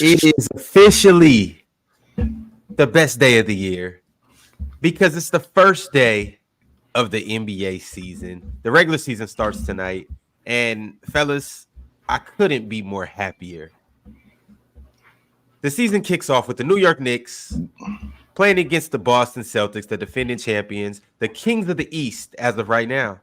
It is officially the best day of the year because it's the first day of the NBA season. The regular season starts tonight. And fellas, I couldn't be more happier. The season kicks off with the New York Knicks playing against the Boston Celtics, the defending champions, the kings of the East as of right now.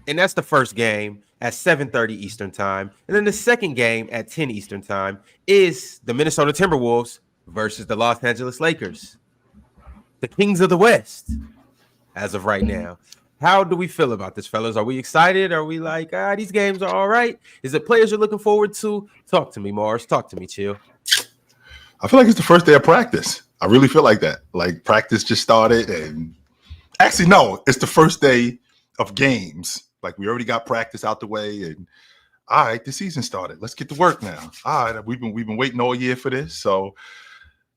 And that's the first game at 7:30 Eastern time. And then the second game at 10 Eastern time is the Minnesota Timberwolves versus the Los Angeles Lakers, the kings of the West as of right now. How do we feel about this, fellas? Are we excited? Are we like, these games are all right? Is it players you're looking forward to? Talk to me, Mars. Talk to me, Chill. I feel like it's the first day of practice. I really feel like that. Like practice just started, and actually, no, it's the first day of games. Like we already got practice out the way, and all right, the season started. Let's get to work now. All right, we've been waiting all year for this. So,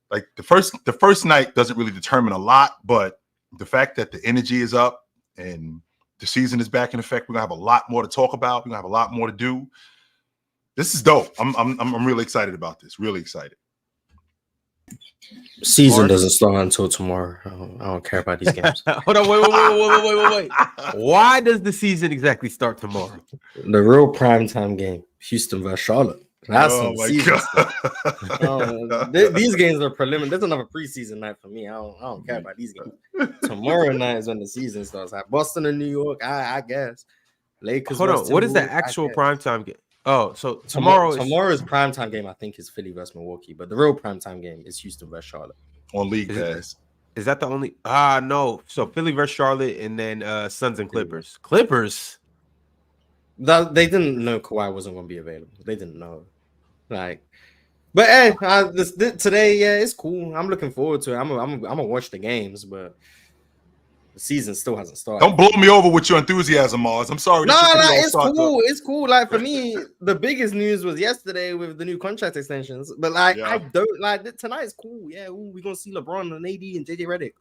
like the first night doesn't really determine a lot, but the fact that the energy is up and the season is back in effect, we're gonna have a lot more to talk about. We're gonna have a lot more to do. This is dope. I'm really excited about this. Really excited. Season doesn't start until tomorrow. I don't care about these games. Hold on, wait. Why does the season exactly start tomorrow? The real primetime game, Houston versus Charlotte. That's Oh when my season starts. These games are preliminary. There's another preseason night for me. I don't care about these games. Tomorrow night is when the season starts. Like Boston and New York, I guess. Lakers. Hold on. What is the actual primetime game? Oh, so tomorrow's primetime game, I think, is Philly versus Milwaukee, but the real primetime game is Houston versus Charlotte. On League Pass. Is that the only? No. So Philly versus Charlotte, and then Suns and Clippers. Clippers. They didn't know Kawhi wasn't going to be available. They didn't know. But hey, today, yeah, it's cool. I'm looking forward to it. I'm gonna watch the games, but the season still hasn't started. Don't blow me over with your enthusiasm, Mars. I'm sorry. No, it's cool. It's cool. Like for me, the biggest news was yesterday with the new contract extensions. But I don't like tonight's cool. Yeah, we're gonna see LeBron and AD and JJ Redick.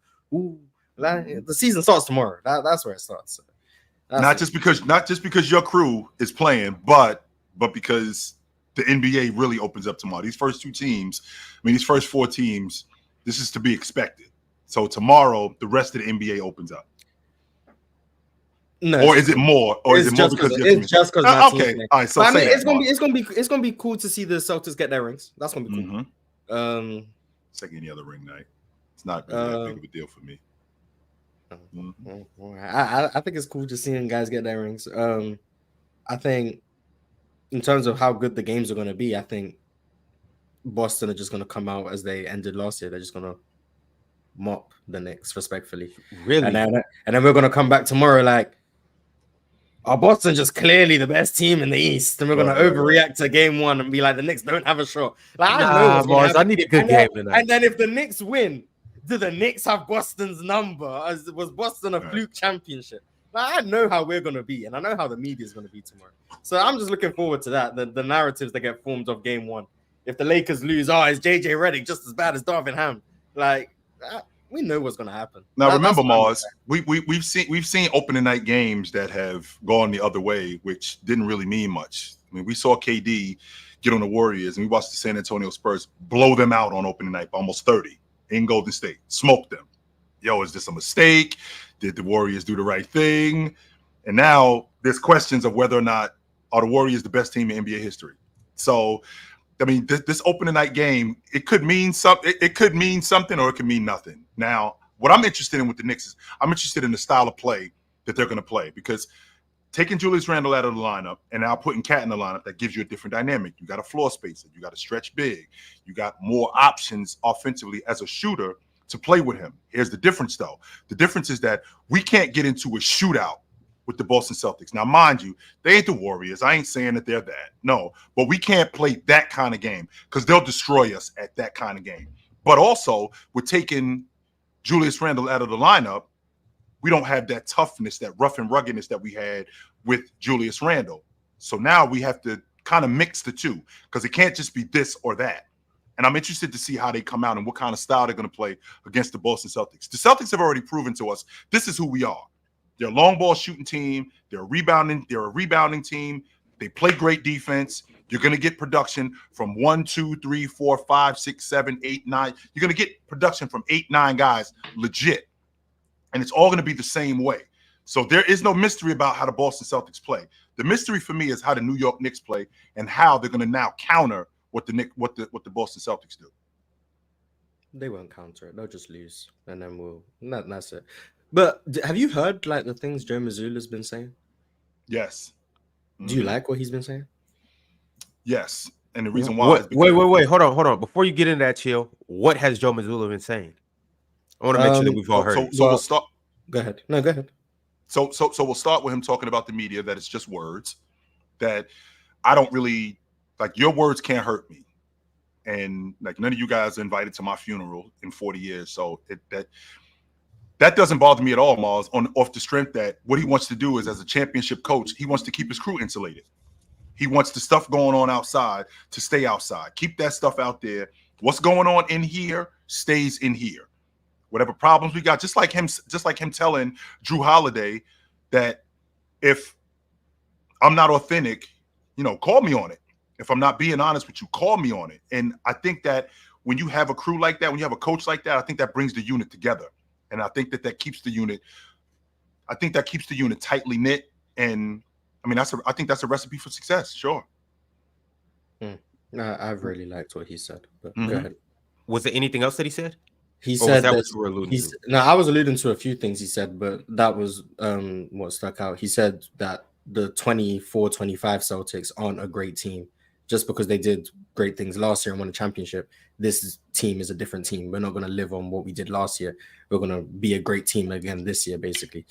The season starts tomorrow. That's where it starts. Not just because your crew is playing, but because the NBA really opens up tomorrow. These first two teams, these first four teams, this is to be expected. So tomorrow, the rest of the NBA opens up. No, or is it more? Or is it more because it's just because? Okay, all right. So it's gonna be cool to see the Celtics get their rings. That's gonna be cool. Mm-hmm. It's like any other ring night. It's not really that big of a deal for me. I think it's cool just seeing guys get their rings. I think in terms of how good the games are going to be, I think Boston are just going to come out as they ended last year. They're just going to mop the Knicks respectfully. Really? And then we're going to come back tomorrow like, Boston just clearly the best team in the East. And we're going to overreact to game one and be like, the Knicks don't have a shot. Like, I need a good game tonight. And then if the Knicks win, do the Knicks have Boston's number? Was Boston a fluke championship? Like, I know how we're going to be, and I know how the media is going to be tomorrow. So I'm just looking forward to that, the narratives that get formed of game one. If the Lakers lose, is JJ Redick just as bad as Darvin Ham? Like, we know what's going to happen. Now, remember, Mars, we've seen opening night games that have gone the other way, which didn't really mean much. We saw KD get on the Warriors, and we watched the San Antonio Spurs blow them out on opening night by almost 30 in Golden State, smoked them. Is this a mistake? Did the Warriors do the right thing? And now there's questions of whether or not are the Warriors the best team in NBA history. So, this opening night game, it could mean something. It could mean something, or it could mean nothing. Now, what I'm interested in with the Knicks is I'm interested in the style of play that they're going to play, because taking Julius Randle out of the lineup and now putting Cat in the lineup, that gives you a different dynamic. You got a floor spacer. You got a stretch big. You got more options offensively as a shooter to play with him. Here's the difference, though. The difference is that we can't get into a shootout with the Boston Celtics. Now, mind you, they ain't the Warriors. I ain't saying that they're that. No, but we can't play that kind of game because they'll destroy us at that kind of game. But also, we're taking Julius Randle out of the lineup. We don't have that toughness, that rough and ruggedness that we had with Julius Randle. So now we have to kind of mix the two, because it can't just be this or that. And I'm interested to see how they come out and what kind of style they're going to play against the Boston Celtics. The Celtics have already proven to us this is who we are. They're a long ball shooting team. They're a rebounding team. They play great defense. You're going to get production from 1, 2, 3, 4, 5, 6, 7, 8, 9. You're going to get production from 8, 9 guys legit. And it's all going to be the same way. So there is no mystery about how the Boston Celtics play. The mystery for me is how the New York Knicks play and how they're going to now counter what the Boston Celtics do. They won't counter it. They'll just lose, and then that's it. But have you heard like the things Joe Mazzulla's been saying? Yes. Do you like what he's been saying? Yes. And the reason why is wait. Hold on. Before you get into that, Chill, what has Joe Mazzulla been saying? I want to make sure that we've all heard it. So we'll start. Go ahead. No, go ahead. So we'll start with him talking about the media, that it's just words, that I don't really like. Your words can't hurt me. And like none of you guys are invited to my funeral in 40 years. So that doesn't bother me at all, Mars, off the strength that what he wants to do is, as a championship coach, he wants to keep his crew insulated. He wants the stuff going on outside to stay outside. Keep that stuff out there. What's going on in here stays in here. Whatever problems we got, just like him telling Drew Holiday that if I'm not authentic, call me on it. If I'm not being honest with you, call me on it. And I think that when you have a crew like that, when you have a coach like that, I think that brings the unit together. And I think that keeps the unit. I think that keeps the unit tightly knit. And I mean, I think that's a recipe for success. Sure. I've really liked what he said. But go ahead. Was there anything else that he said? He said that what you were alluding to? No, I was alluding to a few things he said, but that was what stuck out. He said that the 24-25 Celtics aren't a great team just because they did great things last year and won a championship. This team is a different team. We're not going to live on what we did last year. We're going to be a great team again this year, basically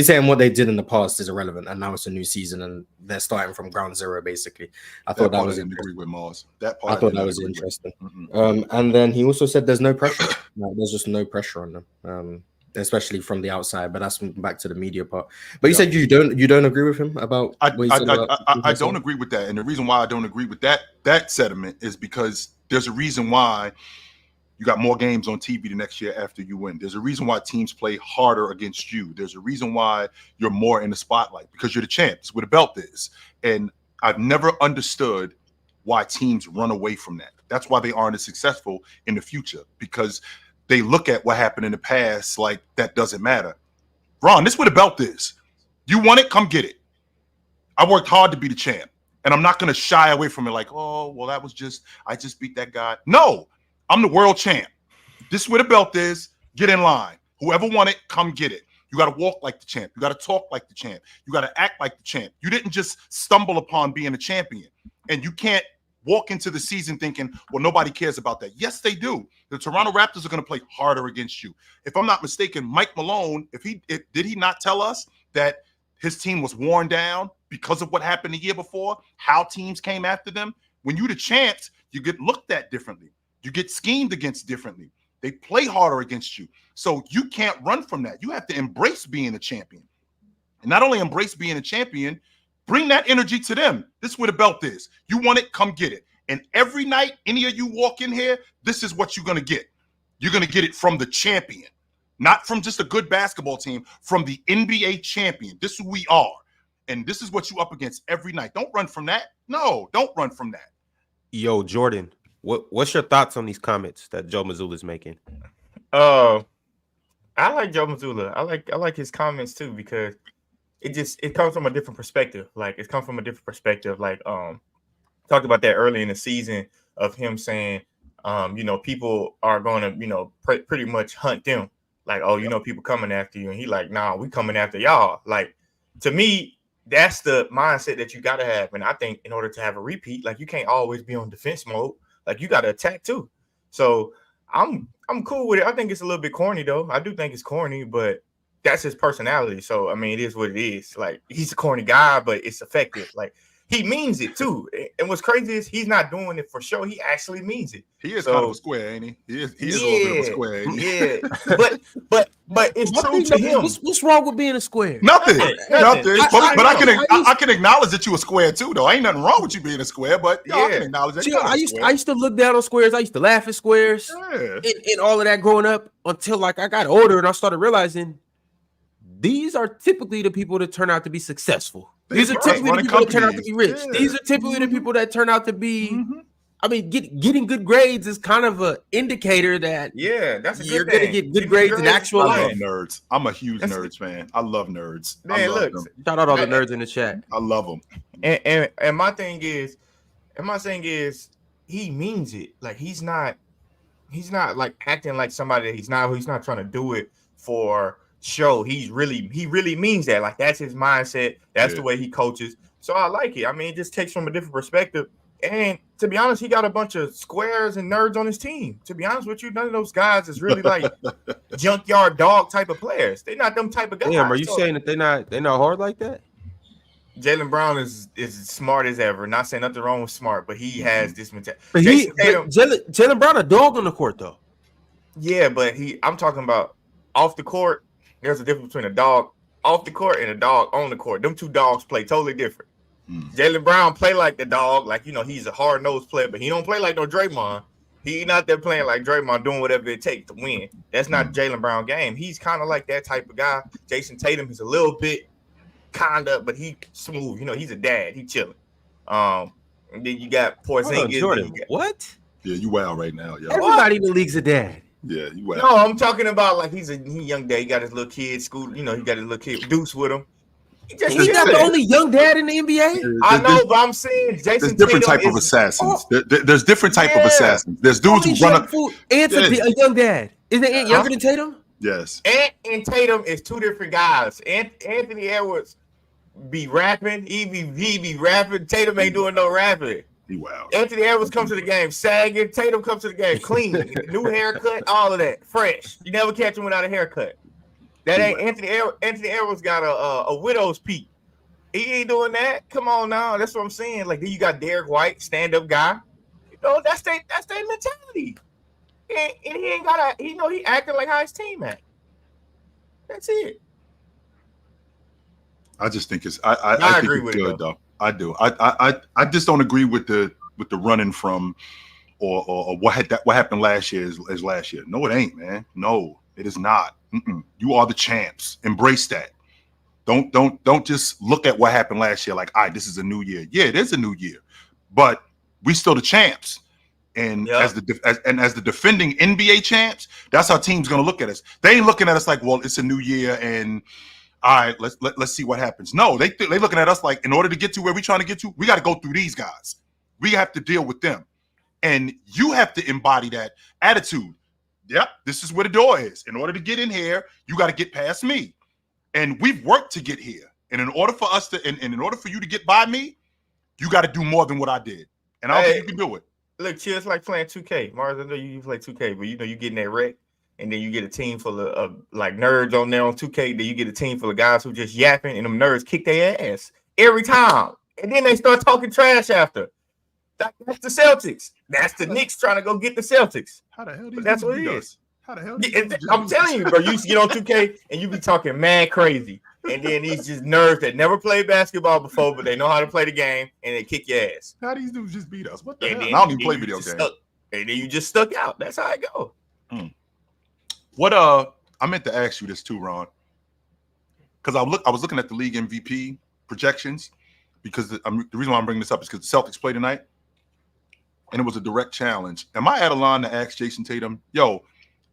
saying what they did in the past is irrelevant, and now it's a new season and they're starting from ground zero. Basically, I thought that was agree with Mars. That part I thought that was interesting. And then he also said there's no pressure. There's just no pressure on them, especially from the outside. But that's back to the media part. But you said you don't agree with him about. I don't agree with that, and the reason why I don't agree with that sentiment is because there's a reason why you got more games on TV the next year after you win. There's a reason why teams play harder against you. There's a reason why you're more in the spotlight, because you're the champs, where the belt is. And I've never understood why teams run away from that. That's why they aren't as successful in the future, because they look at what happened in the past like that doesn't matter. Ron, this is where the belt is. You want it, come get it. I worked hard to be the champ, and I'm not going to shy away from it like, oh, well, I just beat that guy. No. I'm the world champ. This is where the belt is. Get in line. Whoever won it, come get it. You got to walk like the champ. You got to talk like the champ. You got to act like the champ. You didn't just stumble upon being a champion. And you can't walk into the season thinking, well, nobody cares about that. Yes, they do. The Toronto Raptors are going to play harder against you. If I'm not mistaken, Mike Malone, did he not tell us that his team was worn down because of what happened the year before, how teams came after them? When you're the champs, you get looked at differently. You get schemed against differently. They play harder against you. So you can't run from that. You have to embrace being a champion. And not only embrace being a champion, bring that energy to them. This is where the belt is. You want it, come get it. And every night any of you walk in here, this is what you're going to get. You're going to get it from the champion, not from just a good basketball team, from the NBA champion. This is who we are. And this is what you up against every night. Don't run from that. No, don't run from that. Yo, Jordan. What's your thoughts on these comments that Joe Mazzulla is making? I like Joe Mazzulla. I like his comments too, because it comes from a different perspective. Like talked about that early in the season of him saying, people are going to, pretty much hunt them. Like, oh, people coming after you. And he like, nah, we coming after y'all. Like, to me, that's the mindset that you got to have. And I think in order to have a repeat, like, you can't always be on defense mode. Like, you got to attack too. So I'm cool with it. I think it's a little bit corny though. I do think it's corny, but that's his personality. So, I mean, it is what it is. Like, he's a corny guy, but it's effective. Like, he means it too. And what's crazy is he's not doing it for show. He actually means it. He is kind of a square, ain't he? He is a little bit of a square. Ain't he? Yeah. but it's true to him. What's wrong with being a square? Nothing. But I can acknowledge that you a square too, though. Ain't nothing wrong with you being a square, but I can acknowledge that. I used to look down on squares. I used to laugh at squares and all of that growing up until like I got older and I started realizing these are typically the people that turn out to be successful. These are typically the people that turn out to be rich. Yeah. These are typically the people that turn out to be. I mean, getting good grades is kind of an indicator that that's a you're good going to thing. get good grades in actual I life. love nerds. I'm a huge nerds fan. I love nerds. Man, look, them. Shout out all the nerds in the chat. I love them. And my thing is, he means it. Like he's not like acting like somebody that he's not. He's not trying to do it for show. He really means that. Like that's his mindset. That's the way he coaches. So I like it. I mean, it just takes from a different perspective. And to be honest, he got a bunch of squares and nerds on his team. To be honest with you, none of those guys is really like junkyard dog type of players. They're not them type of guys. Damn, are you saying that they're not hard like that? Jaylen Brown is smart as ever. Not saying nothing wrong with smart, but he has this mentality. But Jaylen Brown a dog on the court though. Yeah, but I'm talking about off the court. There's a difference between a dog off the court and a dog on the court. Them two dogs play totally different. Jaylen Brown play like the dog, like he's a hard-nosed player, but he don't play like no Draymond. He not there playing like Draymond, doing whatever it takes to win. That's not Jaylen Brown game. He's kind of like that type of guy. Jayson Tatum is a little bit but he smooth. He's a dad. He chilling. And then you got Porzingis. Jordan, what? Yeah, you wild right now, yo. Everybody in the league's a dad. Yeah, you wild. No, I'm talking about like he's young dad. He got his little kid school. He got his little kid Deuce with him. He's not the only young dad in the NBA. I know, but I'm saying Jayson there's different Tatum type of assassins. There's different type of assassins. There's dudes who run up. Ant's a young dad. Isn't Ant younger than Tatum? Yes. Ant and Tatum is two different guys. Anthony Edwards be rapping. He be rapping. Tatum ain't doing no rapping. He wild. Anthony Edwards comes to the game sagging. Tatum comes to the game clean. New haircut, all of that. Fresh. You never catch him without a haircut. That ain't Anthony Edwards got a widow's peak. He ain't doing that. Come on now. That's what I'm saying. Like then you got Derek White, stand-up guy. That's their mentality. And he ain't got he acting like how his team act. That's it. I just think it's I agree think with it's it, good though. I do. I just don't agree with the running from or what happened last year is last year. No, it ain't, man. No, it is not. You are the champs. Embrace that. Don't just look at what happened last year like, all right, this is a new year. Yeah, it is a new year, but we still the champs. And as the defending NBA champs, that's how teams gonna look at us. They ain't looking at us like, well, it's a new year and all right, let's see what happens. No, they looking at us like, in order to get to where we trying to get to, we got to go through these guys. We have to deal with them, and you have to embody that attitude. Yep, this is where the door is. In order to get in here, you got to get past me, and we've worked to get here. And in order for us to, and in order for you to get by me, you got to do more than what I did, and I don't think you can do it. Look, Chill, it's like playing 2K. Mars, I know you play 2K, but you getting that wreck. And then you get a team full of like nerds on there on 2K. Then you get a team full of guys who just yapping, and them nerds kick their ass every time. And then they start talking trash after. That's the Celtics. That's the Knicks trying to go get the Celtics. How the hell? That's what it is. How the hell? I'm telling you, bro. You used to get on 2K and you be talking mad crazy, and then these just nerds that never played basketball before, but they know how to play the game, and they kick your ass. How these dudes just beat us? What the hell? I don't even play video games. And then you just stuck out. That's how it go. What I meant to ask you this too, Ron, because I was looking at the league MVP projections because the reason why I'm bringing this up is because the Celtics play tonight, and it was a direct challenge. Am I out of line to ask Jayson Tatum, yo,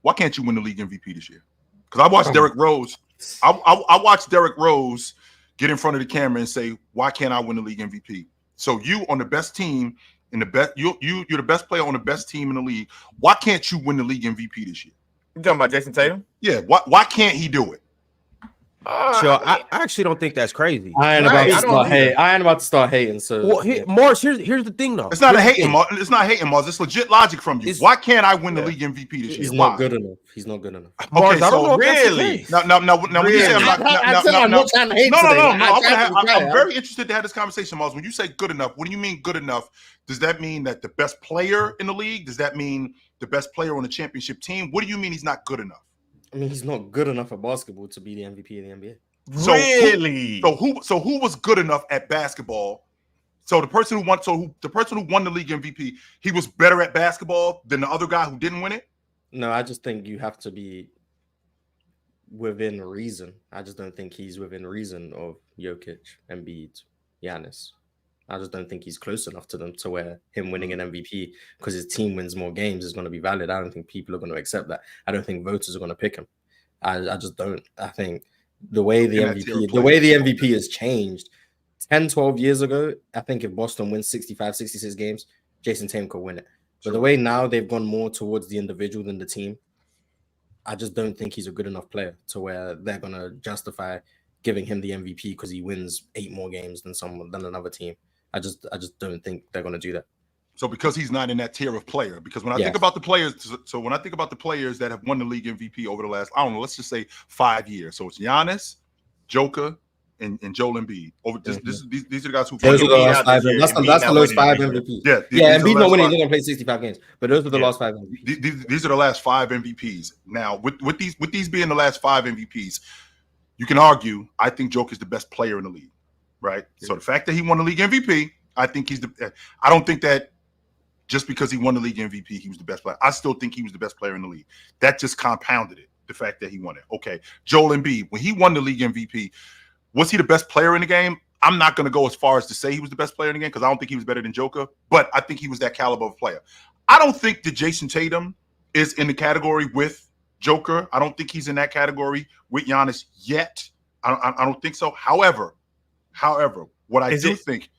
why can't you win the league MVP this year? Because I watched Derrick Rose. I watched Derrick Rose get in front of the camera and say, why can't I win the league MVP? So you on the best team in the best, you're the best player on the best team in the league. Why can't you win the league MVP this year? You talking about Jayson Tatum? Yeah. Why can't he do it? Sure, I actually don't think that's crazy. I ain't about to start hating. So, well, Morris, here's the thing, though. It's not hating, Mars. It's not hating, Mars. It's legit logic from you. Why can't I win the league MVP this year? He's not good enough. He's not good enough. Mars, I don't know if really. Now, when you say I'm not trying to hate I'm very interested to have this conversation, Mars. When you say good enough, what do you mean good enough? Does that mean that the best player in the league? Does that mean the best player on the championship team? What do you mean he's not good enough? I mean, he's not good enough at basketball to be the MVP of the NBA. Really? So who was good enough at basketball? So the person who won the league MVP, he was better at basketball than the other guy who didn't win it? No, I just think you have to be within reason. I just don't think he's within reason of Jokic, Embiid, Giannis. I just don't think he's close enough to them to where him winning an MVP because his team wins more games is going to be valid. I don't think people are going to accept that. I don't think voters are going to pick him. I just don't. I think the way the MVP has changed 10, 12 years ago, I think if Boston wins 65, 66 games, Jayson Tatum could win it. But the way now they've gone more towards the individual than the team, I just don't think he's a good enough player to where they're going to justify giving him the MVP because he wins 8 more games than another team. I just don't think they're going to do that. So because he's not in that tier of player, because when I think about the players, so when I think about the players that have won the league MVP over the last, I don't know, let's just say 5 years. So it's Giannis, Joker, and Joel Embiid. These are the guys who. Those are the last 5. That's the last 5 MVPs. Yeah, Embiid not winning. He's going to play 65 games, but those are the last 5 MVPs. These are the last 5 MVPs. Now, with these being the last 5 MVPs, you can argue. I think Joker's the best player in the league, right? Yeah. So the fact that he won the league MVP, I think I don't think that just because he won the league MVP, he was the best player. I still think he was the best player in the league. That just compounded it. The fact that he won it. Okay, Joel Embiid, when he won the league MVP. Was he the best player in the game? I'm not going to go as far as to say he was the best player in the game because I don't think he was better than Joker, but I think he was that caliber of player. I don't think that Jayson Tatum is in the category with Joker. I don't think he's in that category with Giannis yet. I don't think so. However, what I do think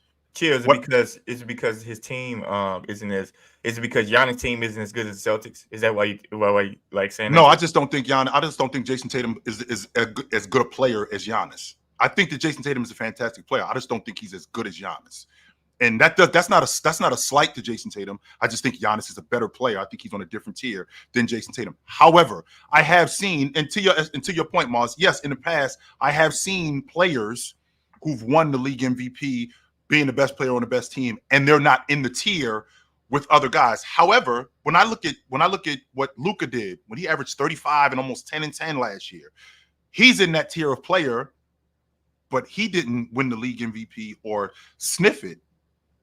is it because his team isn't as is it because Giannis' team isn't as good as the Celtics? Is that why you like saying no? That? I just don't think Jayson Tatum is as good a player as Giannis. I think that Jayson Tatum is a fantastic player. I just don't think he's as good as Giannis. And that's not a slight to Jayson Tatum. I just think Giannis is a better player. I think he's on a different tier than Jayson Tatum. However, I have seen, and to your point, Mars, yes, in the past, I have seen players who've won the league MVP being the best player on the best team, and they're not in the tier with other guys. However, when I look at what Luka did, when he averaged 35 and almost 10 and 10 last year, he's in that tier of player, but he didn't win the league MVP or sniff it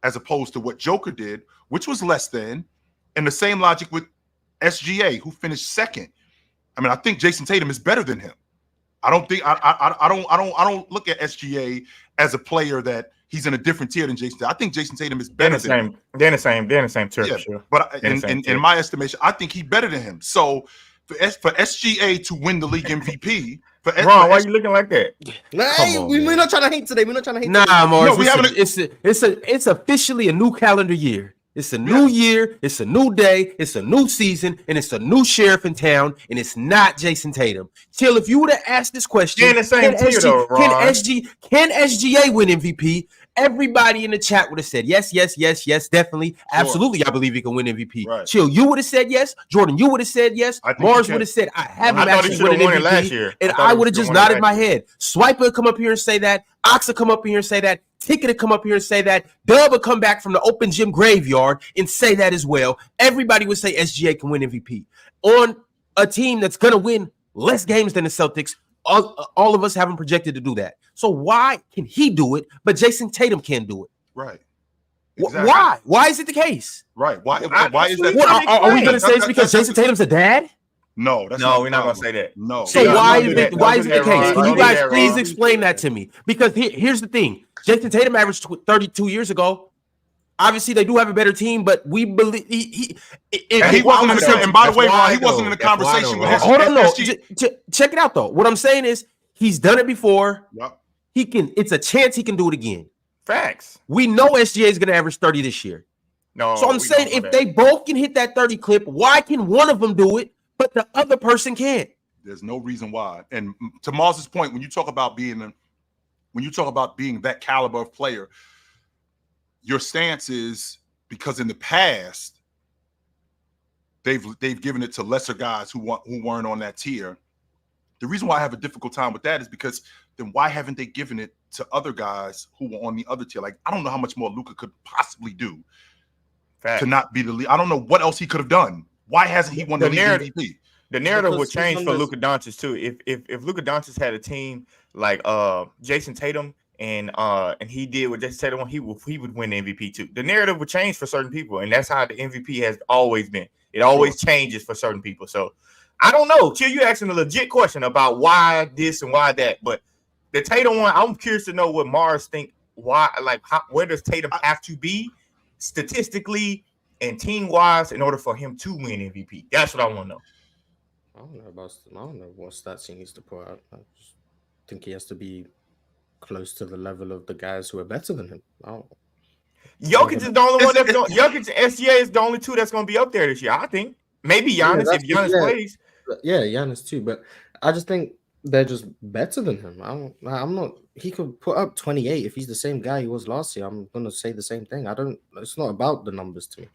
as opposed to what Joker did, which was less than. And the same logic with SGA, who finished second. I mean, I think Jayson Tatum is better than him. I don't look at SGA as a player that he's in a different tier than Jayson Tatum. I think Jayson Tatum is better than him. They're in the same tier, yeah, sure. But in my estimation, I think he's better than him. So for SGA to win the league MVP, Ron, why are you looking like that? We're not trying to hate today. We're not trying to hate. Nah, Mars. It's officially a new calendar year. It's a new year. It's a new day. It's a new season, and it's a new sheriff in town. And it's not Jayson Tatum. Chill. If you would have asked this question, can SGA win MVP? Everybody in the chat would have said yes, definitely, absolutely. I believe he can win MVP. Right. Chill, you would have said yes. Jordan, you would have said yes. Mars would have said I haven't actually won an MVP last year. And I would have just nodded my head. Swiper would come up here and say that. Ox would come up here and say that. Ticket would come up here and say that. Dub would come back from the open gym graveyard and say that as well. Everybody would say SGA can win MVP on a team that's gonna win less games than the Celtics. All of us haven't projected to do that. So why can he do it, but Jayson Tatum can't do it? Right. Exactly. Why? Why is it the case? Right. Why is that? Are we going to say it's because Jayson Tatum's a dad? No, we're not going to say that. No. So why is it the case? Can you guys please explain that to me? Because here's the thing. Jayson Tatum averaged 32 years ago. Obviously, they do have a better team, but we believe he wasn't in the. And by the way, Ron, he wasn't in the conversation with his. Hold on, no. Check it out though. What I'm saying is he's done it before. Yep. He can. It's a chance he can do it again. Facts. We know SGA is going to average 30 this year. No. So I'm saying if they both can hit that 30 clip, why can one of them do it, but the other person can't? There's no reason why. And to Mars's point, when you talk about being that caliber of player. Your stance is because in the past they've given it to lesser guys who weren't on that tier. The reason why I have a difficult time with that is because then why haven't they given it to other guys who were on the other tier? Like I don't know how much more Luka could possibly do to not be the lead. I don't know what else he could have done. Why hasn't he won the league MVP? The narrative would change for Luka Doncic too. If Luka Doncic had a team like Jayson Tatum. And he did what Jayson Tatum, he would win the MVP too. The narrative would change for certain people, and that's how the MVP has always been. It always changes for certain people. So I don't know. Chill, you asking a legit question about why this and why that, but the Tatum one, I'm curious to know what Mars think why, like, where does Tatum have to be statistically and team wise in order for him to win MVP? That's what I want to know. I don't know what stats he needs to put out. I just think he has to be close to the level of the guys who are better than him. Jokic is the only one that's going. Jokic and SGA is the only two that's going to be up there this year. I think maybe Giannis if Giannis plays. Yeah, Giannis too. But I just think they're just better than him. I'm not. He could put up 28 if he's the same guy he was last year. I'm gonna say the same thing. It's not about the numbers to me.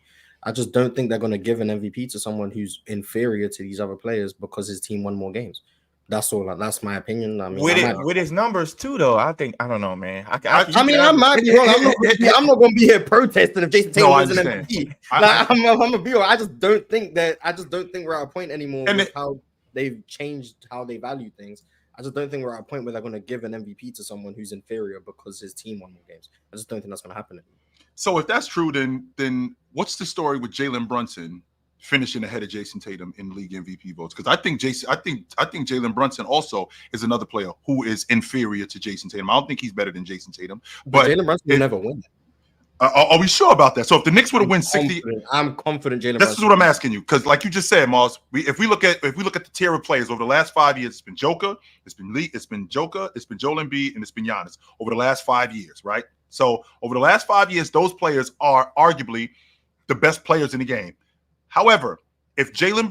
I just don't think they're gonna give an MVP to someone who's inferior to these other players because his team won more games. That's all. That's my opinion. I mean, with his numbers too, though. I don't know, man. I might be wrong. I'm not going to be here protesting if Jayson Tatum was an MVP. I'm gonna be wrong. I just don't think we're at a point anymore with how they've changed how they value things. I just don't think we're at a point where they're going to give an MVP to someone who's inferior because his team won more games. I just don't think that's going to happen anymore. So if that's true, then what's the story with Jalen Brunson finishing ahead of Jayson Tatum in league MVP votes? Because I think Jalen Brunson also is another player who is inferior to Jayson Tatum. I don't think he's better than Jayson Tatum, but Jalen Brunson will never win. Are we sure about that? So if the Knicks would have won 60, I'm confident Jalen. This is what I'm asking you, because like you just said, Mars, if we look at the tier of players over the last 5 years, it's been Joker, it's been Joel Embiid, and it's been Giannis over the last 5 years, right? So over the last 5 years, those players are arguably the best players in the game. However, if Jalen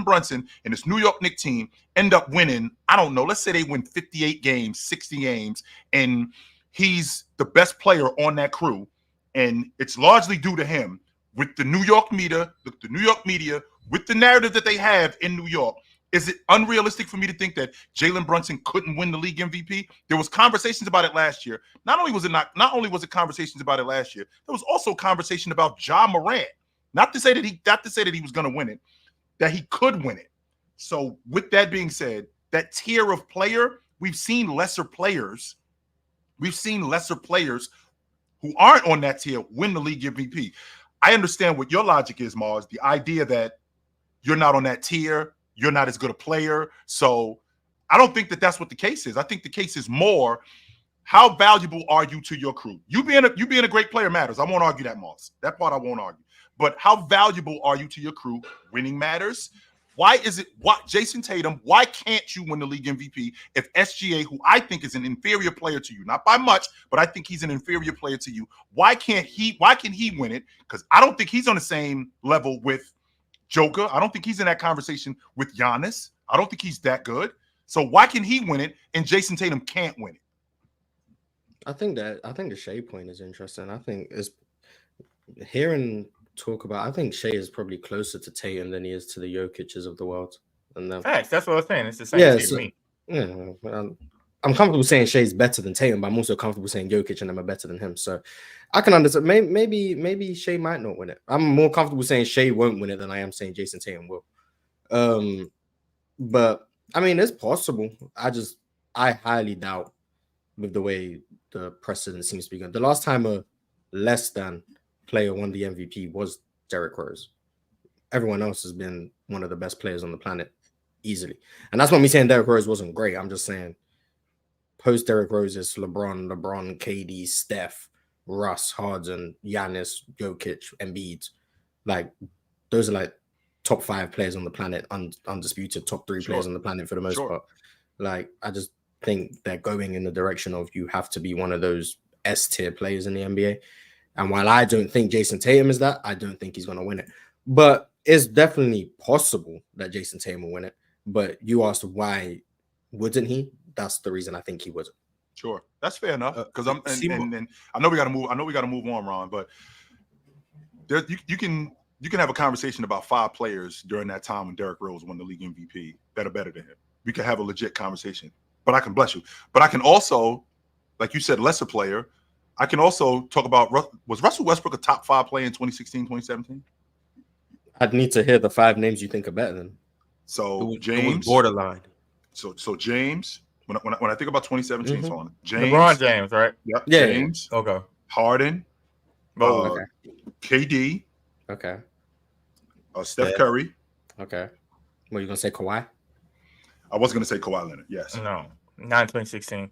Brunson and this New York Knicks team end up winning, I don't know, let's say they win 58 games, 60 games, and he's the best player on that crew, and it's largely due to him with the New York media, with the narrative that they have in New York. Is it unrealistic for me to think that Jalen Brunson couldn't win the league MVP? There was conversations about it last year. Not only was it conversations about it last year, there was also conversation about Ja Morant. Not to say that he was going to win it, that he could win it. So with that being said, that tier of player, we've seen lesser players who aren't on that tier win the league MVP. I understand what your logic is, Mars. The idea that you're not on that tier, you're not as good a player. So I don't think that that's what the case is. I think the case is more, how valuable are you to your crew? You being a great player matters. I won't argue that, Moss. That part I won't argue. But how valuable are you to your crew? Winning matters. Jayson Tatum, why can't you win the league MVP if SGA, who I think is an inferior player to you, not by much, but I think he's an inferior player to you, why can he win it? Because I don't think he's on the same level with Joker. I don't think he's in that conversation with Giannis. I don't think he's that good. So why can he win it and Jayson Tatum can't win it? I think the Shea point is interesting. I think is hearing talk about. I think Shea is probably closer to Tatum than he is to the Jokic's of the world. And facts. That's what I was saying. It's the same thing to me. Yeah, I'm comfortable saying Shea's better than Tatum, but I'm also comfortable saying Jokic and them are better than him. So I can understand. Maybe Shea might not win it. I'm more comfortable saying Shea won't win it than I am saying Jayson Tatum will. But I mean, it's possible. I highly doubt with the way the precedent seems to be going. The last time a less than player won the MVP was Derrick Rose. Everyone else has been one of the best players on the planet easily. And that's not me saying Derrick Rose wasn't great. I'm just saying post Derrick Rose is LeBron, KD, Steph, Russ, Harden, Giannis, Jokic, Embiid. Like, those are like top 5 players on the planet, undisputed top 3 players on the planet for the most part. Like, I just think they're going in the direction of you have to be one of those S-tier players in the NBA. And while I don't think Jayson Tatum is that, I don't think he's going to win it. But it's definitely possible that Jayson Tatum will win it. But you asked why wouldn't he? That's the reason I think he wouldn't. Sure, that's fair enough. Because and I know we got to move. I know we got to move on, Ron. But there, you can have a conversation about 5 players during that time when Derrick Rose won the league MVP that are better than him. We could have a legit conversation. But I can bless you. But I can also, like you said, lesser player. I can also talk about, was Russell Westbrook a top 5 player in 2016, 2017? I'd need to hear the 5 names you think are better than. So James, borderline. So James, when I think about 2017, so on James, LeBron James, right? Yep. Yeah. James. Okay. Harden. Okay. KD. Okay. Steph Curry. Okay. What, you gonna say Kawhi? I was gonna say Kawhi Leonard. Yes. No, not in 2016.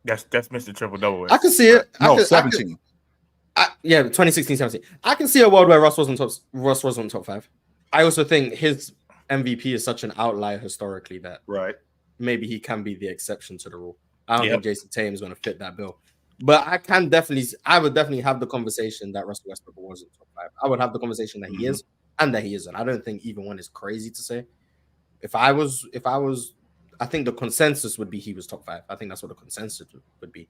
That's Mr. Triple Double. I can see it. No, 17. 2016, 17. I can see a world where Russ wasn't top 5. I also think his MVP is such an outlier historically that Right. maybe he can be the exception to the rule. I don't think Jayson Tatum is going to fit that bill. But I would definitely have the conversation that Russell Westbrook wasn't top 5. I would have the conversation that he is and that he isn't. I don't think either one is crazy to say. If I was, I think the consensus would be he was top 5. I think that's what the consensus would be.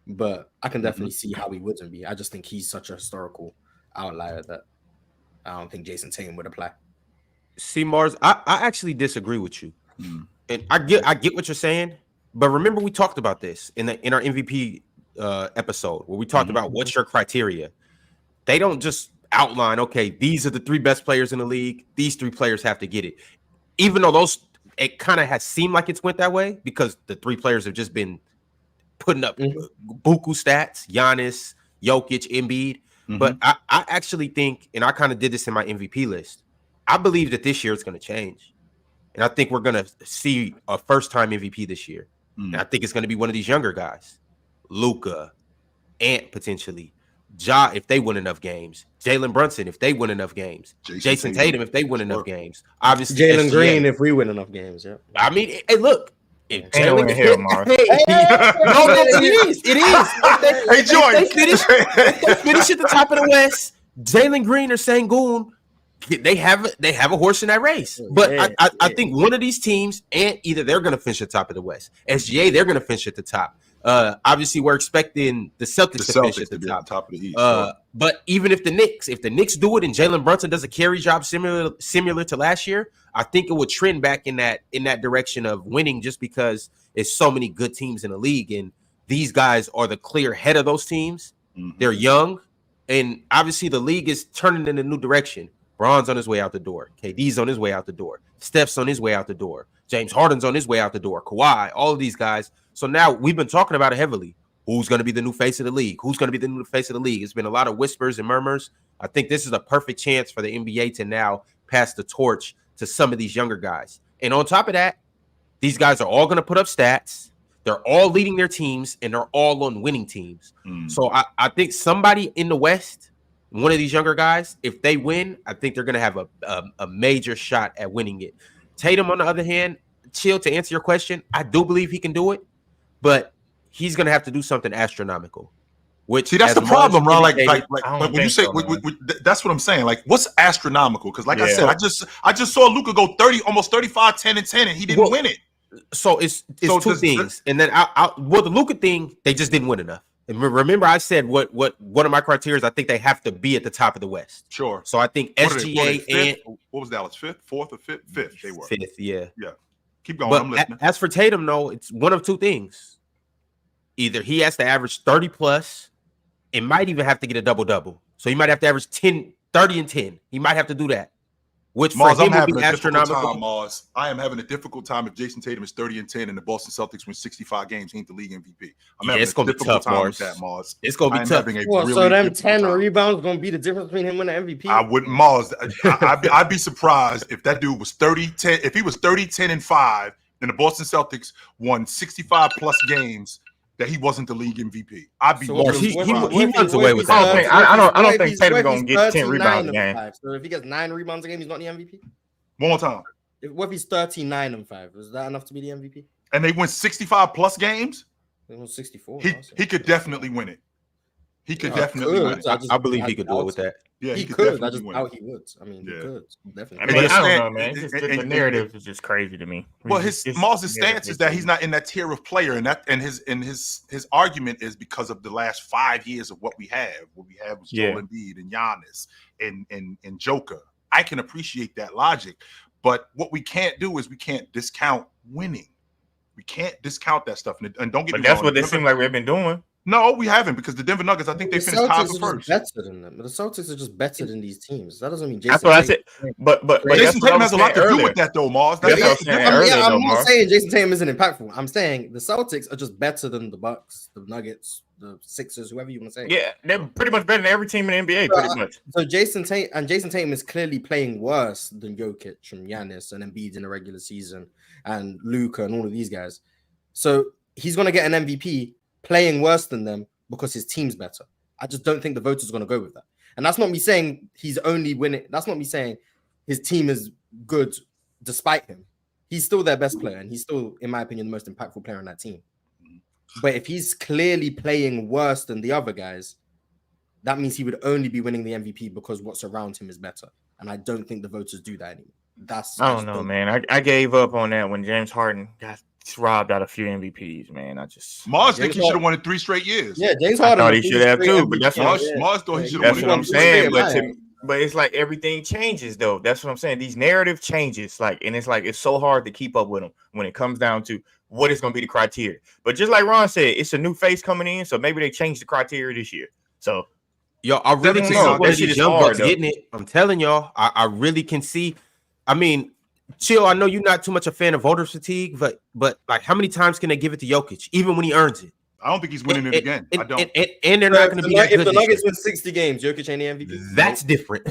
But I can definitely see how he wouldn't be. I just think he's such a historical outlier that I don't think Jayson Tatum would apply. See, Mars, I actually disagree with you, and I get what you're saying. But remember, we talked about this in our MVP episode where we talked about what's your criteria. They don't just outline, okay, these are the 3 best players in the league. These 3 players have to get it, even though it kind of has seemed like it's went that way because the 3 players have just been putting up buku stats, Giannis, Jokic, Embiid. But I actually think, and I kind of did this in my MVP list, I believe that this year it's going to change. And I think we're going to see a first-time MVP this year. And I think it's going to be one of these younger guys. Luka, Ant potentially, Ja if they win enough games, Jalen Brunson if they win enough games, Jayson Tatum if they win enough games. Obviously, Jalen Green if we win enough games. Yeah. I mean, hey, look. Ain't no in here, Mars. It is. Hey, Joy. If they finish at the top of the West, Jalen Green or Sengun, they have a horse in that race. But I think one of these teams, and either they're going to finish at the top of the West. SGA, they're going to finish at the top. Obviously, we're expecting the Celtics to finish at the top of the East. But even if the Knicks do it and Jalen Brunson does a carry job similar to last year, I think it would trend back in that direction of winning just because it's so many good teams in the league and these guys are the clear head of those teams. They're young, and obviously the league is turning in a new direction. Bron's on his way out the door. KD's on his way out the door. Steph's on his way out the door. James Harden's on his way out the door. Kawhi, all of these guys. So now we've been talking about it heavily. Who's going to be the new face of the league? Who's going to be the new face of the league? It's been a lot of whispers and murmurs. I think this is a perfect chance for the NBA to now pass the torch to some of these younger guys. And on top of that, these guys are all going to put up stats. They're all leading their teams, and they're all on winning teams. So I think somebody in the West, one of these younger guys, if they win, I think they're going to have a major shot at winning it. Tatum, on the other hand, Chill, to answer your question, I do believe he can do it, but he's going to have to do something astronomical. Which, see, that's the problem, Ron. Like when you say, that's what I'm saying. Like, what's astronomical? Because, like I said, I just saw Luka go 30, almost 35, 10 and 10, and he didn't win it. So it's two things, and then the Luka thing, they just didn't win enough. And remember, I said what one of my criteria is. I think they have to be at the top of the West. Sure. So I think SGA and what was Dallas, 5th, 4th, or 5th? 5th. They were 5th. Yeah. Keep going. But I'm listening. As for Tatum, though, it's one of two things. Either he has to average 30 plus, and might even have to get a double-double. So he might have to average 30 and 10. He might have to do that. Which Mars, for him I'm would be astronomical. Mars. I am having a difficult time if Jayson Tatum is 30 and 10 and the Boston Celtics win 65 games. He ain't the league MVP. It's going to be tough, Mars. It's going to be tough. So them 10 rebounds going to be the difference between him and the MVP? I wouldn't, Mars. I'd be surprised if that dude was 30-10. If he was 30-10 and 5, and the Boston Celtics won 65 plus games, that he wasn't the league MVP. I'd be he runs away with that. I don't think Tatum's going to get 10 rebounds a game. So if he gets 9 rebounds a game, he's not the MVP? One more time. What if he's 39 and 5? Is that enough to be the MVP? And they win 65 plus games? They won 64. He could definitely win it. He could definitely win it. I believe he could do it with that. Yeah, he could. I just doubt he would. I mean, he could definitely. I mean, I don't know, man. The narrative is just crazy to me. Well, his stance is that he's not in that tier of player, and his argument is because of the last 5 years of what we have. What we have was Joel Embiid and Giannis and Joker. I can appreciate that logic, but what we can't do is we can't discount winning. We can't discount that stuff. And don't get me wrong. That's what they seem like we've been doing. No, we haven't, because the Denver Nuggets, I think they finished tied for first. Better than them. The Celtics are just better than these teams. That doesn't mean Jayson. That's what I said. But Jayson Tatum has a lot to do with that, though, Mars. I'm not saying Jayson Tatum isn't impactful. I'm saying the Celtics are just better than the Bucks, the Nuggets, the Sixers, whoever you want to say. Yeah, they're pretty much better than every team in the NBA, pretty much. So Jayson Tatum is clearly playing worse than Jokic and Giannis and Embiid in the regular season and Luka and all of these guys. So he's going to get an MVP playing worse than them because his team's better. I just don't think the voters are going to go with that. And that's not me saying he's only winning. That's not me saying his team is good despite him. He's still their best player, and he's still, in my opinion, the most impactful player on that team. But if he's clearly playing worse than the other guys, that means he would only be winning the MVP because what's around him is better. And I don't think the voters do that anymore. I don't know, man. I gave up on that when James Harden got robbed out a few MVPs, man. Mars think he should have won it 3 straight years. Yeah, James Harden. I thought he should have too, but that's Mars thought he should have won it. That's what I'm saying. But it's like everything changes, though. That's what I'm saying. These narrative changes, and it's so hard to keep up with them when it comes down to what is going to be the criteria. But just like Ron said, it's a new face coming in, so maybe they change the criteria this year. So, yo, I really can see one of these young bucks getting it. I'm telling y'all, I really can see. I mean, Chill, I know you're not too much a fan of voter fatigue, but like, how many times can they give it to Jokic, even when he earns it? I don't think he's winning it again. I don't. And they're not going to be that good. If the Nuggets win 60 games, Jokic ain't the MVP. That's different.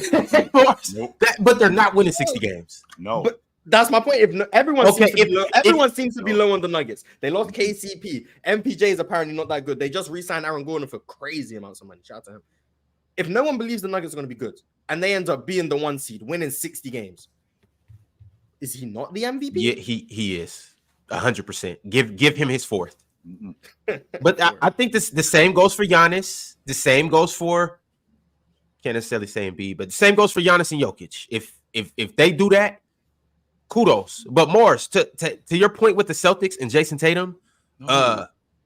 But they're not winning 60 games. No. But that's my point. Everyone seems to be low on the Nuggets. They lost KCP. MPJ is apparently not that good. They just re-signed Aaron Gordon for crazy amounts of money. Shout out to him. If no one believes the Nuggets are going to be good and they end up being the 1 seed, winning 60 games, is he not the MVP? Yeah, he is 100%. Give him his 4th. But I think the same goes for Giannis. The same goes for, can't necessarily say Embiid, but the same goes for Giannis and Jokic. If they do that, kudos. But Morris, to your point with the Celtics and Jayson Tatum,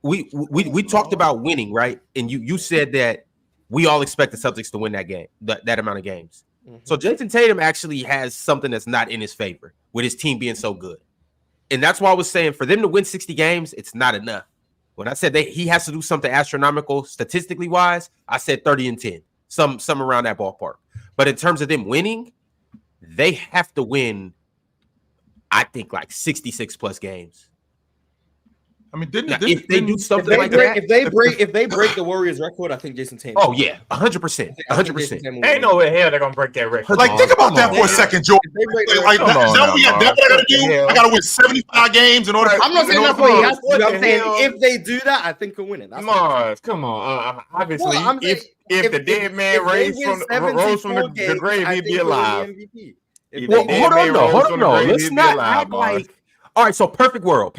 we talked about winning, right? And you said that we all expect the Celtics to win that game, that amount of games. Mm-hmm. So Jayson Tatum actually has something that's not in his favor with his team being so good. And that's why I was saying for them to win 60 games, it's not enough. When I said he has to do something astronomical statistically wise, I said 30-10, some around that ballpark. But in terms of them winning, they have to win, I think, like 66 plus games. I mean, if they do something like that, if they break the Warriors record, I think Jayson Tatum. Oh yeah, 100%, 100%. Ain't no way hell they're gonna break that record. Like, think about that for a second, Joe. Like, that's what I gotta do. I gotta win 75 games in order. I'm not saying that's what he has to do. I'm saying if they do that, I think he'll win it. Come on. Obviously, if the dead man rose from the grave, he'd be alive. Hold on, no. Let's not act like. All right, so perfect world.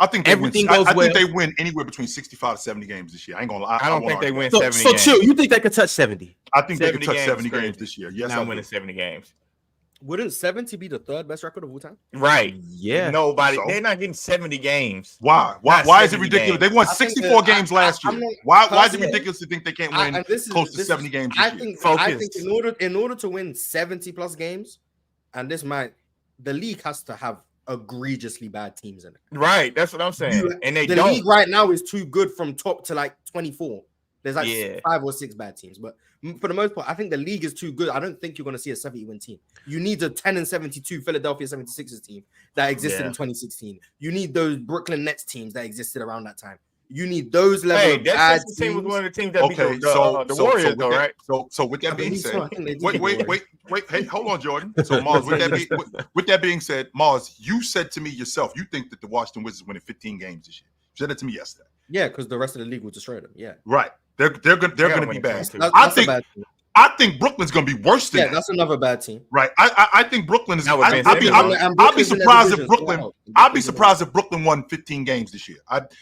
I think everything goes well. I think they win anywhere between 65 to 70 games this year. I ain't gonna lie. I don't think they win 70 games. So chill. You think they could touch 70? I think they could touch 70 games this year. Yes, I'm winning 70 games. Wouldn't 70 be the 3rd best record of all time? Right. Yeah. Nobody. So, they're not getting 70 games. Why? Why is it ridiculous? They won 64 games last year. Why is it ridiculous to think they can't win close to 70 games this year? I think in order to win 70 plus games, and the league has to have egregiously bad teams in it. Right, that's what I'm saying. And the league right now is too good from top to like 24. There's like 5 or 6 bad teams, but for the most part, I think the league is too good. I don't think you're going to see a 70-win team. You need a 10-72 Philadelphia 76ers team that existed in 2016. You need those Brooklyn Nets teams that existed around that time. You need those level of bad teams. Team was one of the teams that beat the Warriors, though, right? So with that being said, wait, hey, hold on, Jordan. So Mars, with that being said, Mars, you said to me yourself, you think that the Washington Wizards winning 15 games this year. You said that to me yesterday. Yeah, because the rest of the league will destroy them. Yeah, right. They're going to be bad. I think Brooklyn's going to be worse than that. That's another bad team. Right. I think Brooklyn is. I'll be surprised if Brooklyn. I'll be surprised if Brooklyn won 15 games this year.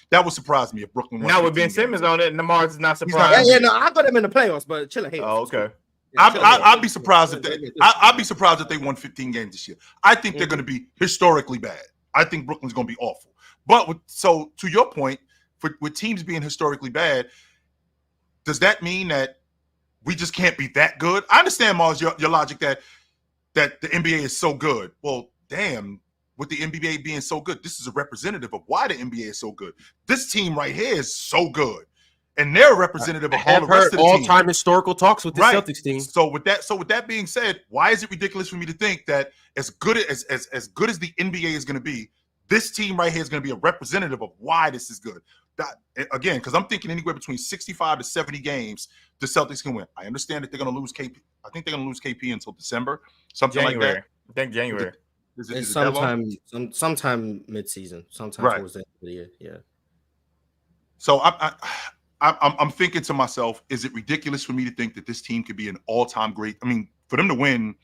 That would surprise me if Brooklyn won. Now with Ben Simmons on it, and Mars is not surprised. Yeah, no, I got them in the playoffs, but chill ahead. Oh, okay. I'd be surprised if they. I'd be surprised if they won 15 games this year. I think they're going to be historically bad. I think Brooklyn's going to be awful. But so to your point, with teams being historically bad, does that mean that we just can't be that good? I understand, Mars, your logic that the NBA is so good. Well, damn, with the NBA being so good, this is a representative of why the NBA is so good. This team right here is so good. And they're a representative of all the rest of the team. All-time historical talks with the Celtics team. So with that being said, why is it ridiculous for me to think that as good as the NBA is going to be, this team right here is going to be a representative of why this is good? Again, because I'm thinking anywhere between 65 to 70 games, the Celtics can win. I understand that they're going to lose KP. I think they're going to lose KP until December, something like that. I think January. It's sometime mid-season, sometime towards the end of the year. Yeah. So I'm thinking to myself, is it ridiculous for me to think that this team could be an all-time great? I mean, for them to win,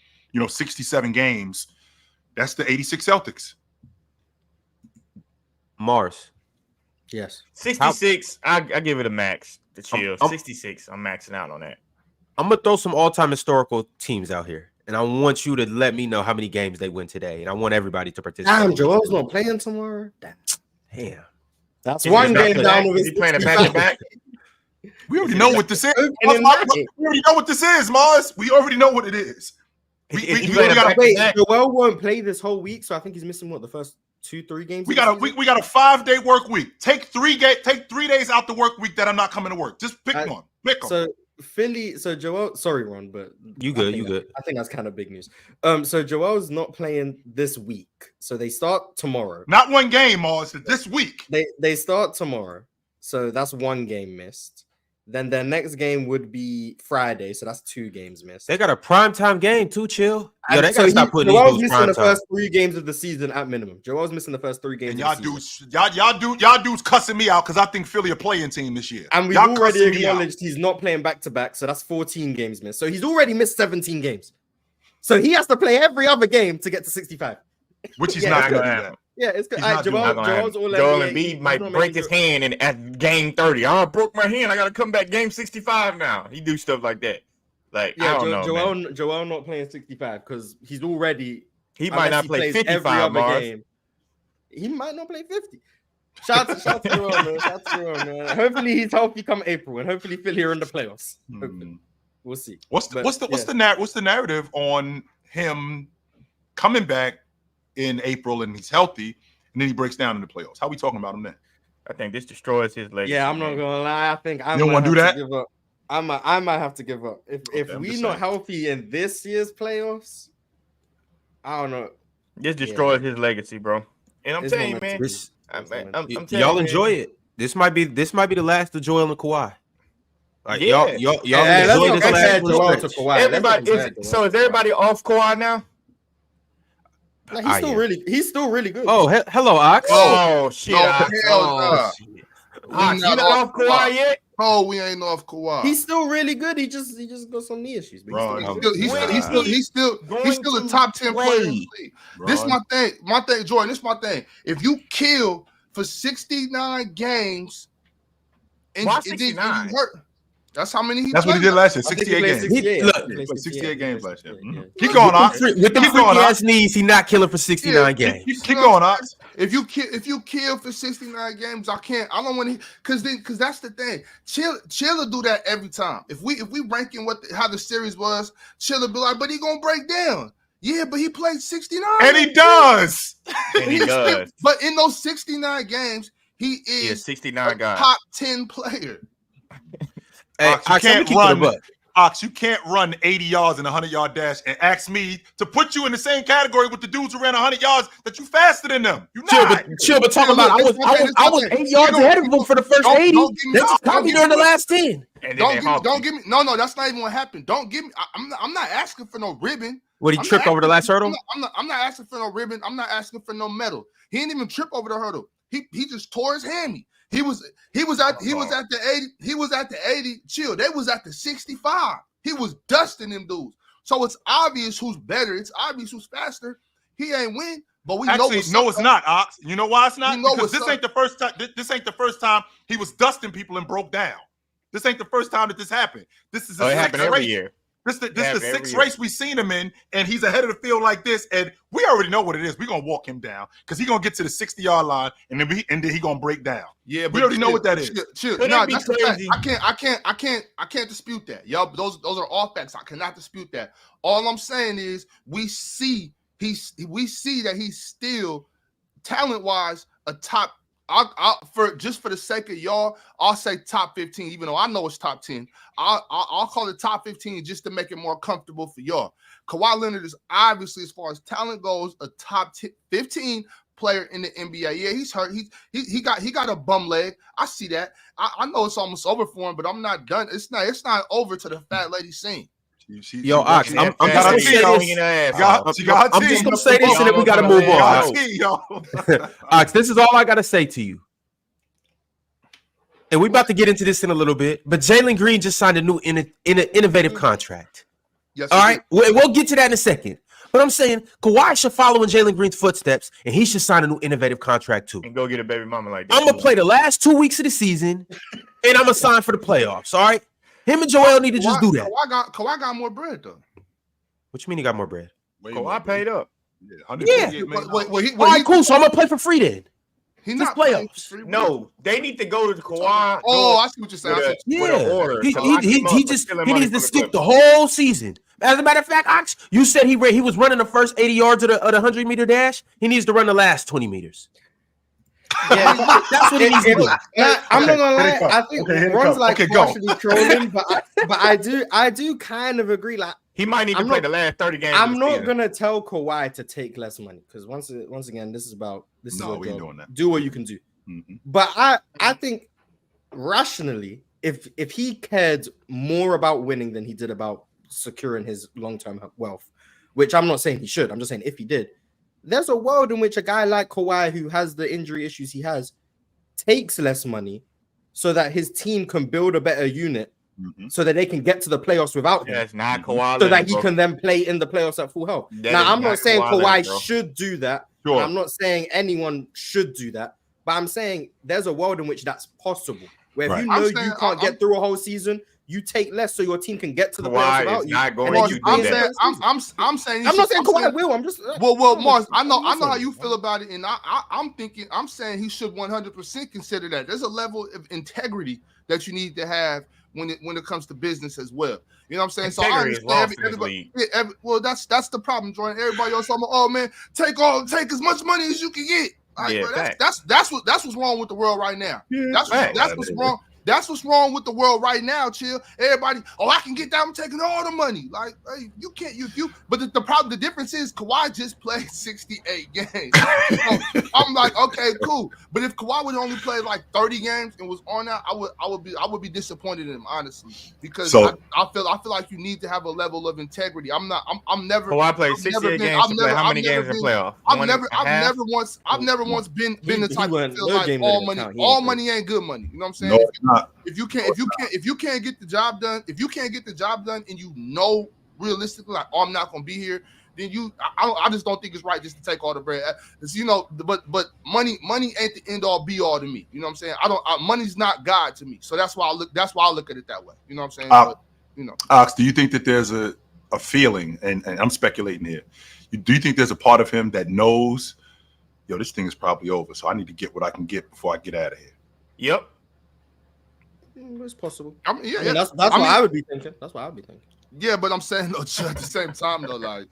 67 games, that's the 86 Celtics. Mars. Yes. 66. I give it a max to chill. 66. I'm maxing out on that. I'm gonna throw some all-time historical teams out here, and I want you to let me know how many games they win today, and I want everybody to participate. Damn, Joel's not playing tomorrow. Damn. That's Is one he game down with Is he playing a back-to-back? We already know what this is. We already know what this is, Mars. We already know what it is. We gotta wait. Joel won't play this whole week, so I think he's missing the first 2-3 games. We got a 5-day work week. Take 3 days out the work week that I'm not coming to work. Just pick one. Pick them. So Philly. So Joel. Sorry, Ron, but you good. I think that's kind of big news. So Joel's not playing this week. So they start tomorrow. Not one game, Mars. This week. They start tomorrow. So that's one game missed. Then their next game would be Friday, so that's 2 games missed. They got a primetime game too, chill. Yo, they gotta stop putting Joel's these missing the time. first 3 games of the season at minimum. Joel's missing the first 3 games. And y'all dudes cussing me out because I think Philly a playing team this year. And we've already acknowledged he's not playing back to back, so that's 14 games missed. So he's already missed 17 games. So he has to play every other game to get to 65. Which he's not going to do that. Yeah, it's good. Joel's Embiid might break his hand at game 30. I broke my hand. I got to come back game 65 now. He do stuff like that. Like, I don't know, Joel not playing 65 because he's already. He might not play 55, Mars. He might not play 50. Shout to Joel, man. Shout to Joel, man. Hopefully he's healthy come April, and hopefully Philly are in the playoffs. Hopefully. We'll see. What's the narrative on him coming back in April and he's healthy, and then he breaks down in the playoffs? How are we talking about him then? I think this destroys his legacy. Yeah, I'm not gonna lie. I think I don't want to do that. Give up. I might have to give up if we're not healthy in this year's playoffs. I don't know. This destroys his legacy, bro. And I'm telling you, man. Y'all enjoy it. This might be the last of Joel and Kawhi. Like, y'all enjoy this last Everybody, so is everybody off Kawhi now? Like, he's still really good. Oh, hello, Ox. Oh shit! Ox, you not off Kawhi yet? Oh, we ain't off Kawhi. He's still really good. He just got some knee issues. He's still a top 10 player in the league. This is my thing. Jordan, this is my thing. If you kill for 69 games and you hurt, that's how many That's what he did last year. 68 games. 68 games last year. Keep going, Ox. With the freaky ass knees, he's not killing for 69 games. Keep going, Ox. If you kill for 69 games, I don't want to, because that's the thing. Chill will do that every time. If we ranking how the series was, Chill will be like, but he gonna break down. Yeah, but he played 69. And he does. But in those 69 games, he is 69 guys. Top 10 player. Hey, Ox, you can't run 80 yards in a 100-yard dash and ask me to put you in the same category with the dudes who ran 100 yards that you faster than them. You chill, but talk about I was 8 yards ahead of him for the first 80. That's probably during the last 10. Don't give me. No, that's not even what happened. Don't give me. I'm not asking for no ribbon. Would he trip over the last hurdle? I'm not asking for no ribbon. I'm not asking for no medal. He didn't even trip over the hurdle. He just tore his hammy. He was at the 80. Chill. They was at the 65. He was dusting them dudes. So it's obvious who's better. It's obvious who's faster. He ain't win, but we know. It's not, Ox. You know why it's not? Because this ain't the first time. This ain't the first time he was dusting people and broke down. This ain't the first time that this happened. This is it happened every year. This is the sixth race we've seen him in, and he's ahead of the field like this, and we already know what it is. We're gonna walk him down because he's gonna get to the 60-yard line, and then he gonna break down. Yeah, we already know what that is. Chill. No, that's crazy. I can't dispute that. Y'all, those are all facts. I cannot dispute that. All I'm saying is we see that he's still talent-wise a top. For the sake of y'all, I'll say top 15, even though I know it's top 10. I'll call it top 15 just to make it more comfortable for y'all. Kawhi Leonard is obviously, as far as talent goes, a top 15 player in the NBA. Yeah, he's hurt. He got a bum leg. I see that. I know it's almost over for him, but I'm not done. It's not over to the fat lady scene. Yo, Ox, I'm just gonna say this, and then we gotta move on. Ox, this is all I gotta say to you. and we're about to get into this in a little bit, but Jalen Green just signed a new innovative contract. Yes. All right, we'll get to that in a second. But I'm saying Kawhi should follow in Jalen Green's footsteps, and he should sign a new innovative contract too. And go get a baby mama like that. I'm gonna play the last 2 weeks of the season, and I'm gonna sign for the playoffs. All right, him and Joel need to just do that. Kawhi got more bread though. What you mean he got more bread? Kawhi paid up. Yeah. All right, cool. So I'm gonna play for free then. He's not playoffs. No, they need to go to Kawhi. Oh, I see what you're saying. He needs to skip the whole season. As a matter of fact, Ox, you said he was running the first 80 yards of the 100-meter dash. He needs to run the last 20 meters. Yeah, that's what he needs to do. I'm not gonna lie. I think Ron's partially trolling, but I do kind of agree. Like he might need to play the last 30 games. I'm not gonna tell Kawhi to take less money because once again, this is we ain't doing that. Do what you can do. Mm-hmm. But I think rationally, if he cared more about winning than he did about securing his long-term wealth, which I'm not saying he should, I'm just saying if he did, there's a world in which a guy like Kawhi, who has the injury issues he has, takes less money so that his team can build a better unit so that they can get to the playoffs without him. That's not Kawhi. So that he can then play in the playoffs at full health. Now, I'm not saying Kawhi should do that. Sure. I'm not saying anyone should do that. But I'm saying there's a world in which that's possible. Where if you know you can't get through a whole season, you take less so your team can get to the playoffs without you. I'm saying I'm not saying Kawhi will. I'm just Mars, I know how you feel about it, and I'm saying he should 100% consider that. There's a level of integrity that you need to have when it comes to business as well. You know what I'm saying? So I understand everybody. Well, that's the problem, Jordan. Everybody else talking about, oh man, take as much money as you can get. Like, that's what's wrong with the world right now. That's what's wrong. That's what's wrong with the world right now. Chill, everybody. Oh, I can get that. I'm taking all the money. Like, hey, you can't. But the problem, the difference is Kawhi just played 68 games. So I'm like, okay, cool. But if Kawhi would only play like 30 games and was on that, I would be disappointed in him, honestly, because I feel like you need to have a level of integrity. I'm never. Kawhi played 68 games. How many games in playoff? I've never once been the type to feel like all money ain't good money. You know what I'm saying? No, if you can't get the job done, and you know realistically like, oh, I'm not gonna be here, then I just don't think it's right just to take all the bread. But money ain't the end all be all to me. You know what I'm saying? Money's not God to me. So that's why I look at it that way. You know what I'm saying? Ox, do you think that there's a feeling, and I'm speculating here, do you think there's a part of him that knows, yo, this thing is probably over, so I need to get what I can get before I get out of here? Yep. It's possible. That's what I would be thinking. That's what I would be thinking. Yeah, but I'm saying though, at the same time though, like,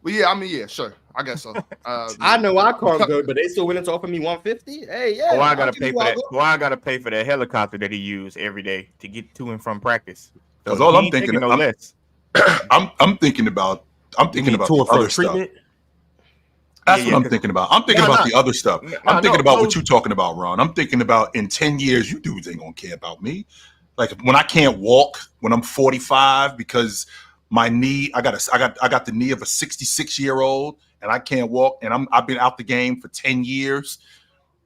but yeah, sure, I guess so. I know I can't go, but they still willing to offer me 150. Hey, yeah. I gotta pay for that. I gotta pay for that helicopter that he used every day to get to and from practice. That's all I'm thinking. I'm thinking about the other stuff. That's what I'm thinking about. I'm thinking about the other stuff. I'm thinking about what you're talking about, Ron. I'm thinking about in 10 years, you dudes ain't gonna care about me. Like when I can't walk when I'm 45 because my knee, I got the knee of a 66-year-old and I can't walk, and I've been out the game for 10 years.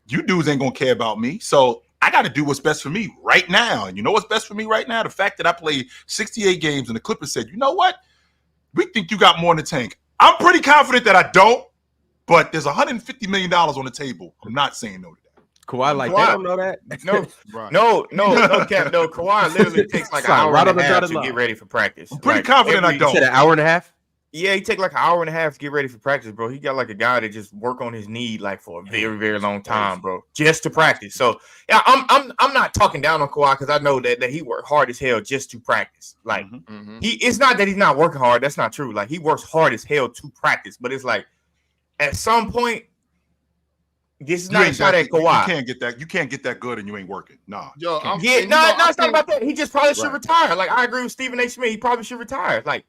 You dudes ain't gonna care about me. So I got to do what's best for me right now. And you know what's best for me right now? The fact that I played 68 games and the Clippers said, you know what? We think you got more in the tank. I'm pretty confident that I don't. But there's $150 million on the table. I'm not saying no to that. Kawhi, they don't know that. No, Cap. No, Kawhi literally takes like an hour and a half to get ready for practice. I'm pretty confident I don't. You said an hour and a half? Yeah, he take like an hour and a half to get ready for practice, bro. He got like a guy that just work on his knee like for a very, very long time, bro, just to practice. So yeah, I'm not talking down on Kawhi because I know that he worked hard as hell just to practice. Like it's not that he's not working hard. That's not true. Like he works hard as hell to practice, but it's like, at some point, this is not a shot at Kawhi. You can't get that good and you ain't working. Nah. It's not about that. He just probably should retire. Like I agree with Stephen A. Smith. He probably should retire. Like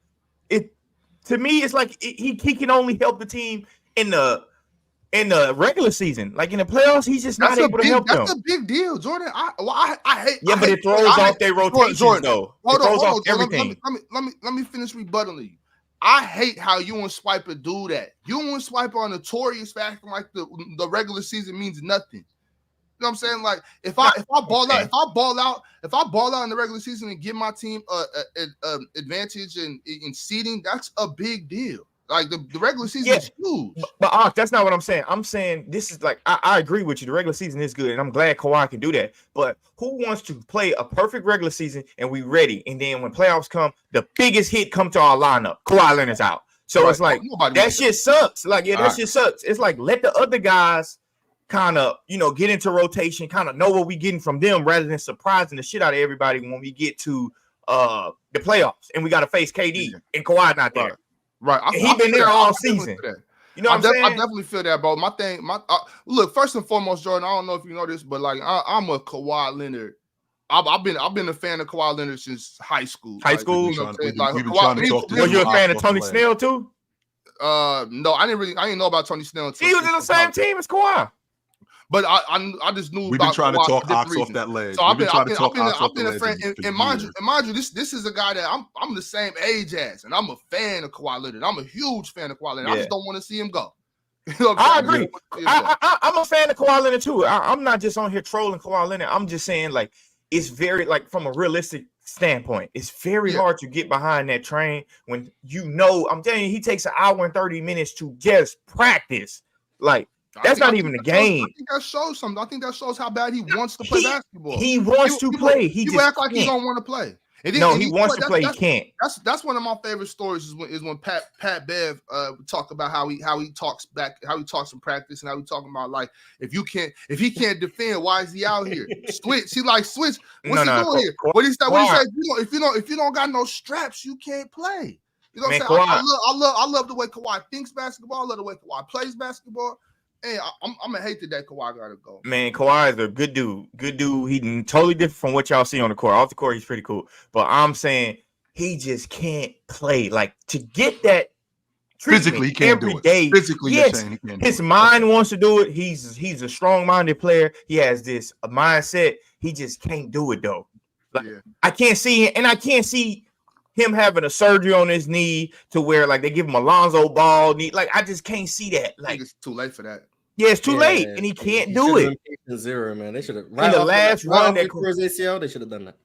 to me, it's like he can only help the team in the regular season. Like in the playoffs, he's just not able to help them. That's a big deal, Jordan. I hate. Yeah, but it throws off their rotations, though. It throws off everything. Let me finish rebuttaling you. I hate how you and Swiper do that. You and Swiper are notorious for acting like the regular season means nothing. know what I'm saying? Like if I ball out in the regular season and give my team a advantage in seeding, that's a big deal. Like the regular season is huge. But that's not what I'm saying. I'm saying this is like I agree with you. The regular season is good, and I'm glad Kawhi can do that. But who wants to play a perfect regular season and we ready? And then when playoffs come, the biggest hit come to our lineup. Kawhi Leonard's out. So it's like that shit sucks. Like, that shit sucks. It's like let the other guys kind of, get into rotation, kind of know what we getting from them rather than surprising the shit out of everybody when we get to the playoffs and we got to face KD and Kawhi not there. Right. He been there all season. You know what I'm saying? I definitely feel that, bro. Look, first and foremost, Jordan, I don't know if you know this, but like I'm a Kawhi Leonard. I've been a fan of Kawhi Leonard since high school. We've been trying to talk to Were you a fan of Tony Snell too? No, I didn't know about Tony Snell. He was in the same team as Kawhi. But I just knew we've been trying to talk Ox off that ledge. So I've been a fan, and mind you, this is a guy that I'm the same age as, and I'm a fan of Kawhi Leonard. I'm a huge fan of Kawhi Leonard. I just don't want to see him go. I agree. I'm a fan of Kawhi Leonard too. I'm not just on here trolling Kawhi Leonard. I'm just saying, like, it's very, like, from a realistic standpoint, it's very hard to get behind that train when I'm telling you, he takes an hour and 30 minutes to just practice. Like, that's not even a game. I think that shows something. I think that shows how bad he wants to play basketball. He wants to play. He just act like he don't want to play. He wants to play. He can't. That's one of my favorite stories. Is when Pat Bev talk about how he talks in practice, and how he talking about, like, if he can't defend, why is he out here? Switch. He like switch. What's he doing here? What he said? If you don't got no straps, you can't play. You know what I'm saying? I love the way Kawhi thinks basketball. I love the way Kawhi plays basketball. Hey, I'm gonna hate that Kawhi gotta go. Man, Kawhi is a good dude. Good dude. He's totally different from what y'all see on the court. Off the court, he's pretty cool. But I'm saying he just can't play. Like, to get that physically, he can't do it. Physically, yes, his mind wants to do it. He's a strong-minded player. He has this mindset. He just can't do it though. Like, I can't see it, and I can't see him having a surgery on his knee to where, like, they give him a Lonzo Ball knee. Like, I just can't see that. Like, it's too late for that. Yeah, it's too late, and he can't do it. Zero, man. They should have. In the last run that ACL, they should have done that.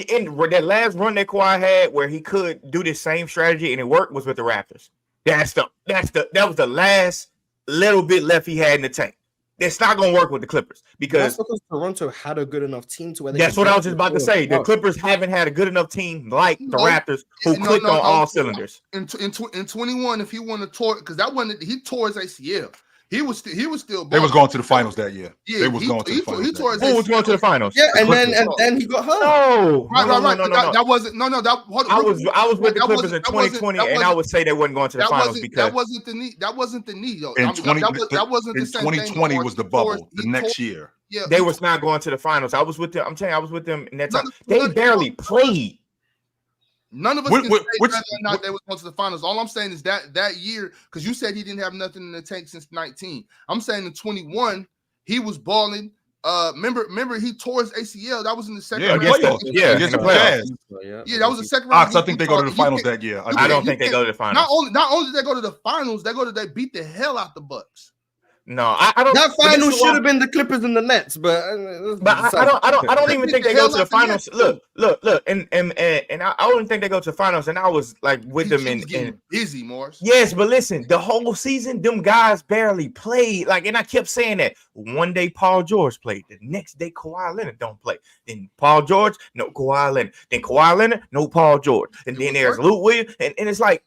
In that last run that Kawhi had, where he could do this same strategy and it worked, was with the Raptors. That was the last little bit left he had in the tank. It's not going to work with the Clippers because Toronto had a good enough team to where that's what I was just about to say. The Clippers haven't had a good enough team like the Raptors who clicked on all cylinders. In 21, if he won a tour, because he tore his ACL. He was still. They was going to the finals that year. Yeah, they was going to the finals. Who was going to the finals? Yeah, and then he got hurt. No, That wasn't. No. I was with the Clippers in 2020, and I would say they wasn't going to the finals because that wasn't the knee. That wasn't the knee, though. That wasn't the same 2020 was the bubble. The next year, they was not going to the finals. I was with them. I'm telling you, I was with them in that time. They barely played. None of us can say whether or not they was going to the finals. All I'm saying is that year, because you said he didn't have nothing in the tank since 19. I'm saying in 21, he was balling. Remember he tore his ACL. That was in the second round. Against the playoffs. Yeah, that was the second round. I think they go to the finals that year. I don't think they go to the finals. Not only did they go to the finals, they beat the hell out the Bucks. No, I don't. That final should have been the Clippers and the Nets, but I don't even think they go to the finals. Look, and I wouldn't think they go to the finals. And I was like with them in busy, Morris. Yes, but listen, the whole season, them guys barely played. Like, and I kept saying that. One day Paul George played, the next day Kawhi Leonard don't play. Then Paul George, no Kawhi Leonard. Then Kawhi Leonard, no Paul George. And then there's Lou Williams, and it's like,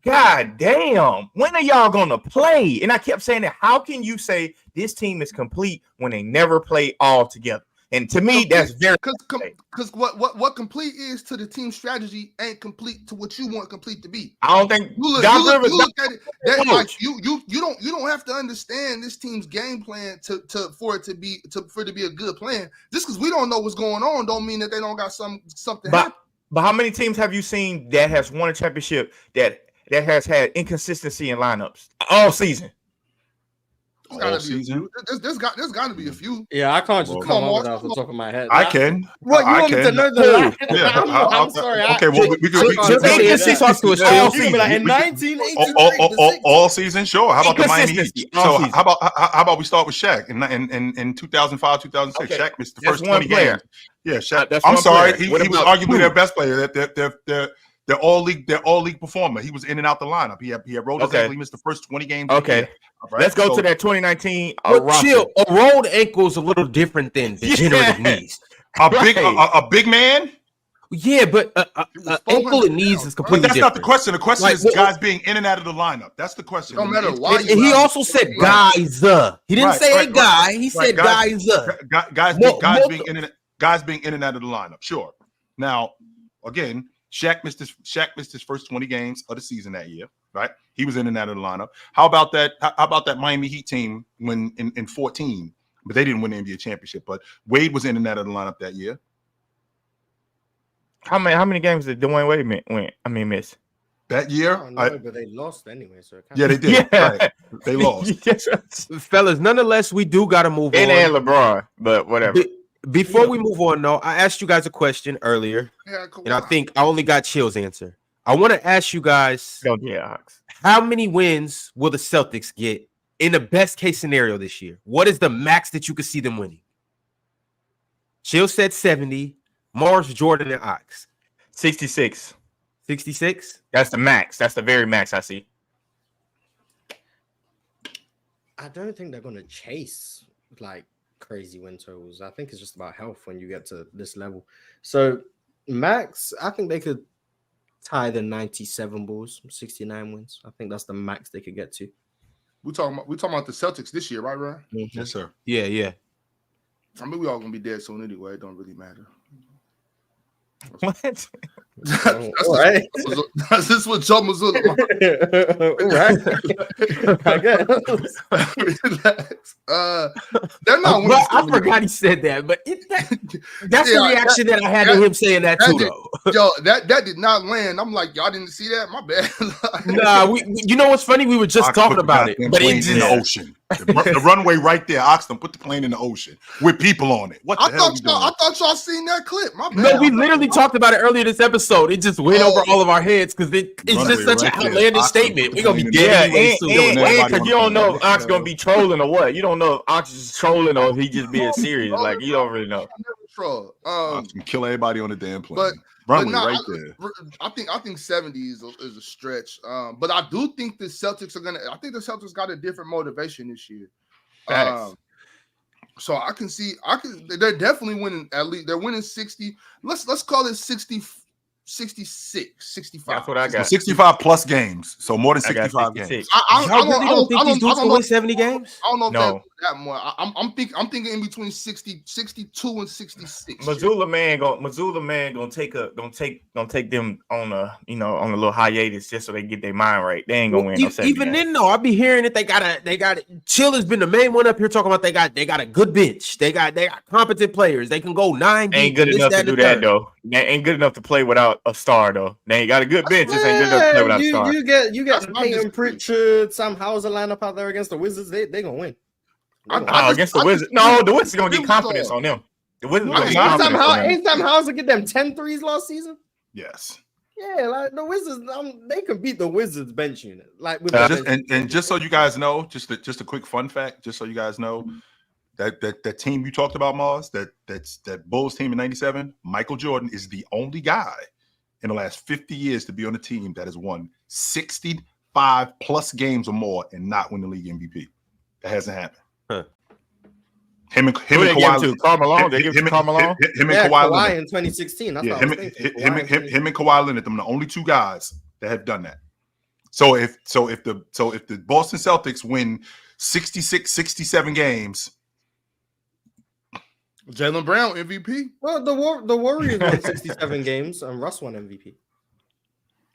God damn, when are y'all gonna play? And I kept saying that. How can you say this team is complete when they never play all together? And to me, that's very because what complete is to the team strategy ain't complete to what you want complete to be. I don't think you look at it. That, like, you don't have to understand this team's game plan for it to be a good plan. Just because we don't know what's going on, don't mean that they don't got something. But how many teams have you seen that has won a championship that has had inconsistency in lineups all season? All season. There's got to be a few. Yeah, I can't just Well, come come up on, with that off the come top of my head. I can. What you I want me to can. know the line? Yeah, I'm sorry. Okay, well, we Just make this talk to us, You're Chill. gonna be like in We- 1983. all season, sure. How about the Miami Heat? Inconsistency, So all season. how about we start with Shaq in 2005, 2006? Okay. Shaq missed the That's first one 20 player. games. Yeah, Shaq. That's I'm one sorry, player. he What was about arguably two? their best player. They're all league performer. He was in and out the lineup. He had rolled his Okay. ankle. He missed the first 20 games. of the Okay. year. All right? Let's go So- to that 2019 But roster. chill, a rolled ankle is a little different than degenerative Yeah. knees. a big man. Yeah, but was ankle and 400 knees pounds, is bro. But completely that's different. not the question. The question Like, is what- guys being in and out of the lineup. That's the question. No matter It's- why And he also said guys. He didn't Right, say right, a guy. He right, said guys. guys. Guys Multiple- being in and out of the lineup. Sure. Now, again, Shaq missed his first 20 games of the season that year. Right, he was in and out of the lineup. How about that? How about that Miami Heat team when in 14? But they didn't win the NBA championship. But Wade was in and out of the lineup that year. How many games did Dwayne Wade miss? That year, Oh, no, but they lost anyway, so it yeah, they did. Right. They lost. Yes. Fellas, nonetheless, we do got to move And on. LeBron, but whatever. Before we move on, though, I asked you guys a question earlier, Yeah, cool. and I think I only got Chill's answer. I want to ask you guys, Go Jayhawks. how many wins will the Celtics get in the best case scenario this year? What is the max that you could see them winning? Chill said 70. Mars, Jordan, and Ox. 66. 66? That's the max. That's the very max I see. I don't think they're gonna chase like crazy win totals. I think it's just about health when you get to this level. So max, I think they could tie the 97 Bulls, 69 wins. I think that's the max they could get to. we talking about the Celtics this year, right, Ryan? Yes, sir. Yeah. I mean, we all gonna be dead soon anyway. It don't really matter. What? That's All right. That's just what Joe Mazzulla. All right. I guess. Relax. They're not winning. Well, I forgot he said that, but that's Yeah, the reaction that I had to him saying that too, though. Yo, that did not land. I'm like, y'all didn't see that? My bad. Nah, you know what's funny? We were just Ox talking put the about it, goddamn but plane it in the just ocean. The runway right there. Oxton put the plane in the ocean with people on it. What the hell? I thought y'all seen that clip. My bad. no, we literally talked about it earlier this episode. It just went over all of our heads because it's Runway just such right an there. outlandish Oxton statement. put We're the gonna be plane in dead the anyway soon. everybody Because you on don't know the if Ox gonna be trolling or what. You don't know if Ox is trolling or if he just being serious. Like you don't really know. Troll. Oxton kill everybody on the damn plane. But runway nah, right there. I think 70 is a stretch. But I do think the Celtics are gonna. I think the Celtics got a different motivation this year. Facts. So I can see. They're definitely winning. At least they're winning 60. Let's call it 60. 66, 65. That's what I got. 65 plus games. So more than I got 65 games. 66. Y'all really don't think these dudes can win 70 games? I don't know if No. that more. I'm thinking in between 62 and 66. Mazzulla man gonna take them on a on a little hiatus just so they get their mind right. They ain't gonna win no 70 Even games. then, though, I be hearing that they got Chill has been the main one up here talking about they got a good bench. They got competent players. They can go 9 deep. Ain't good this, enough to and do the that third. though. They ain't good enough to play without a star though. They ain't got a good bench. Just ain't good enough to play without a star. You get That's my Peyton disagree. Pritchard, Sam Hauser lineup out there against the Wizards. They gonna win. They gonna I win. Against the just- Wizards. No, the Wizards gonna get Wizards confidence are- on them. The Wizards I gonna think get confidence on them. Ain't Sam Hauser get them 10 threes last season? Yes. Yeah, like the Wizards, they can beat the Wizards bench unit. Like with Just so you guys know, just a quick fun fact, just so you guys know, that team you talked about, Mars, that Bulls team in '97, Michael Jordan is the only guy in the last 50 years to be on a team that has won 65 plus games or more and not win the league MVP. That hasn't happened. Huh. Him and Who they give Kawhi. it to? Karl Malone? They give it to Karl Malone? Him and yeah, Kawhi Kawhi Leonard. in 2016. That's Yeah, what I was thinking. Kawhi in 2016. him and Kawhi Leonard, them the only two guys that have done that. So if the Boston Celtics win 66, 67 games, Jaylen Brown MVP. Well, the Warriors won 67 games and Russ won MVP.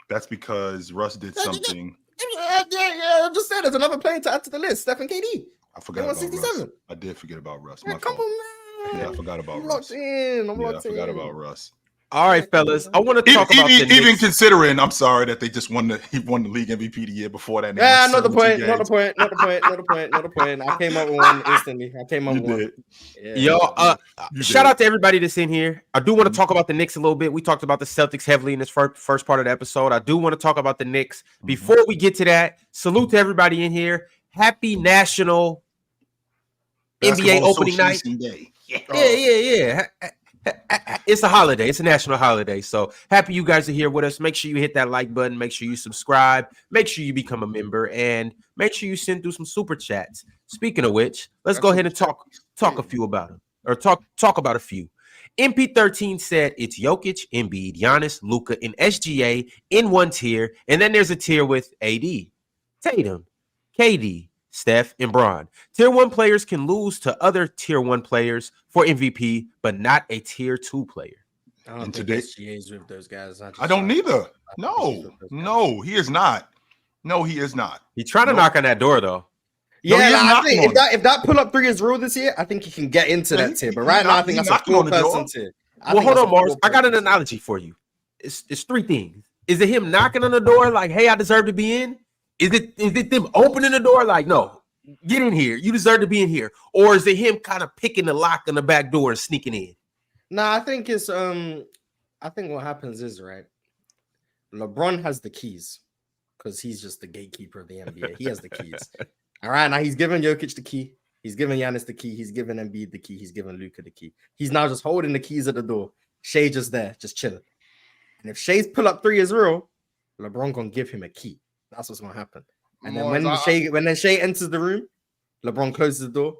that's because Russ did something. Yeah, I just said there's another player to add to the list. Stephen KD. I forgot They won about 67. Russ. I did forget about Russ. Yeah, My come fault. on, man. Yeah, I forgot about I'm Russ. locked in. I'm Yeah, I locked in. forgot about Russ. All right, fellas. I want to talk about the even Knicks. considering, I'm sorry that they just won the league MVP the year before that. Yeah, not the point. I came up with one instantly. Shout out to everybody that's in here. I do want to talk about the Knicks a little bit. We talked about the Celtics heavily in this first part of the episode. I do want to talk about the Knicks. Before we get to that, salute to everybody in here. Happy National NBA opening night. Day. Yeah. It's a holiday. It's a national holiday. So happy you guys are here with us. Make sure you hit that like button. Make sure you subscribe. Make sure you become a member. And make sure you send through some super chats. Speaking of which, let's go ahead and talk a few about them. Or talk about a few. MP13 said it's Jokic, Embiid, Giannis, Luka, and SGA in one tier. And then there's a tier with AD, Tatum, KD, Steph, and Bron. Tier 1 players can lose to other tier 1 players for MVP, but not a tier 2 player. I don't think SGA's with those guys. I don't neither. No, he is not. No, he is not. He's trying to knock on that door, though. Yeah, I think if that pull-up 3 is real this year, I think he can get into that tier. But right now, I think that's a 4-person tier. Well, hold on, Mars. I got an analogy for you. It's 3 things. Is it him knocking on the door like, hey, I deserve to be in? Is it them opening the door like, no, get in here. You deserve to be in here. Or is it him kind of picking the lock on the back door and sneaking in? Nah, I think it's I think what happens is, right, LeBron has the keys because he's just the gatekeeper of the NBA. He has the keys. All right, now he's giving Jokic the key. He's giving Giannis the key. He's giving Embiid the key. He's giving Luka the key. He's now just holding the keys at the door. Shea just there, just chilling. And if Shea's pull-up 3 is real, LeBron gonna give him a key. That's what's gonna happen. And then when Shea enters the room, LeBron closes the door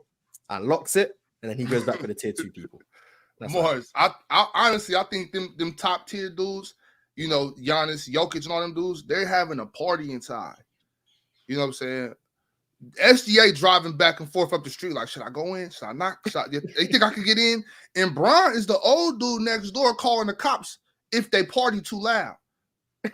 and locks it, and then he goes back for the tier 2 people. Mars, I honestly think them top tier dudes, you know, Giannis, Jokic, and all them dudes, they're having a party inside. You know what I'm saying? SGA driving back and forth up the street, like, should I go in? Should I not? They think I can get in? And Bron is the old dude next door calling the cops if they party too loud.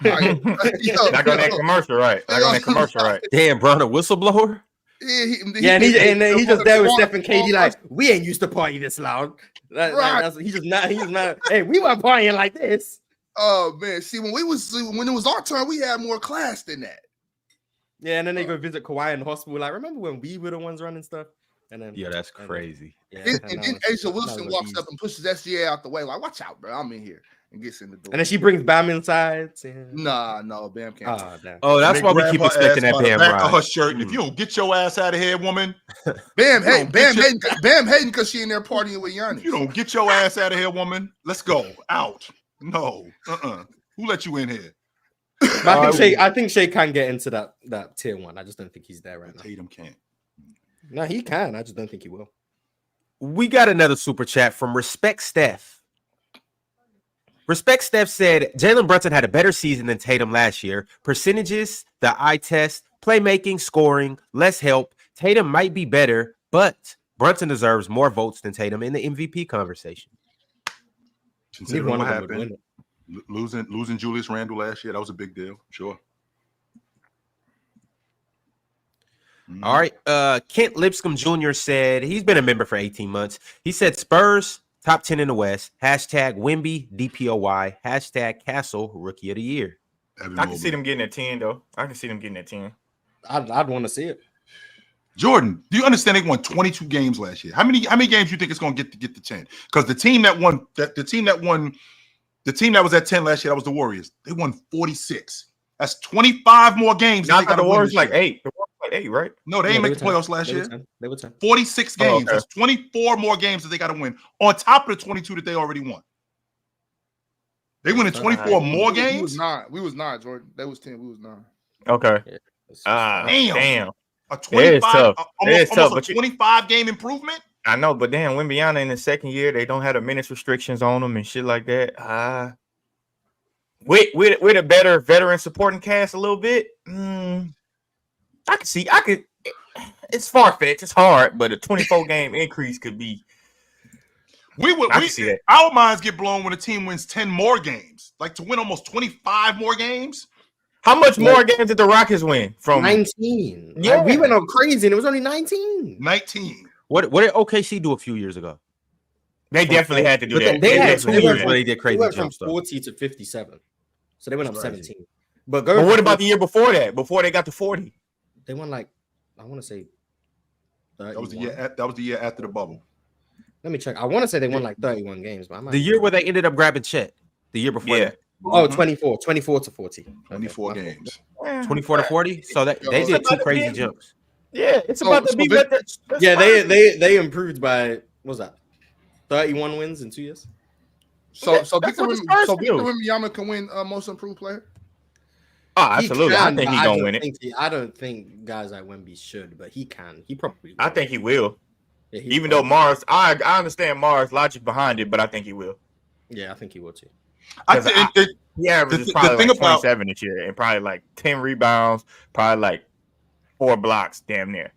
Like, not on that commercial, right? Damn, Bron, a whistleblower? Yeah, he's just there with Steph and KD, like, we ain't used to party this loud. He's not. Hey, we weren't partying like this. Oh man, see, when it was our turn, we had more class than that. Yeah, and then they go visit Kawhi in the hospital. Like, remember when we were the ones running stuff? And then that's crazy. And then Asia Wilson walks up and pushes SGA out the way, like, watch out, bro, I'm in here. And gets in the door. And then she brings Bam inside. No, Bam can't. That's why we keep expecting that Bam ride. Her shirt. If you don't get your ass out of here, woman. Bam hating because she in there partying with Giannis. If you don't get your ass out of here, woman. Let's go out. No, Who let you in here? I think Shea can get into that tier 1. I just don't think he's there right now. Tatum can't. No, he can. I just don't think he will. We got another super chat from Respect Steph. Respect Steph said Jalen Brunson had a better season than Tatum last year. Percentages, the eye test, playmaking, scoring, less help. Tatum might be better, but Brunson deserves more votes than Tatum in the MVP conversation. Considering what happened, losing Julius Randle last year, that was a big deal. Sure. All right. Kent Lipscomb Jr. said he's been a member for 18 months. He said Spurs top 10 in the West. Hashtag Wemby DPOY. Hashtag Castle Rookie of the Year. I can see them getting a 10 though. I can see them getting a 10. I'd want to see it. Jordan, do you understand they won 22 games last year? How many games do you think it's going to get the 10? Because the team that was at 10 last year, that was the Warriors. They won 46. That's 25 more games. Not the Warriors like 8. The Warriors like 8, right? No, they didn't make the playoffs last year. They were 10. 46 games. Okay. That's 24 more games that they got to win on top of the 22 that they already won. They win in 24 more games. We was 9, Jordan. They was 10. We was 9. Okay. Damn. A 25, almost a 25 game improvement. I know, but damn, Wembyana in the second year, they don't have the minutes restrictions on them and shit like that. With a better veteran supporting cast a little bit. I could. It's far-fetched. It's hard, but a 24 game increase could be. Our minds get blown when a team wins 10 more games. Like to win almost 25 more games. How much more games did the Rockets win? From 19. Yeah, we went on crazy, and it was only 19. 19. What did OKC do a few years ago? They definitely had to do But that. they had definitely 2 had to years do where that. they did They crazy went from jumps, though. 40 to 57. So they went up That's crazy. 17. But But what about the year before that? Before they got to 40? They won like, I want to say 31. That was the year after the bubble. Let me check. I want to say they won like 31 games, but I might The year where they ended up grabbing Chet. The year before. Yeah. that. Oh, 24 to 40. 24 Okay. games. 24 to 40. So that they did 2 crazy jumps. Yeah, it's So- about to so be they- what the Yeah, they improved by what was that? 31 wins in 2 years. So That's Victor what the Spurs do. Wembanyama can win most improved player. Oh, absolutely. I think he's gonna win it. I don't think guys like Wemby should, but he can. He probably will. I think he will. Yeah, he Even though probably- Mars, I understand Mars' logic behind it, but I think he will. Yeah, I think he will too. I 'Cause think He averages the probably thing like about- 27 this year and probably like 10 rebounds, probably like 4 blocks, damn near,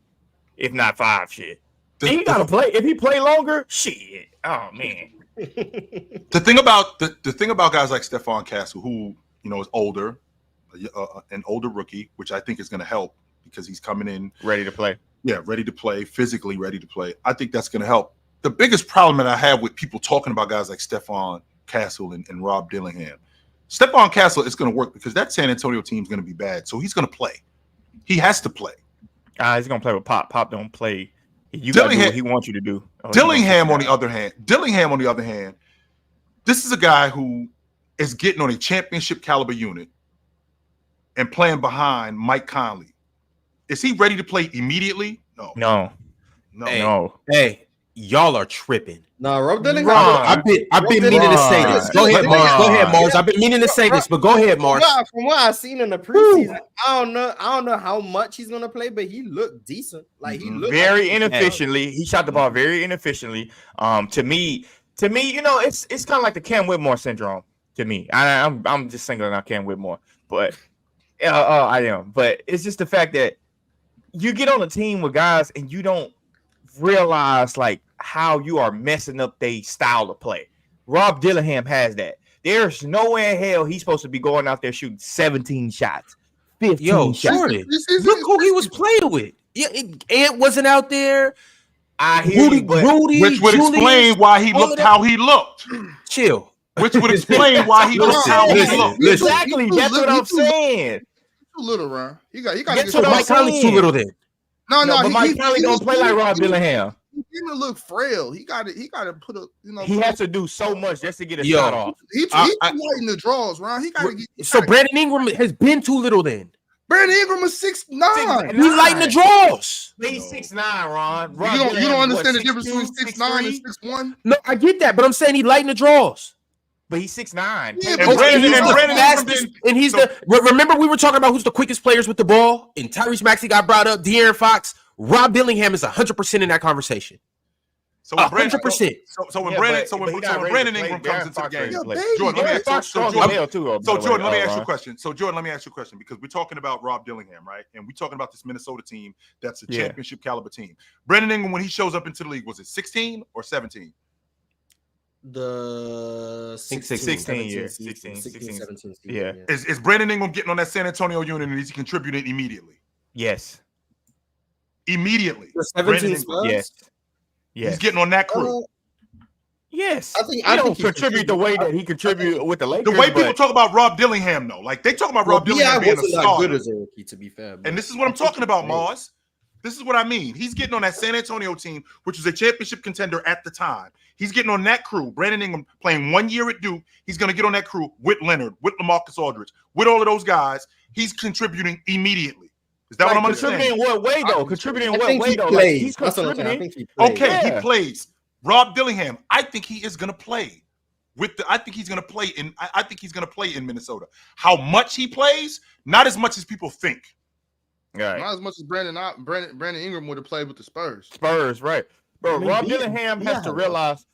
if not 5. Shit. And he gotta play. If he play longer, shit. Oh man. the thing about guys like Stephon Castle, who is older, an older rookie, which I think is going to help because he's coming in Ready to play. yeah, ready to play, physically ready to play. I think that's going to help. The biggest problem that I have with people talking about guys like Stephon Castle and Rob Dillingham, Stephon Castle is going to work because that San Antonio team is going to be bad, so he's going to play. He has to play. He's gonna play with Pop. Pop don't play. You gotta do what he wants you to do. Dillingham, on the other hand, this is a guy who is getting on a championship caliber unit and playing behind Mike Conley. Is he ready to play immediately? No. Hey. No. Hey, y'all are tripping. No, Rob Dillingham. I've been meaning to say this. Go ahead, Mars. I've been meaning to say this, but go ahead, Mars. From what I've seen in the preseason, I don't know how much he's gonna play, but he looked decent. Like he looked Very inefficiently. He shot the ball very inefficiently. To me, it's kind of like the Cam Whitmore syndrome. To me, I'm just singling out Cam Whitmore, but I am. But it's just the fact that you get on a team with guys and you don't realize like how you are messing up their style of play. Rob Dillingham has that. There's no way in hell he's supposed to be going out there shooting 17 shots, 15 shots. Jordan, look who he was playing with. Yeah, Ant wasn't out there. I hear you, but Rudy, Which would explain why he looked how he looked. Chill. Which would explain why he looked how he looked. exactly. That's what I'm saying. Too little, Ron. He got to That's get what I'm Mike Conley's too little then. No, but Mike Conley don't play like Rob Dillingham. He didn't look frail. He got to put a He has to do so much just to get a Yo, shot off. He too light in the draws, Ron. He got to get. So Brandon Ingram has been too little then. Brandon Ingram is 6'9". He lighting the draws. He's 6'9", Ron. You don't understand the difference between 6'9" and 6'1"? No, I get that, but I'm saying he lighting the draws. But he's 6'9". Yeah, And but Brandon he's and the Brandon fastest, Ingram and he's remember we were talking about who's the quickest players with the ball, and Tyrese Maxey got brought up, De'Aaron Fox. Rob Dillingham is 100% in that conversation. So when 100%. So when Yeah, Brandon, but- so but he when not ready Brandon to play. Ingram De'Aaron comes into the Fox game, ready to play. baby. Jordan, let me De'Aaron Fox strong as hell, too, by the way, Jordan, let me ask you a Ron. question. So Jordan, let me ask you a question because we're talking about Rob Dillingham, right? And we're talking about this Minnesota team that's a Yeah. championship caliber team. Brandon Ingram, when he shows up into the league, was it 16 or 17? The 16 years. 16, 16. 17 season, Yeah. Is Brandon Ingram getting on that San Antonio unit and is he contributing immediately? Yes. Immediately. The Brandon 17 Ingram. Spurs? Yes. Yes. He's getting on that crew. Yes. I think I don't he's contribute the way that he contributed with the Lakers. The way people but talk about Rob Dillingham, though, like they talk about Rob Dillingham being a wasn't that star. good as a rookie, to be fair. but And this is what I'm talking about, Mars. This is what I mean. He's getting on that San Antonio team, which was a championship contender at the time. He's getting on that crew. Brandon Ingram playing 1 year at Duke. He's going to get on that crew with Leonard, with LaMarcus Aldridge, with all of those guys. He's contributing immediately. Is that what I'm contributing understanding? in what way, though? Contributing in I what think way, he though? plays. Like, he's That's what I'm saying. I contributing. think he plays. Okay, Yeah. he plays. Rob Dillingham, I think he is going to play. I think he's going to play in. I think he's going to play in Minnesota. How much he plays? Not as much as people think. Right. Not as much as Brandon Ingram would have played with the Spurs. Spurs, right. Bro, I mean, Rob he- Dillingham he has had to a- realize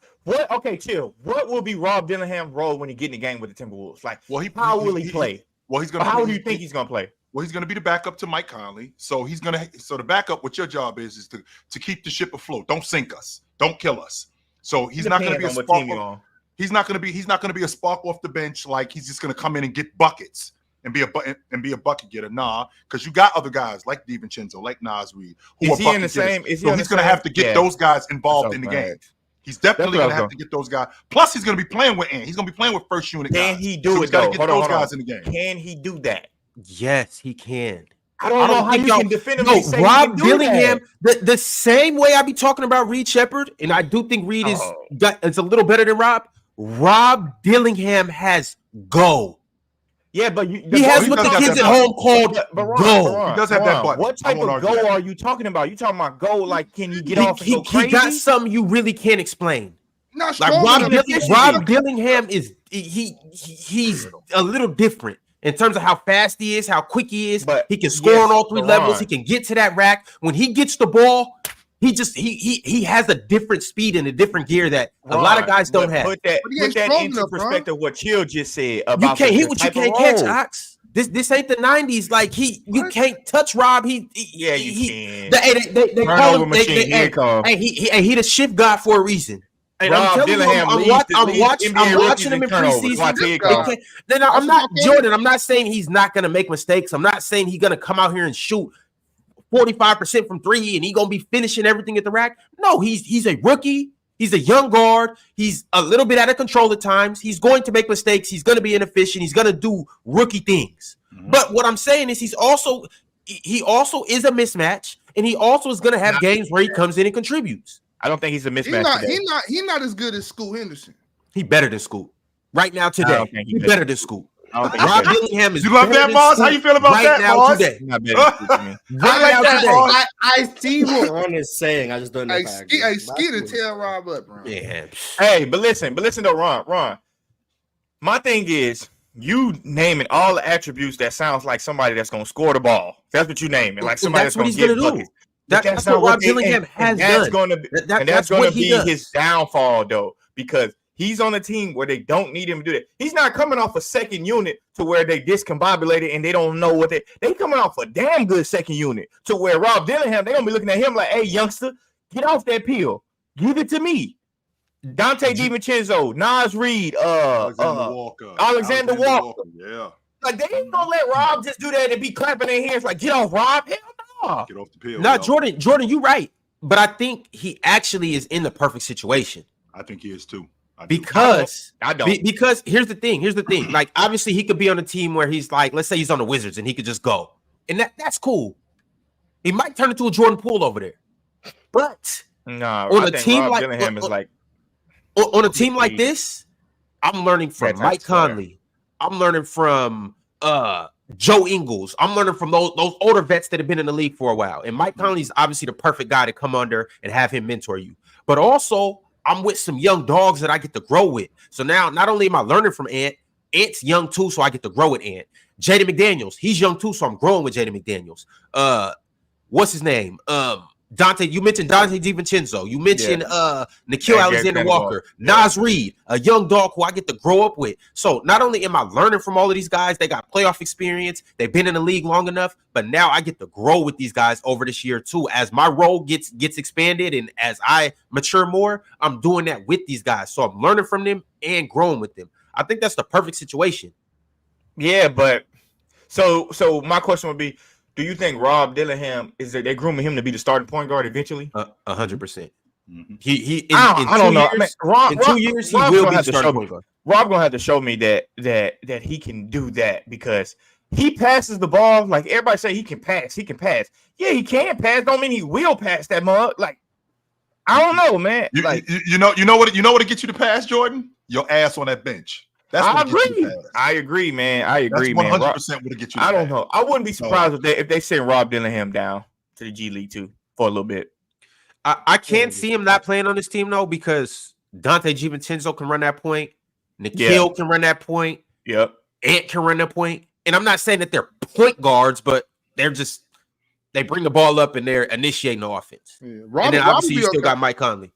okay, chill. What will be Rob Dillingham's role when he get in the game with the Timberwolves? Like, Well, how will he play? Well, he's going Or to. how do you think he's gonna play? Well, he's going to be the backup to Mike Conley. So he's going to. So the backup, what your job is to keep the ship afloat. Don't sink us. Don't kill us. So he's not going to be a Depends on what team you're spark. on. He's not going to be a spark off the bench. Like he's just going to come in and get buckets and be a bucket getter. Nah, because you got other guys like DiVincenzo, like Nas Reed, who Is are he in bucket the getters. same? Is he So on he's the going to same- have to get Yeah. those guys involved So in the bad. game. He's definitely going to have to get those guys. Plus, he's going to be playing with Ant. He's going to be playing with first unit guys. Can he do it, He's got though? to get those guys in the game. Can he do that? Yes, he can. I don't know how you can definitively say Rob Dillingham, the same way I be talking about Reed Shepherd, and I do think Reed is a little better than Rob. Rob Dillingham has go. Yeah, but he has what the kids at home called go. He does have that button. What type of go are you talking about? You talking about go like can you get off and go crazy? He got something you really can't explain. Not like Rob Dillingham is he's a little different in terms of how fast he is, how quick he is. But he can score on all three levels. He can get to that rack. When he gets the ball, he has a different speed and a different gear that a lot of guys don't have. Put that into perspective. What Chill just said about you can't hit what you can't catch, Ox. This ain't the 90s. Like you can't touch Rob. You can. They call him. He the shift god for a reason. And Rob I'm watching him in preseason. Then I'm not Jordan. I'm not saying he's not gonna make mistakes. I'm not saying he's gonna come out here and shoot 45% from three and he's gonna be finishing everything at the rack. No, he's a rookie. He's a young guard. He's a little bit out of control at times. He's going to make mistakes. He's going to be inefficient. He's going to do rookie things. Mm-hmm. But what I'm saying is he also is a mismatch, and he also is going to have games where he comes in and contributes. I don't think he's a mismatch. He's not as good as Scoot Henderson. He better than Scoot right now today. He better than Scoot. Rob Dillingham is. You love that, boss? How you feel about that, boss? Today. I see what Ron is saying. I just don't know. Ski to tear Rob up, bro. Yeah. Hey, but listen though, Ron. My thing is, you naming all the attributes that sounds like somebody that's gonna score the ball. That's what you name it, like somebody that's gonna get buckets. That's what Rob Dillingham has done. That's gonna be his downfall, though, because he's on a team where they don't need him to do that. He's not coming off a second unit to where they discombobulated and they don't know what they coming off a damn good second unit to where Rob Dillingham, they're gonna be looking at him like, hey, youngster, get off that pill. Give it to me. Dante DiVincenzo, Nas Reed, Alexander Walker. Yeah. Like they ain't gonna let Rob just do that and be clapping their hands like, get off, Rob. Hell no. Get off the pill. No, Jordan, you're right. But I think he actually is in the perfect situation. I think he is too. Because here's the thing. Like, obviously, he could be on a team where he's like, let's say he's on the Wizards and he could just go. And that's cool. He might turn into a Jordan Poole over there. But on a team like this, I'm learning from Mike Conley. I'm learning from Joe Ingles. I'm learning from those older vets that have been in the league for a while. And Mike Conley's obviously the perfect guy to come under and have him mentor you. But also, I'm with some young dogs that I get to grow with. So now, not only am I learning from Ant's young too, so I get to grow with Ant. Jaden McDaniels, he's young too, so I'm growing with Jaden McDaniels. What's his name? Dante. You mentioned Dante DiVincenzo. You mentioned Nickeil Alexander-Walker, Nas Reed, a young dog who I get to grow up with. So not only am I learning from all of these guys, they got playoff experience, they've been in the league long enough, but now I get to grow with these guys over this year too. As my role gets expanded and as I mature more, I'm doing that with these guys. So I'm learning from them and growing with them. I think that's the perfect situation. Yeah, but so my question would be, do you think Rob Dillingham is that they're grooming him to be the starting point guard eventually? 100%. I don't know. In 2 years, he will be the starting point guard. Rob gonna have to show me that he can do that because he passes the ball. Like everybody say, he can pass. He can pass. Yeah, he can pass. Don't mean he will pass that mug. Like I don't know, man. You know what to get you to pass, Jordan? Your ass on that bench. I agree, man. I agree, man. 100% would get you. I don't know. I wouldn't be surprised if they send Rob Dillingham down to the G League too for a little bit. I can't see him not playing on this team though because Dante DiVincenzo can run that point, Nickeil can run that point, Ant can run that point, and I'm not saying that they're point guards, but they bring the ball up and they're initiating the offense. Yeah. And then obviously you still got Mike Conley.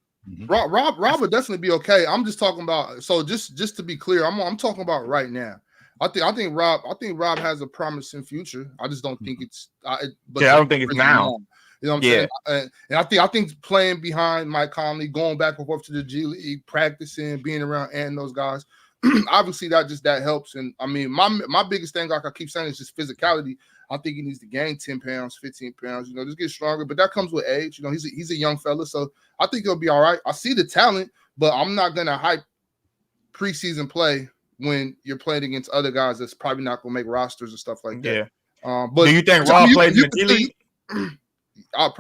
Rob would definitely be okay. I'm just talking about. So just to be clear, I'm talking about right now. I think Rob has a promising future. I just don't think it's. I don't think it's now. You know what I'm saying? And I think playing behind Mike Conley, going back and forth to the G League, practicing, being around and those guys, obviously that helps. And I mean, my biggest thing, like I keep saying, is just physicality. I think he needs to gain 10 pounds, 15 pounds, just get stronger. But that comes with age. He's a young fella, so I think he'll be all right. I see the talent, but I'm not gonna hype preseason play when you're playing against other guys that's probably not gonna make rosters and stuff like that. But do you think Rob plays in the G League?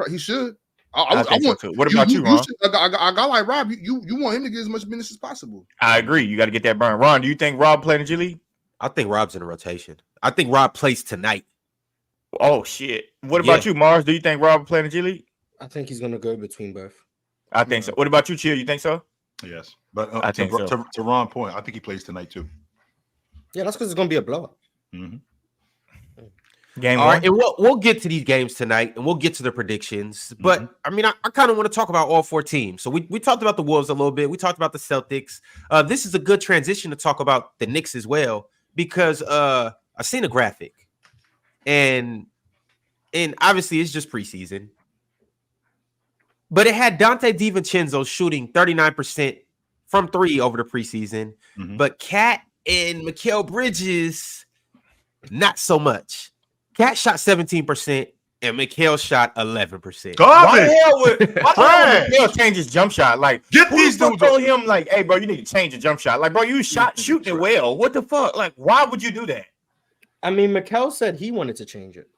He should. I think so too. What about you, Ron? A guy like Rob, you want him to get as much minutes as possible. I agree. You got to get that burn. Ron, do you think Rob played in the G League? I think Rob's in a rotation. I think Rob plays tonight. Oh shit! What about you, Mars? Do you think Rob will play in the G League? I think he's gonna go between both. I think so. What about you, Chill? You think so? Yes, but I think so. To Ron's point, I think he plays tonight too. Yeah, that's because it's gonna be a blowout. Mm-hmm. Game all one. right, and we'll get to these games tonight, and we'll get to the predictions. But I mean, I kind of want to talk about all four teams. So we talked about the Wolves a little bit. We talked about the Celtics. This is a good transition to talk about the Knicks as well, because I seen a graphic, and obviously it's just preseason, but it had Dante DiVincenzo shooting 39% from three over the preseason, but Cat and Mikal Bridges not so much. Cat shot 17% and Mikal shot 11%. Why the hell would Mikal change his jump shot? Like, get these dudes. Told him like, "Hey, bro, you need to change your jump shot." Like, bro, you shooting it well. What the fuck? Like, why would you do that? I mean, Mikal said he wanted to change it.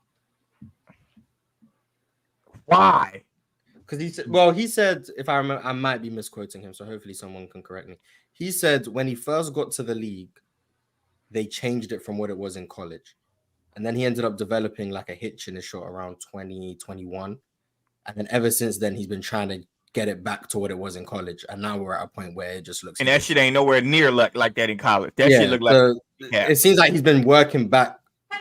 Why? Because he said, if I remember, I might be misquoting him, so hopefully someone can correct me. He said when he first got to the league, they changed it from what it was in college. And then he ended up developing like a hitch in his shot around 2021. And then ever since then, he's been trying to get it back to what it was in college. And now we're at a point where it just looks. And that shit ain't nowhere near like that in college. That shit look like. It seems like he's been working back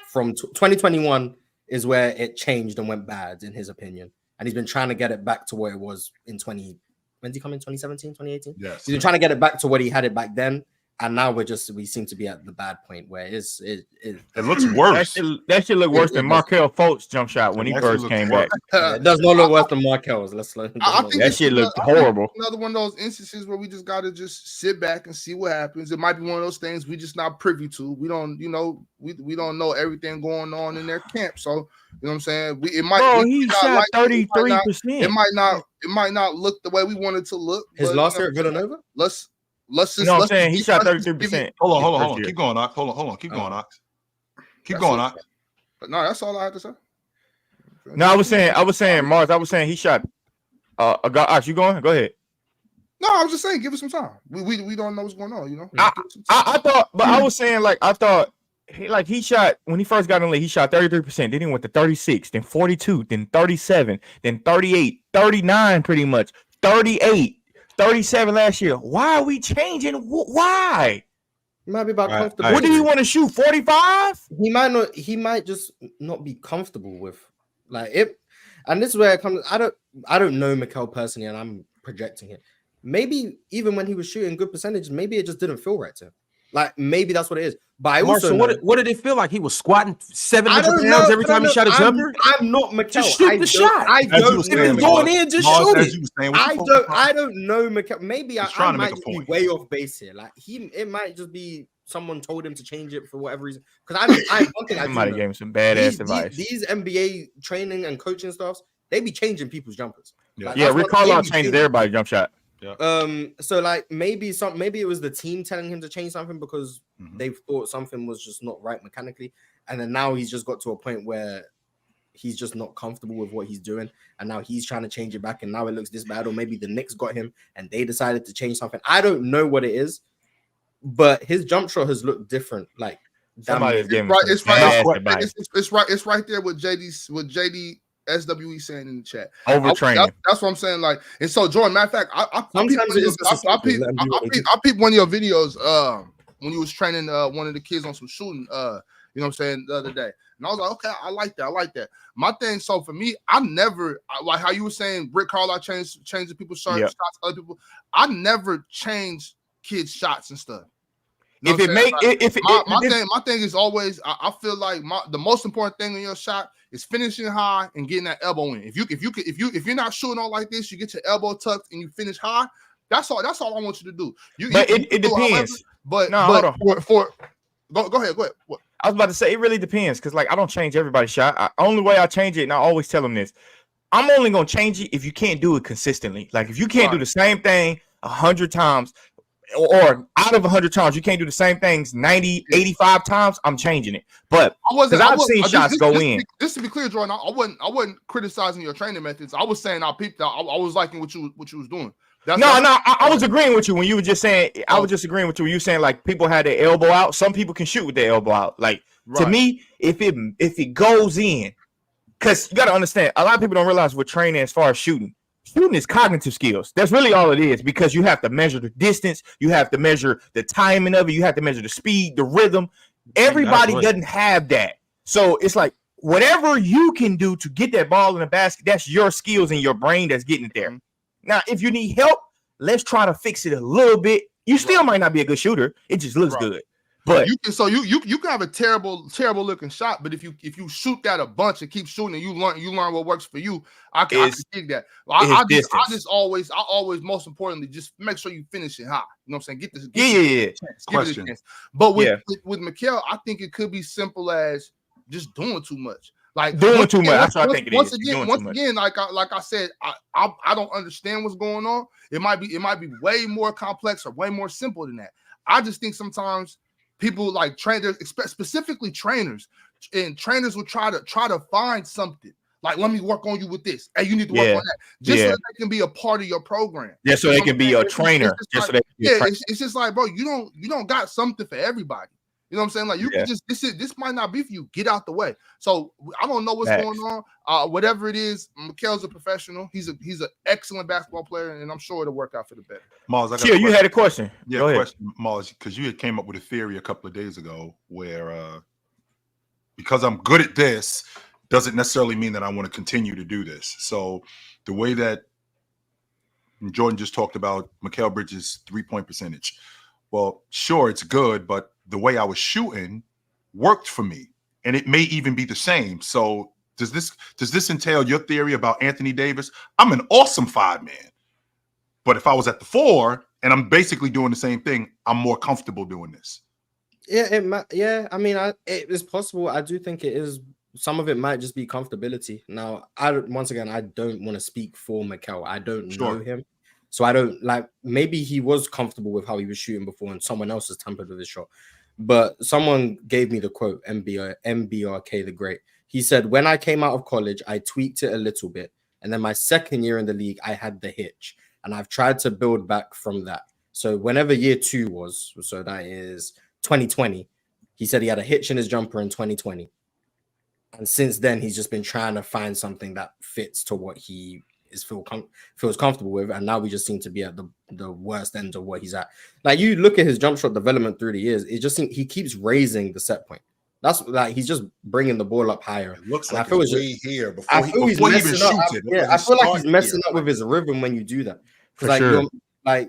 from 2021 is where it changed and went bad, in his opinion. And he's been trying to get it back to where it was in when did he come in? 2017, 2018? Yes. He's been trying to get it back to what he had it back then. And now we seem to be at the bad point where it looks worse. That shit look worse than Markelle Fultz jump shot when he first came back. It does not look worse than Markel's. I think that shit looked horrible. Another one of those instances where we just got to just sit back and see what happens. It might be one of those things we just not privy to. We don't, we don't know everything going on in their camp. So, you know what I'm saying? He shot 33%. It might not look the way we want it to look. His last year at Villanova? Let's just. You know what I'm saying? He shot 33%. Hold on. Keep going, Ox. Hold on. Keep going, Ox. Keep going, Ox. But no, that's all I have to say. No, I was saying, Mars. I was saying he shot. Ox, you going? Go ahead. No, I was just saying, give us some time. We don't know what's going on. I thought, but I was saying he shot when he first got in the league. He shot 33%. Then he went to 36, then 42, then 37, then 38, 39, pretty much 38. 37 last year. Why are we changing? Why? It might be about comfortable. What do you want to shoot? 45? He might just not be comfortable with like it. And this is where it comes. I don't know Mikal personally, and I'm projecting it. Maybe even when he was shooting good percentage, maybe it just didn't feel right to him. Like maybe that's what it is. But I also what did it feel like? He was squatting 700 pounds every time he shot a jumper. I'm not Mikal. Just shoot the shot. I don't. If it's going in, just shoot it. I don't know Mikal. Maybe I might just be way off base here. Like it might just be someone told him to change it for whatever reason. Because I might have gave him some badass advice. These NBA training and coaching staffs, they be changing people's jumpers. Yeah, Rick Carlisle changes everybody's jump shot. Yeah. So like maybe it was the team telling him to change something because they thought something was just not right mechanically, and then now he's just got to a point where he's just not comfortable with what he's doing, and now he's trying to change it back, and now it looks this bad, or maybe the Knicks got him and they decided to change something. I don't know what it is, but his jump shot has looked different. Like it's right there with JD SWE saying in the chat. Overtraining. That's what I'm saying. Like, and so Jordan, matter of fact, I peeped one of your videos when you was training one of the kids on some shooting, you know what I'm saying, the other day. And I was like, okay, I like that. My thing, so for me, I never like how you were saying Rick Carlisle changed the people's shots, other people. I never changed kids' shots and stuff. You know my thing is always I feel like the most important thing in your shot is finishing high and getting that elbow in. If you're not shooting all like this, you get your elbow tucked and you finish high. That's all I want you to do. It depends. Go ahead. What? I was about to say it really depends because like I don't change everybody's shot. Only way I change it, and I always tell them this: I'm only gonna change it if you can't do it consistently. Like if you can't do the same thing 100 times, or out of 100 times, you can't do the same things 90, 85 times, I'm changing it. But because I've seen shots go in. Just to be clear, Jordan, I wasn't criticizing your training methods. I was saying I was liking what you was doing. I was agreeing with you when you were just saying. I was just agreeing with you when you were saying like people had their elbow out. Some people can shoot with their elbow out. Like to me, if it goes in, because you got to understand, a lot of people don't realize what training as far as shooting. Shooting is cognitive skills. That's really all it is, because you have to measure the distance, you have to measure the timing of it, you have to measure the speed, the rhythm. Everybody doesn't have that. So it's like whatever you can do to get that ball in the basket, that's your skills in your brain that's getting it there. Now, if you need help, let's try to fix it a little bit. You still might not be a good shooter. It just looks good. But you can have a terrible looking shot, but if you shoot that a bunch and keep shooting and you learn what works for you, I can dig that. I always most importantly just make sure you finish it high. You know what I'm saying? Give it a chance. But with Mikal, I think it could be simple as just doing too much. Like doing too much. That's what I think it is. Once again, like I said, I don't understand what's going on. It might be way more complex or way more simple than that. I just think sometimes people like trainers, specifically trainers, and trainers will try to find something. Like, let me work on you with this. Hey, you need to work on that. Just so that they can be a part of your program. Yeah, so they can be a trainer. It's just like, bro, you don't got something for everybody. You know what I'm saying? Like, you can just this might not be for you. Get out the way. So I don't know what's going on. Whatever it is, Mikal's a professional. He's an excellent basketball player, and I'm sure it'll work out for the better. Mars, you had a question. Yeah, go ahead. Mars, because you had came up with a theory a couple of days ago where because I'm good at this doesn't necessarily mean that I want to continue to do this. So the way that Jordan just talked about Mikal Bridges' 3-point percentage. Well, sure, it's good, but the way I was shooting worked for me, and it may even be the same. So does this entail your theory about Anthony Davis? I'm an awesome 5-man, but if I was at the 4 and I'm basically doing the same thing, I'm more comfortable doing this. Yeah, I mean, it is possible. I do think it is. Some of it might just be comfortability. Now, I don't want to speak for Mikal. I don't know him. So I don't maybe he was comfortable with how he was shooting before and someone else has tampered with his shot. But someone gave me the quote, MBRK the Great. He said, when I came out of college, I tweaked it a little bit. And then my second year in the league, I had the hitch. And I've tried to build back from that. So whenever year 2 was, so that is 2020, he said he had a hitch in his jumper in 2020. And since then, he's just been trying to find something that fits to what he feels comfortable with, and now we just seem to be at the worst end of what he's at. Like, you look at his jump shot development through the years, it just seems he keeps raising the set point. That's like he's just bringing the ball up higher. It looks like I feel it's here before he's messing up. I feel like he's messing up with his rhythm when you do that.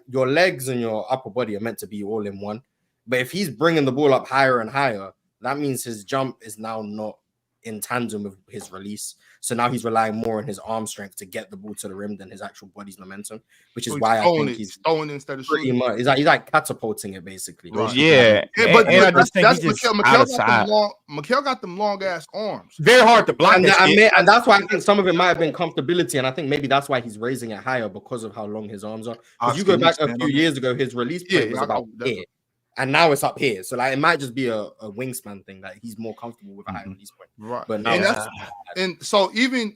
Your legs and your upper body are meant to be all in one, but if he's bringing the ball up higher and higher, that means his jump is now not in tandem with his release. So now he's relying more on his arm strength to get the ball to the rim than his actual body's momentum, which is why I think he's throwing instead of pretty much. He's like catapulting it basically. Right. But I just think he's just out of sight. Mikal got them long ass arms. Very hard to block. And that's why I think some of it might have been comfortability, and I think maybe that's why he's raising it higher because of how long his arms are. If you go back a few years ago, his release point was about here. And now it's up here. So like it might just be a wingspan thing that he's more comfortable with a high release point. Right. But now and so even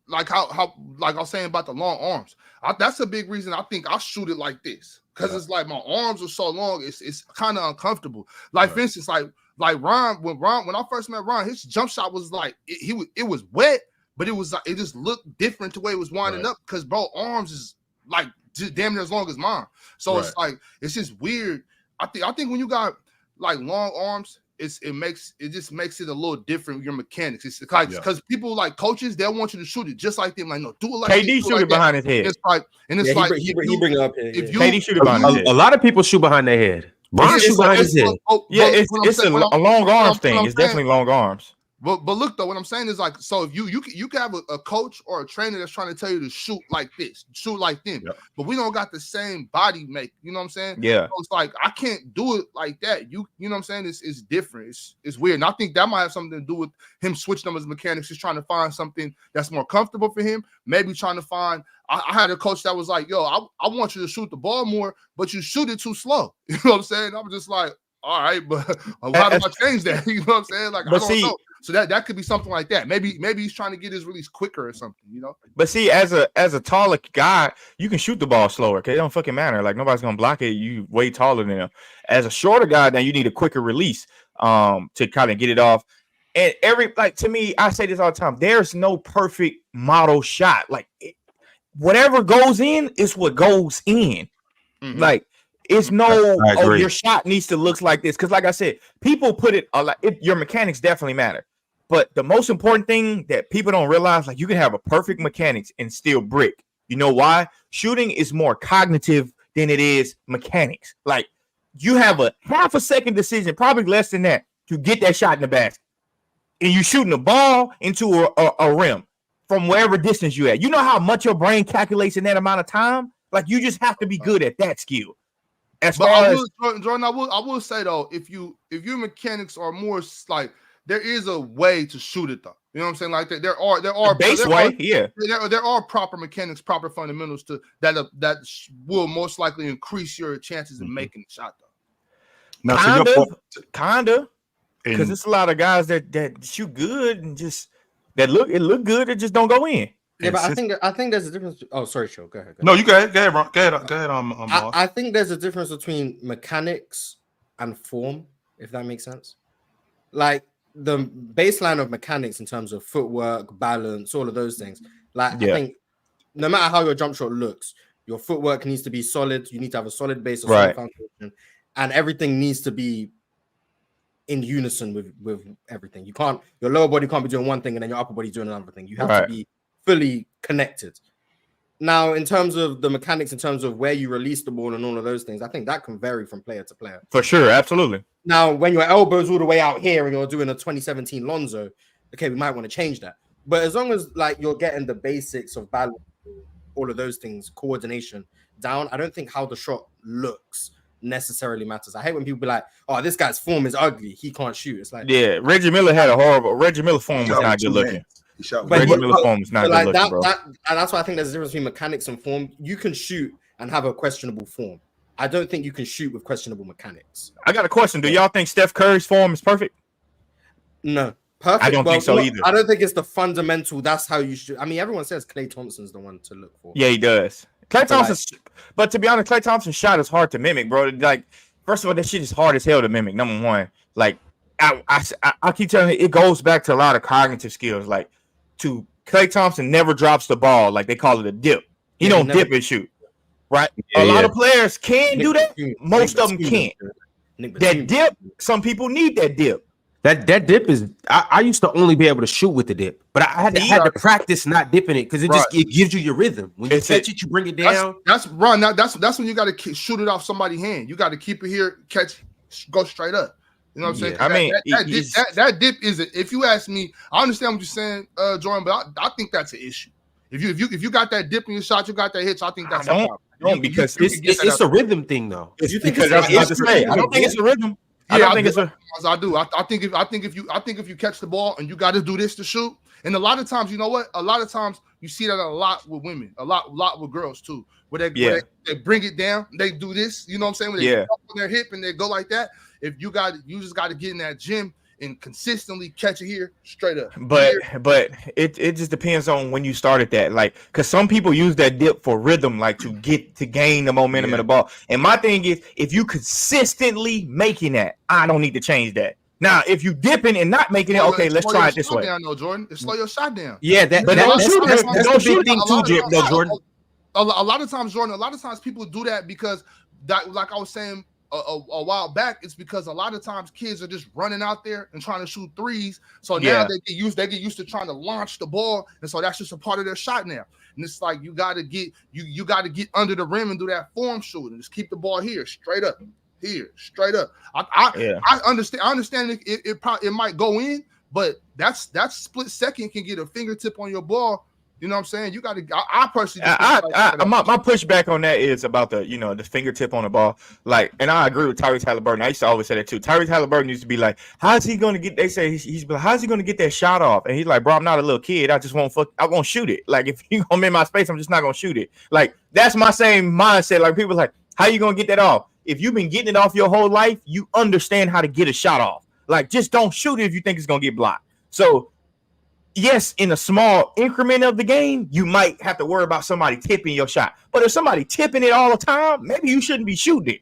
like how like I was saying about the long arms, that's a big reason I think I shoot it like this. Because it's like my arms are so long, it's kind of uncomfortable. Like for instance, like Ron, when I first met Ron, his jump shot was like it was wet, but it was like it just looked different the way it was winding up because bro, arms is like damn near as long as mine. So it's like it's just weird. I think when you got like long arms, it just makes it a little different with your mechanics. It's like because people like coaches, they'll want you to shoot it just like them. Like, no, do it like KD shoot it behind his head. It's like he bring it up here. KD shoot it behind his head. A lot of people shoot behind their head. Bron shoot behind his head. It's a long arms thing. It's definitely long arms. But look though, what I'm saying is like, so if you can have a coach or a trainer that's trying to tell you to shoot like this, shoot like them, but we don't got the same body make. You know what I'm saying? Yeah. So it's like I can't do it like that. You know what I'm saying? It's different. It's weird. And I think that might have something to do with him switching up his mechanics, just trying to find something that's more comfortable for him. Maybe trying to find. I had a coach that was like, "Yo, I want you to shoot the ball more, but you shoot it too slow." You know what I'm saying? I'm just like, all right, but how do I change that? You know what I'm saying? Like, I don't know. So that could be something like that. Maybe he's trying to get his release quicker or something, you know? But see, as a taller guy, you can shoot the ball slower because it don't fucking matter. Like, nobody's gonna block it. You way taller than him. As a shorter guy, then you need a quicker release to kind of get it off. And to me, I say this all the time. There's no perfect model shot. Like, whatever goes in is what goes in. Mm-hmm. Like, it's no, your shot needs to look like this. Because like I said, people put it a lot. Your mechanics definitely matter. But the most important thing that people don't realize, like, you can have a perfect mechanics and still brick. You know why? Shooting is more cognitive than it is mechanics. Like, you have a half a second decision, probably less than that, to get that shot in the basket. And you shooting the ball into a rim from wherever distance you at. You know how much your brain calculates in that amount of time? Like, you just have to be good at that skill. Jordan, I will say though, if your mechanics are more like, there is a way to shoot it though. You know what I'm saying? Like that, there are there are proper mechanics, proper fundamentals to that will most likely increase your chances of making the shot though. Now, kinda, because it's a lot of guys that shoot good and just look good and just don't go in. Yeah, but I think there's a difference. Oh, sorry, Joe. Go ahead. No, you go ahead. Go ahead. I think there's a difference between mechanics and form, if that makes sense. Like the baseline of mechanics in terms of footwork, balance, all of those things. Like I think no matter how your jump shot looks, your footwork needs to be solid. You need to have a solid base, a solid foundation, and everything needs to be in unison with everything. Your lower body can't be doing one thing and then your upper body doing another thing. You have to be fully connected. Now, in terms of the mechanics, in terms of where you release the ball and all of those things, I think that can vary from player to player. For sure, absolutely. Now, when your elbow's all the way out here and you're doing a 2017 Lonzo, okay, we might want to change that. But as long as like you're getting the basics of balance, all of those things, coordination down, I don't think how the shot looks necessarily matters. I hate when people be like, "Oh, this guy's form is ugly. He can't shoot." It's like, yeah, Reggie Miller form was not good looking. Reggie Miller form is not good looking, bro. And that's why I think there's a difference between mechanics and form. You can shoot and have a questionable form. I don't think you can shoot with questionable mechanics. I got a question. Do y'all think Steph Curry's form is perfect? No. Perfect. I don't think so either. I don't think it's the fundamental. That's how you shoot. I mean, everyone says Klay Thompson's the one to look for. Yeah, he does. Klay Thompson, but to be honest, Klay Thompson's shot is hard to mimic, bro. Like, first of all, that shit is hard as hell to mimic. Number one, like, I keep telling you, it goes back to a lot of cognitive skills. Like, Klay Thompson never drops the ball. Like, they call it a dip. He don't dip and shoot, right? A lot of players can do that. Most of them can't. That dip, some people need that dip. That dip is. I used to only be able to shoot with the dip, but I had to practice not dipping it because it gives you your rhythm. When you catch it, you bring it down. That's when you got to shoot it off somebody's hand. You got to keep it here, go straight up. You know what I'm saying? I mean, that dip is it. If you ask me, I understand what you're saying, Jordan, but I think that's an issue. If you got that dip in your shot, you got that hit. So I think that's a problem. Because it's a rhythm thing, though. I don't think it's a rhythm. Yeah, I do. I think if you catch the ball and you got to do this to shoot, and a lot of times, you know what? A lot of times you see that a lot with women, a lot with girls too, where they bring it down, they do this. You know what I'm saying? When they up on their hip and they go like that. If you just got to get in that gym and consistently catch it here straight up. But it just depends on when you started that. Like, because some people use that dip for rhythm, like to gain the momentum of the ball. And my thing is, if you consistently making that, I don't need to change that. Now, if you dipping and not making it, okay, let's try it this way. Down, though, Jordan. Slow your shot down. Yeah, that's the big thing too, Jordan. A lot of times, Jordan. A lot of times people do that because that, like I was saying a while back, it's because a lot of times kids are just running out there and trying to shoot threes. So now they get used to trying to launch the ball, and so that's just a part of their shot now. And it's like you got to get under the rim and do that form shooting. Just keep the ball here, straight up. I understand. I understand it might go in, but that split second can get a fingertip on your ball. You know what I'm saying? You got to. I personally, my pushback on that is about the fingertip on the ball. Like, and I agree with Tyrese Halliburton. I used to always say that too. Tyrese Halliburton used to be like, "How's he going to get?" They say he's like, "How's he going to get that shot off?" And he's like, "Bro, I'm not a little kid. I just won't I won't shoot it. Like, if you come in my space, I'm just not gonna shoot it." Like, that's my same mindset. Like, people like, "How you gonna get that off?" If you've been getting it off your whole life, you understand how to get a shot off. Like, just don't shoot it if you think it's gonna get blocked. So, yes, in a small increment of the game, you might have to worry about somebody tipping your shot. But if somebody tipping it all the time, maybe you shouldn't be shooting it.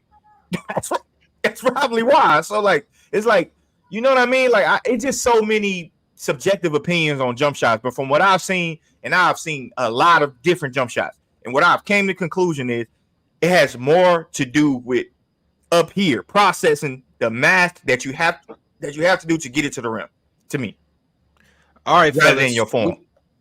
That's probably why. So, like, it's like, you know what I mean? Like, it's just so many subjective opinions on jump shots. But from what I've seen, and I've seen a lot of different jump shots, and what I've came to the conclusion is it has more to do with up here processing the math that you have to do to get it to the rim. To me. All right, rather than your form.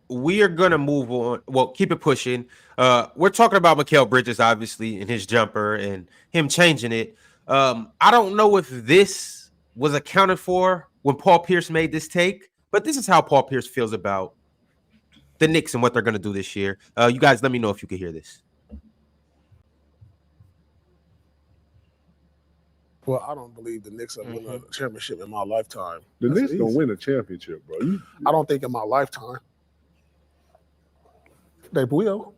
We are gonna move on. Well, keep it pushing. We're talking about Mikal Bridges, obviously, and his jumper and him changing it. I don't know if this was accounted for when Paul Pierce made this take, but this is how Paul Pierce feels about the Knicks and what they're gonna do this year. You guys, let me know if you can hear this. Well, I don't believe the Knicks will win a championship in my lifetime. The Knicks gonna win a championship, bro. I don't think in my lifetime. They will,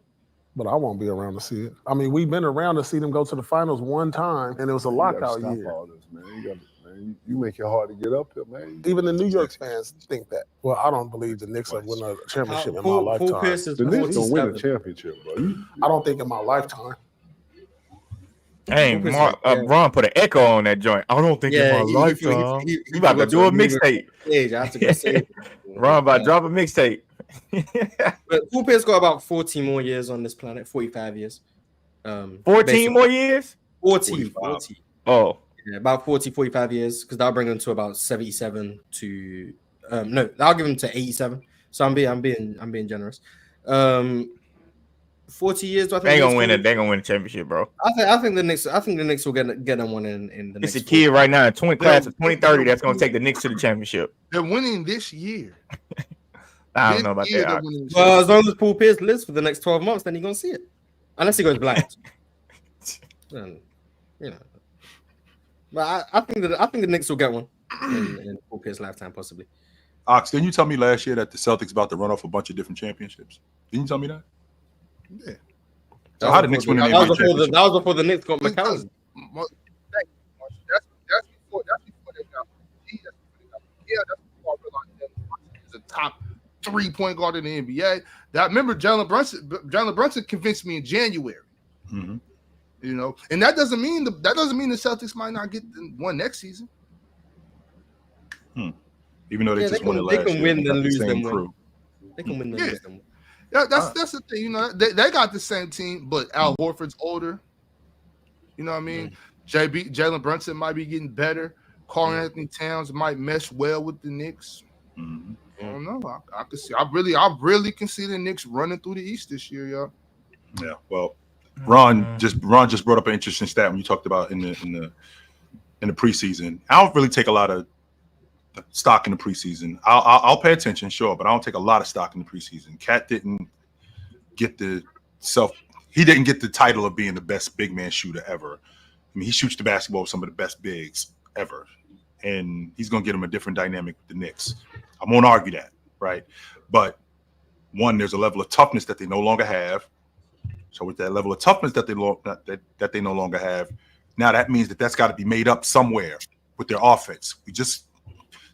but I won't be around to see it. I mean, we've been around to see them go to the finals one time, and it was a lockout year. All this, man. You make it hard to get up here, man. Even the New York fans think that. Well, I don't believe the Knicks will win a championship in my lifetime. The Knicks gonna win a championship, bro. I don't think in my lifetime. Hey, Ron put an echo on that joint. I don't think in my lifetime. You about to do a mixtape. I have to go say Ron about to drop a mixtape. But Paul Pierce got about 40 more years on this planet, 45 years. 14 more years? 40. Oh. Yeah, about 40, 45 years, because that'll bring him to about 77 to no, I'll give him to 87. So I'm being generous. 40 years. I think they're gonna win a championship, bro. I think the Knicks will get them one in the next. It's a kid right now, class of 2030, that's gonna take the Knicks to the championship. They're winning this year. I don't know about that. Well, as long as Paul Pierce lives for the next 12 months, then he's gonna see it. Unless he goes blind. Then, you know. But I think the Knicks will get one in Paul Pierce's lifetime, possibly. Ox, didn't you tell me last year that the Celtics about to run off a bunch of different championships? Didn't you tell me that? Yeah. So how did Knicks win the NBA championship? That was before the Knicks got McCallum. That's before they got that's before I realized that he's a top 3-point guard in the NBA. Remember Jalen Brunson convinced me in January. Mm-hmm. You know, and that doesn't mean the Celtics might not get one next season. Even though they just won it last year. They can win and lose them. They can win and lose them. Yeah, that's the thing. You know, they got the same team, but Al Horford's older. You know what I mean? Jalen Brunson might be getting better. Karl Anthony Towns might mesh well with the Knicks. Mm-hmm. I don't know. I can see. I really can see the Knicks running through the East this year, y'all. Yeah. Well, Ron just brought up an interesting stat when you talked about in the preseason. I don't really take a lot of stock in the preseason. I'll pay attention, sure, but I don't take a lot of stock in the preseason. Cat didn't get the title of being the best big man shooter ever. I mean, he shoots the basketball with some of the best bigs ever, and he's gonna get him a different dynamic with the Knicks. I won't argue that, right? But one, there's a level of toughness that they no longer have. So with that level of toughness that they no longer have, now that means that's got to be made up somewhere with their offense. We just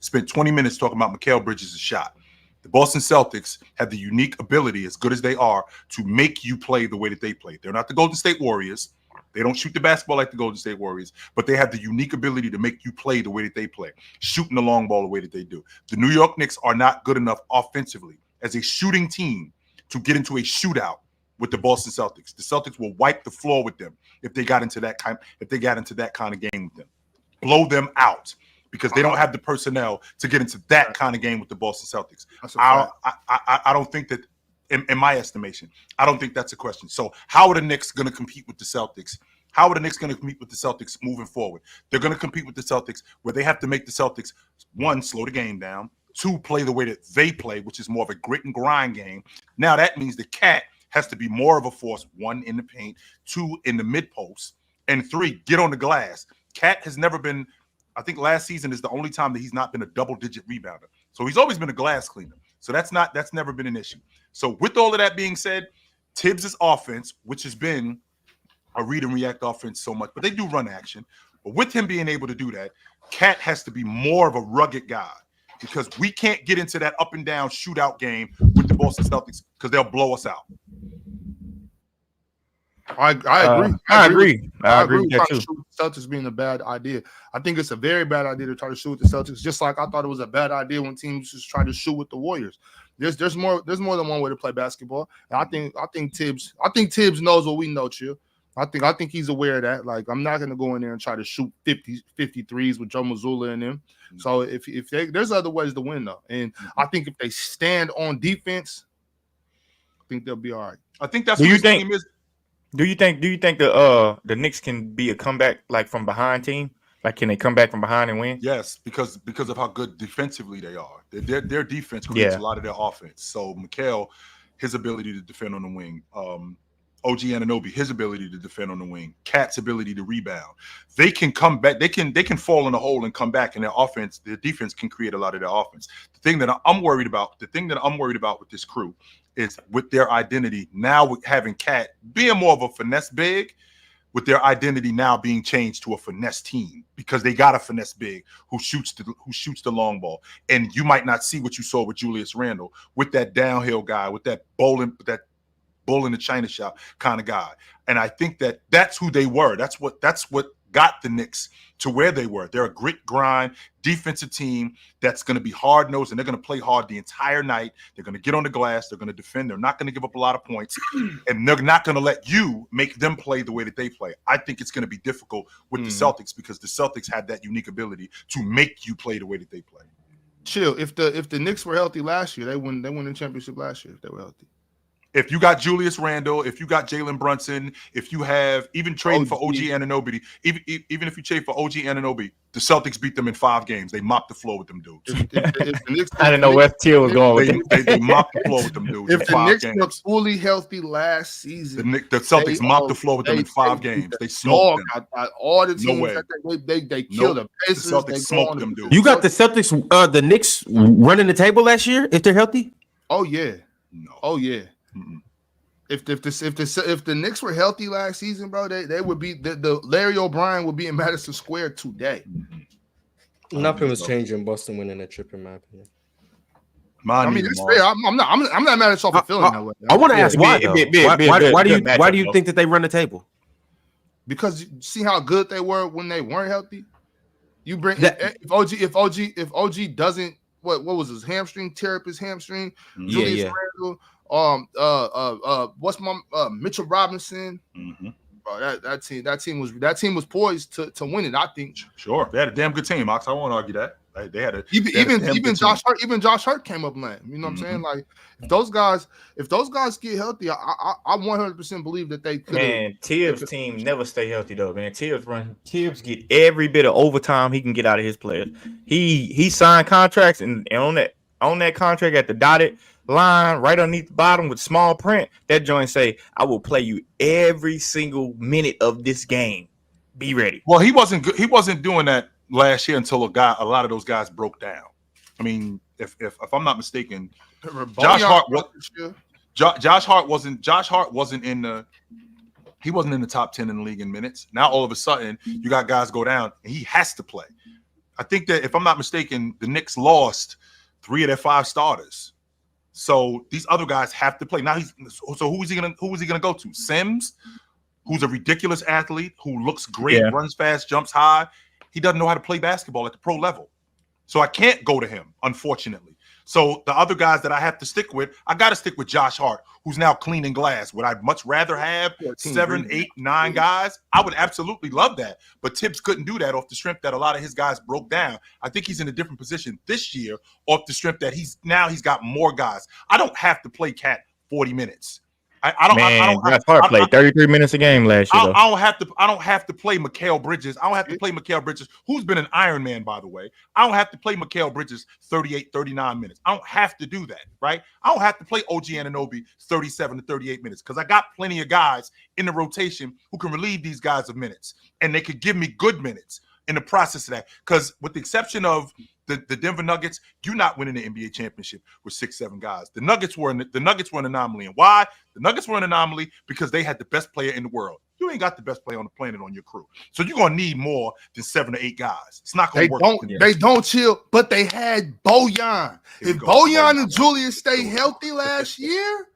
spent 20 minutes talking about Mikal Bridges' shot. The Boston Celtics have the unique ability, as good as they are, to make you play the way that they play. They're not the Golden State Warriors. They don't shoot the basketball like the Golden State Warriors, but they have the unique ability to make you play the way that they play, shooting the long ball the way that they do. The New York Knicks are not good enough offensively as a shooting team to get into a shootout with the Boston Celtics. The Celtics will wipe the floor with them if they got into that kind of game with them. Blow them out. Because they don't have the personnel to get into that kind of game with the Boston Celtics. I don't think that, in my estimation, I don't think that's a question. So how are the Knicks going to compete with the Celtics? How are the Knicks going to compete with the Celtics moving forward? They're going to compete with the Celtics where they have to make the Celtics, one, slow the game down, to play the way that they play, which is more of a grit and grind game. Now that means the Cat has to be more of a force, 1, in the paint, 2, in the mid post, and 3, get on the glass. Cat has never been, I think last season is the only time that he's not been a double-digit rebounder. So he's always been a glass cleaner. So that's never been an issue. So with all of that being said, Tibbs' offense, which has been a read and react offense so much, but they do run action. But with him being able to do that, Cat has to be more of a rugged guy because we can't get into that up and down shootout game with the Boston Celtics because they'll blow us out. I agree. I agree with that too. Celtics being a bad idea. I think it's a very bad idea to try to shoot with the Celtics. Just like I thought it was a bad idea when teams just try to shoot with the Warriors. There's more than one way to play basketball. And I think Tibbs knows what we know, Chill. I think he's aware of that. Like, I'm not gonna go in there and try to shoot 53s with Joe Mazzulla in them. So if there's other ways to win though, and I think if they stand on defense, I think they'll be all right. I think that's what his team is. Do you think the Knicks can be a comeback like from behind team? Like, can they come back from behind and win? Yes, because of how good defensively they are. Their defense creates a lot of their offense. So Mikal, his ability to defend on the wing, OG Anunoby, his ability to defend on the wing, Cat's ability to rebound. They can come back. They can fall in the hole and come back, and their defense can create a lot of their offense. The thing that I'm worried about with this crew is with their identity now, with having Cat being more of a finesse big, with their identity now being changed to a finesse team because they got a finesse big who shoots the long ball. And you might not see what you saw with Julius Randle, with that downhill guy, with that bull in the China shop kind of guy. And I think that's who they were. That's what got the Knicks to where they were. They're a grit, grind, defensive team that's going to be hard-nosed, and they're going to play hard the entire night. They're going to get on the glass. They're going to defend. They're not going to give up a lot of points, and they're not going to let you make them play the way that they play. I think it's going to be difficult with the Celtics because the Celtics have that unique ability to make you play the way that they play. Chill. If the Knicks were healthy last year, they won the championship last year if they were healthy. If you got Julius Randle, if you got Jalen Brunson, if you have even trading for OG Anunoby, even if you trade for OG Anunoby, the Celtics beat them in 5 games. They mopped the floor with them dudes. I didn't know where Teal was going with that. They mopped the floor with them dudes. If the Knicks were fully healthy last season, the Celtics mopped the floor with them in 5 games. They smoked them. All the teams they killed them. The Celtics smoked them dudes. You got the Celtics, the Knicks running the table last year if they're healthy? Oh yeah. No. Oh yeah. Mm-mm. If the Knicks were healthy last season, bro, they would be the Larry O'Brien would be in Madison Square today. Nothing was changing in Boston winning a trip, in my opinion. I mean, that's fair. I'm not mad at y'all for feeling that way. I want to ask why. Why do you think that they run the table? Because you see how good they were when they weren't healthy. You bring if OG doesn't what was his hamstring, tear up his hamstring. Julius Randle, what's my Mitchell Robinson? Mm-hmm. Bro, that team was poised to win it. I think. Sure, they had a damn good team, Ox. I won't argue that. They had a even Josh Hart came up lame. You know what I'm saying? Like if those guys get healthy, I 100% believe that they could. Man, Tibbs' team never stay healthy though. Man, Tibbs get every bit of overtime he can get out of his players. He signed contracts and on that contract at the dotted line right underneath the bottom with small print, that joint say, "I will play you every single minute of this game. Be ready." Well, he wasn't good. He wasn't doing that last year until a lot of those guys broke down. I mean, if I'm not mistaken, Josh Hart wasn't in the top 10 in the league in minutes. Now all of a sudden you got guys go down and he has to play. I think that if I'm not mistaken, the Knicks lost 3 of their 5 starters. So these other guys have to play. Now who is he gonna go to? Sims, who's a ridiculous athlete, who looks great, runs fast, jumps high. He doesn't know how to play basketball at the pro level. So I can't go to him, unfortunately. So the other guys that I have to stick with, I got to stick with Josh Hart, who's now cleaning glass. Would I much rather have 7, 8, 9 guys? I would absolutely love that. But Tibbs couldn't do that off the strength that a lot of his guys broke down. I think he's in a different position this year off the strength that he's got more guys. I don't have to play Cat 40 minutes. That's hard play. 33 minutes a game last year. I don't have to play Mikal Bridges. I don't have to play Mikal Bridges, who's been an Iron Man, by the way. I don't have to play Mikal Bridges 38, 39 minutes. I don't have to do that, right? I don't have to play OG Anunoby 37 to 38 minutes because I got plenty of guys in the rotation who can relieve these guys of minutes, and they could give me good minutes in the process of that. Because with the exception of the Denver Nuggets, you're not winning the NBA championship with 6-7 guys. The Nuggets were an anomaly. And why? The Nuggets were an anomaly because they had the best player in the world. You ain't got the best player on the planet on your crew. So you're going to need more than 7 to 8 guys. It's not going to work. They don't chill, but they had Bojan. If Bojan and Julius stay healthy last year,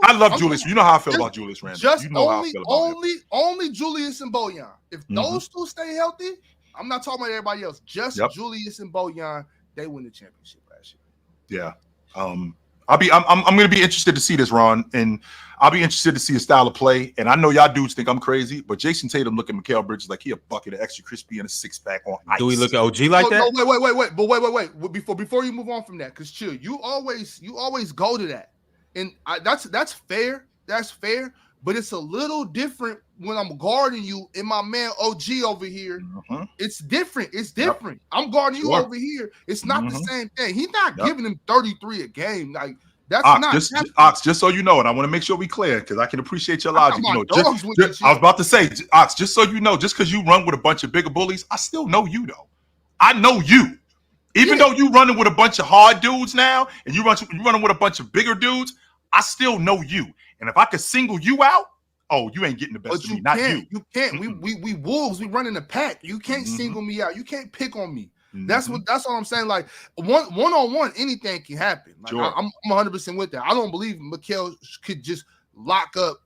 I love Julius. You know how I feel about Julius Randle. You know how I feel about him. Only Julius and Bojan. If those two stay healthy, I'm not talking about everybody else. Just Julius and Bojan, they win the championship last year. Yeah. I'm going to be interested to see this, Ron, and I'll be interested to see a style of play. And I know y'all dudes think I'm crazy, but Jayson Tatum look at Mikal Bridges like he a bucket of extra crispy and a 6-pack on ice. Do we look at OG like that? No, wait. Before you move on from that, because chill, you always go to that, and that's fair. That's fair. But it's a little different when I'm guarding you and my man OG over here. It's different. It's different. I'm guarding you over here. It's not the same thing. He's not giving him 33 a game. Like that's Ox, just so you know, and I want to make sure we clear because I can appreciate your logic. I was about to say, Ox, just so you know, just because you run with a bunch of bigger bullies, I still know you though. I know you. Even though you running with a bunch of hard dudes now, and you running with a bunch of bigger dudes, I still know you. And if I could single you out, oh, you ain't getting the best of me, not you. You can't. We wolves. We run in the pack. You can't single me out. You can't pick on me. That's what I'm saying. Like one-on-one, anything can happen. Like I'm 100% with that. I don't believe Mikal could just lock up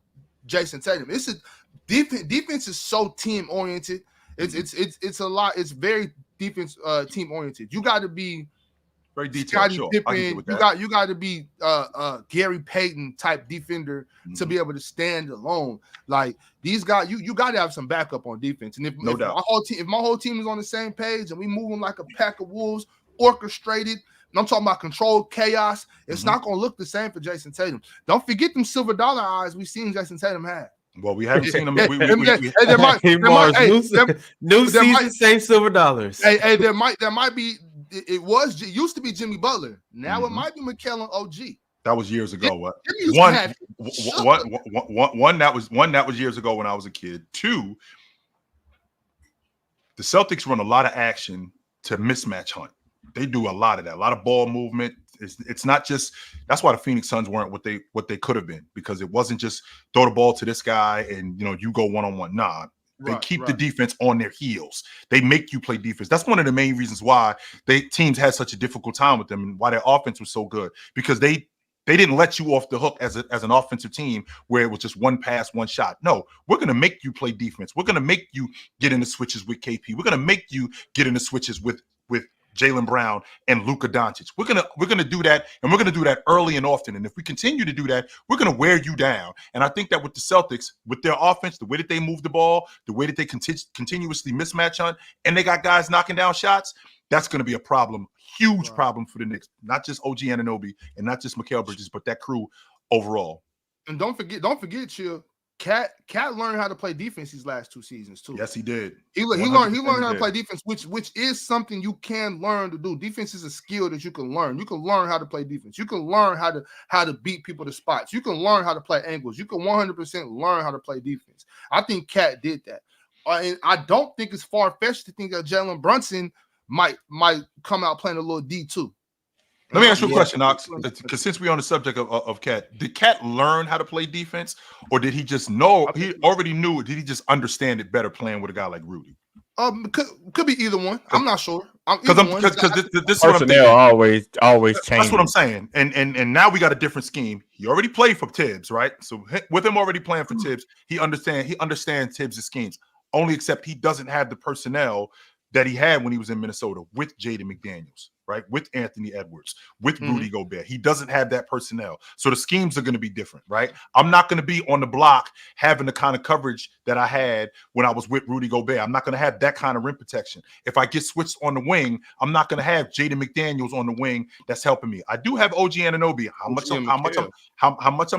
Jayson Tatum. It's a defense is so team oriented. It's a lot. It's very defense team oriented. You got to be very detailed. Pippen, you got to be Gary Payton type defender to be able to stand alone. Like these guys, you got to have some backup on defense. And if my whole team is on the same page and we moving like a pack of wolves, orchestrated, and I'm talking about controlled chaos, it's not going to look the same for Jayson Tatum. Don't forget them silver dollar eyes we've seen Jayson Tatum have. Well, we haven't seen them. New season, same silver dollars. Hey, there might be. It used to be Jimmy Butler. Now it might be Mikal and OG. That was years ago. One that was years ago when I was a kid. 2, the Celtics run a lot of action to mismatch hunt. They do a lot of that, a lot of ball movement. It's not just that's why the Phoenix Suns weren't what they could have been, because it wasn't just throw the ball to this guy and you go one-on-one. Nah. They keep the defense on their heels. They make you play defense. That's one of the main reasons why teams had such a difficult time with them and why their offense was so good, because they didn't let you off the hook as an offensive team where it was just one pass, one shot. No, we're going to make you play defense. We're going to make you get into switches with KP. We're going to make you get into switches with Jaylen Brown and Luka Doncic. We're gonna do that, and we're gonna do that early and often. And if we continue to do that, we're gonna wear you down. And I think that with the Celtics, with their offense, the way that they move the ball, the way that they continuously mismatch hunt, and they got guys knocking down shots, that's gonna be a problem, huge problem for the Knicks. Not just OG Anunoby and not just Mikal Bridges, but that crew overall. And don't forget, Chill. Cat learned how to play defense these last 2 seasons too. Yes, he did. He learned how to play defense, which is something you can learn to do. Defense is a skill that you can learn. You can learn how to play defense. You can learn how to beat people to spots. You can learn how to play angles. You can 100% learn how to play defense. I think Cat did that, and I don't think it's far-fetched to think that Jalen Brunson might come out playing a little D2. Let me ask you a question, Ox, because since we're on the subject of Cat, did Cat learn how to play defense, or did he just know? He already knew it. Did he just understand it better playing with a guy like Rudy? Could be either one. I'm not sure. Because this personnel always change. That's what I'm saying. And now we got a different scheme. He already played for Tibbs, right? So with him already playing for Tibbs, he understands Tibbs' schemes. Only except he doesn't have the personnel that he had when he was in Minnesota with Jaden McDaniels. right? With Anthony Edwards, with Rudy Gobert. He doesn't have that personnel. So the schemes are going to be different, right? I'm not going to be on the block having the kind of coverage that I had when I was with Rudy Gobert. I'm not going to have that kind of rim protection. If I get switched on the wing, I'm not going to have Jaden McDaniels on the wing that's helping me. I do have OG Anunoby. How much I'm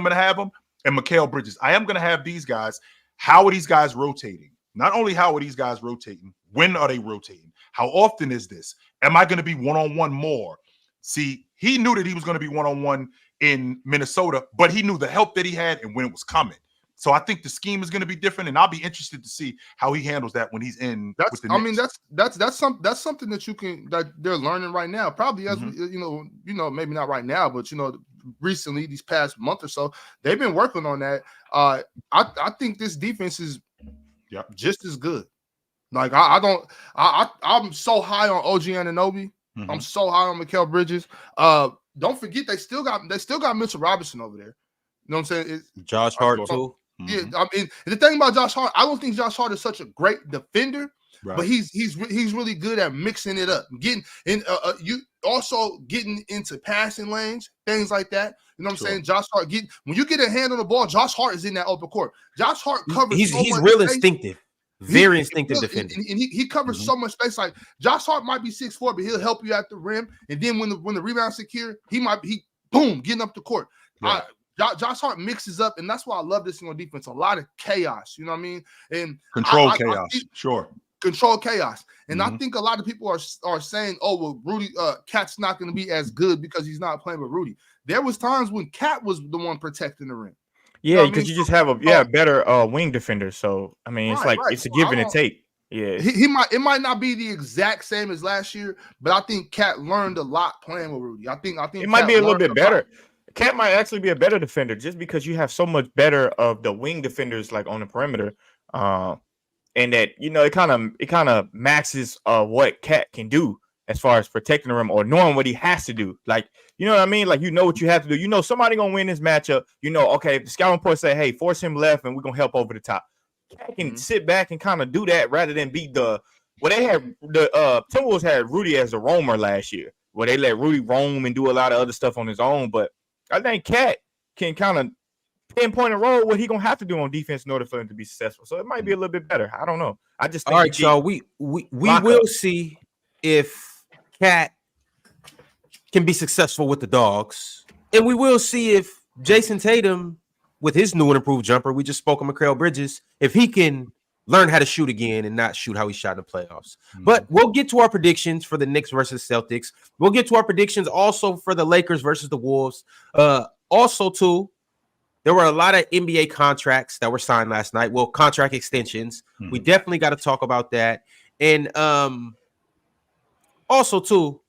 going to have him? And Mikal Bridges. I am going to have these guys. How are these guys rotating? Not only how are these guys rotating, when are they rotating? How often is this? Am I going to be one-on-one more? See, he knew that he was going to be one-on-one in Minnesota, but he knew the help that he had and when it was coming. So I think the scheme is going to be different, and I'll be interested to see how he handles that when he's in. That's something that they're learning right now. Probably as maybe not right now, but recently, these past month or so, they've been working on that. I think this defense is just as good. Like I'm so high on OG Anunoby. I'm so high on Mikal Bridges. Don't forget they still got Mitchell Robinson over there. You know what I'm saying? Josh Hart too. Yeah, I mean the thing about Josh Hart, I don't think Josh Hart is such a great defender, but he's really good at mixing it up, getting in. You also getting into passing lanes, things like that. You know what I'm saying? Josh Hart when you get a hand on the ball, Josh Hart is in that open court. Josh Hart covers. He's real space. Instinctive. Very instinctive defender. And he covers so much space. Like Josh Hart might be 6'4", but he'll help you at the rim. And then when the rebound's secure, he boom, getting up the court. Right. Josh Hart mixes up, and that's why I love this on defense. A lot of chaos, you know what I mean? And control chaos. Control chaos. And I think a lot of people are saying, oh, well, Rudy, Cat's not going to be as good because he's not playing with Rudy. There was times when Cat was the one protecting the rim. Yeah, because you just have a better wing defender. So I mean, it's it's a give and a take. Yeah, it might not be the exact same as last year, but I think Cat learned a lot playing with Rudy. I think it might be a little bit better. Cat might actually be a better defender just because you have so much better of the wing defenders like on the perimeter, and that it kind of maxes what Cat can do as far as protecting the rim or knowing what he has to do. Like, you know what I mean? Like, what you have to do. Somebody gonna win this matchup. Okay, if the scouting report say, hey, force him left and we're gonna help over the top. Cat can sit back and kind of do that rather than be they had the Timberwolves had Rudy as a roamer last year, where they let Rudy roam and do a lot of other stuff on his own. But I think Cat can kind of pinpoint a role what he gonna have to do on defense in order for him to be successful. So it might be a little bit better. I don't know. I just think all right, y'all. We will see if Cat can be successful with the Dogs, and we will see if Jayson Tatum, with his new and improved jumper, we just spoke of Mikal Bridges, if he can learn how to shoot again and not shoot how he shot in the playoffs. But we'll get to our predictions for the Knicks versus Celtics. We'll get to our predictions also for the Lakers versus the Wolves. Also, too, there were a lot of NBA contracts that were signed last night. Well, contract extensions. We definitely got to talk about that. And also, too,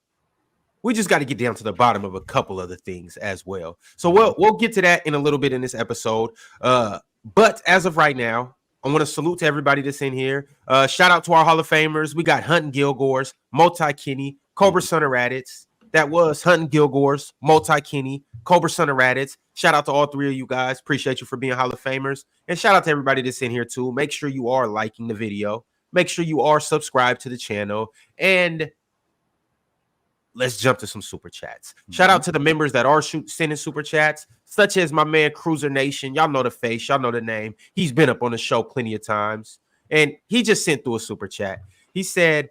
we just got to get down to the bottom of a couple other things as well. So we'll get to that in a little bit in this episode. But as of right now, I want to salute to everybody that's in here. Shout out to our Hall of Famers. We got Hunting Gilgores, Multi-Kinney, Cobra Son of Raditz. That was Hunting Gilgores, Multi-Kinney, Cobra Son of Raditz. Shout out to all three of you guys. Appreciate you for being Hall of Famers. And shout out to everybody that's in here too. Make sure you are liking the video. Make sure you are subscribed to the channel. And let's jump to some super chats. Shout out to the members that are sending super chats, such as my man Cruiser Nation. Y'all know the face, y'all know the name. He's been up on the show plenty of times, and he just sent through a super chat. He said,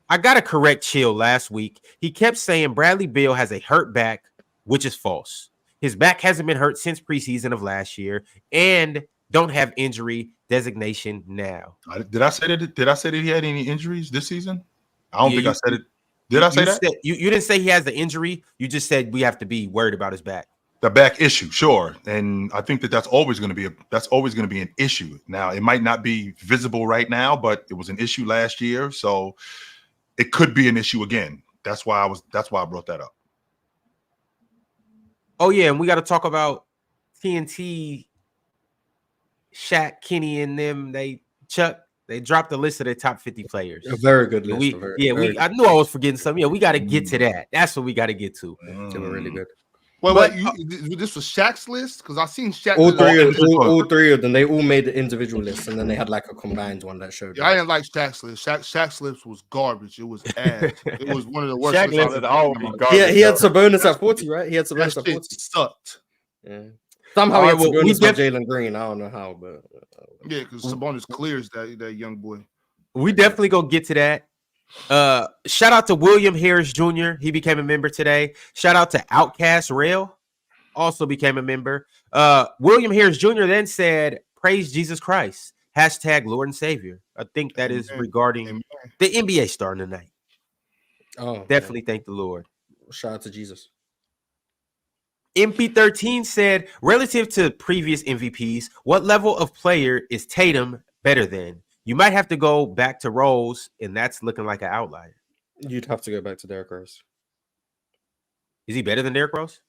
I got to correct Chill last week. He kept saying Bradley Beal has a hurt back, which is false. His back hasn't been hurt since preseason of last year, and don't have injury designation now. Did I say that he had any injuries this season? I don't think I said it. Did I say that? You didn't say he has the injury. You just said we have to be worried about his back. The back issue, sure, and I think that's always going to be an issue. Now, it might not be visible right now, but it was an issue last year, so it could be an issue again. That's why I brought that up. Oh yeah, and we got to talk about TNT, Shaq, Kenny, and them. They dropped the list of their top 50 players. A very good list. I knew I was forgetting something. Yeah, we got to get to that. That's what we got to get to. They were really good. This was Shaq's list because I seen Shaq. All three of them, they all made the individual lists, and then they had like a combined one that showed. Yeah, I didn't like Shaq's list. Shaq's list was garbage. It was ass. It was one of the worst. Shaq lists list is always garbage. Yeah, he had Sabonis at 40, right? He had Sabonis at 40. Sucked. Yeah. Somehow he had Sabonis with Jalen Green. I don't know how, but yeah, because Sabonis clears that young boy. We definitely gonna get to that. Shout out to William Harris Jr. He became a member today. Shout out to Outcast Rail, also became a member. William Harris Jr. then said, "Praise Jesus Christ." #Lord and Savior. I think that is regarding the NBA starting tonight. Oh, definitely thank the Lord. Shout out to Jesus. MP13 said, relative to previous MVPs, what level of player is Tatum better than? You might have to go back to Rose, and that's looking like an outlier. You'd have to go back to Derrick Rose. Is he better than Derrick Rose?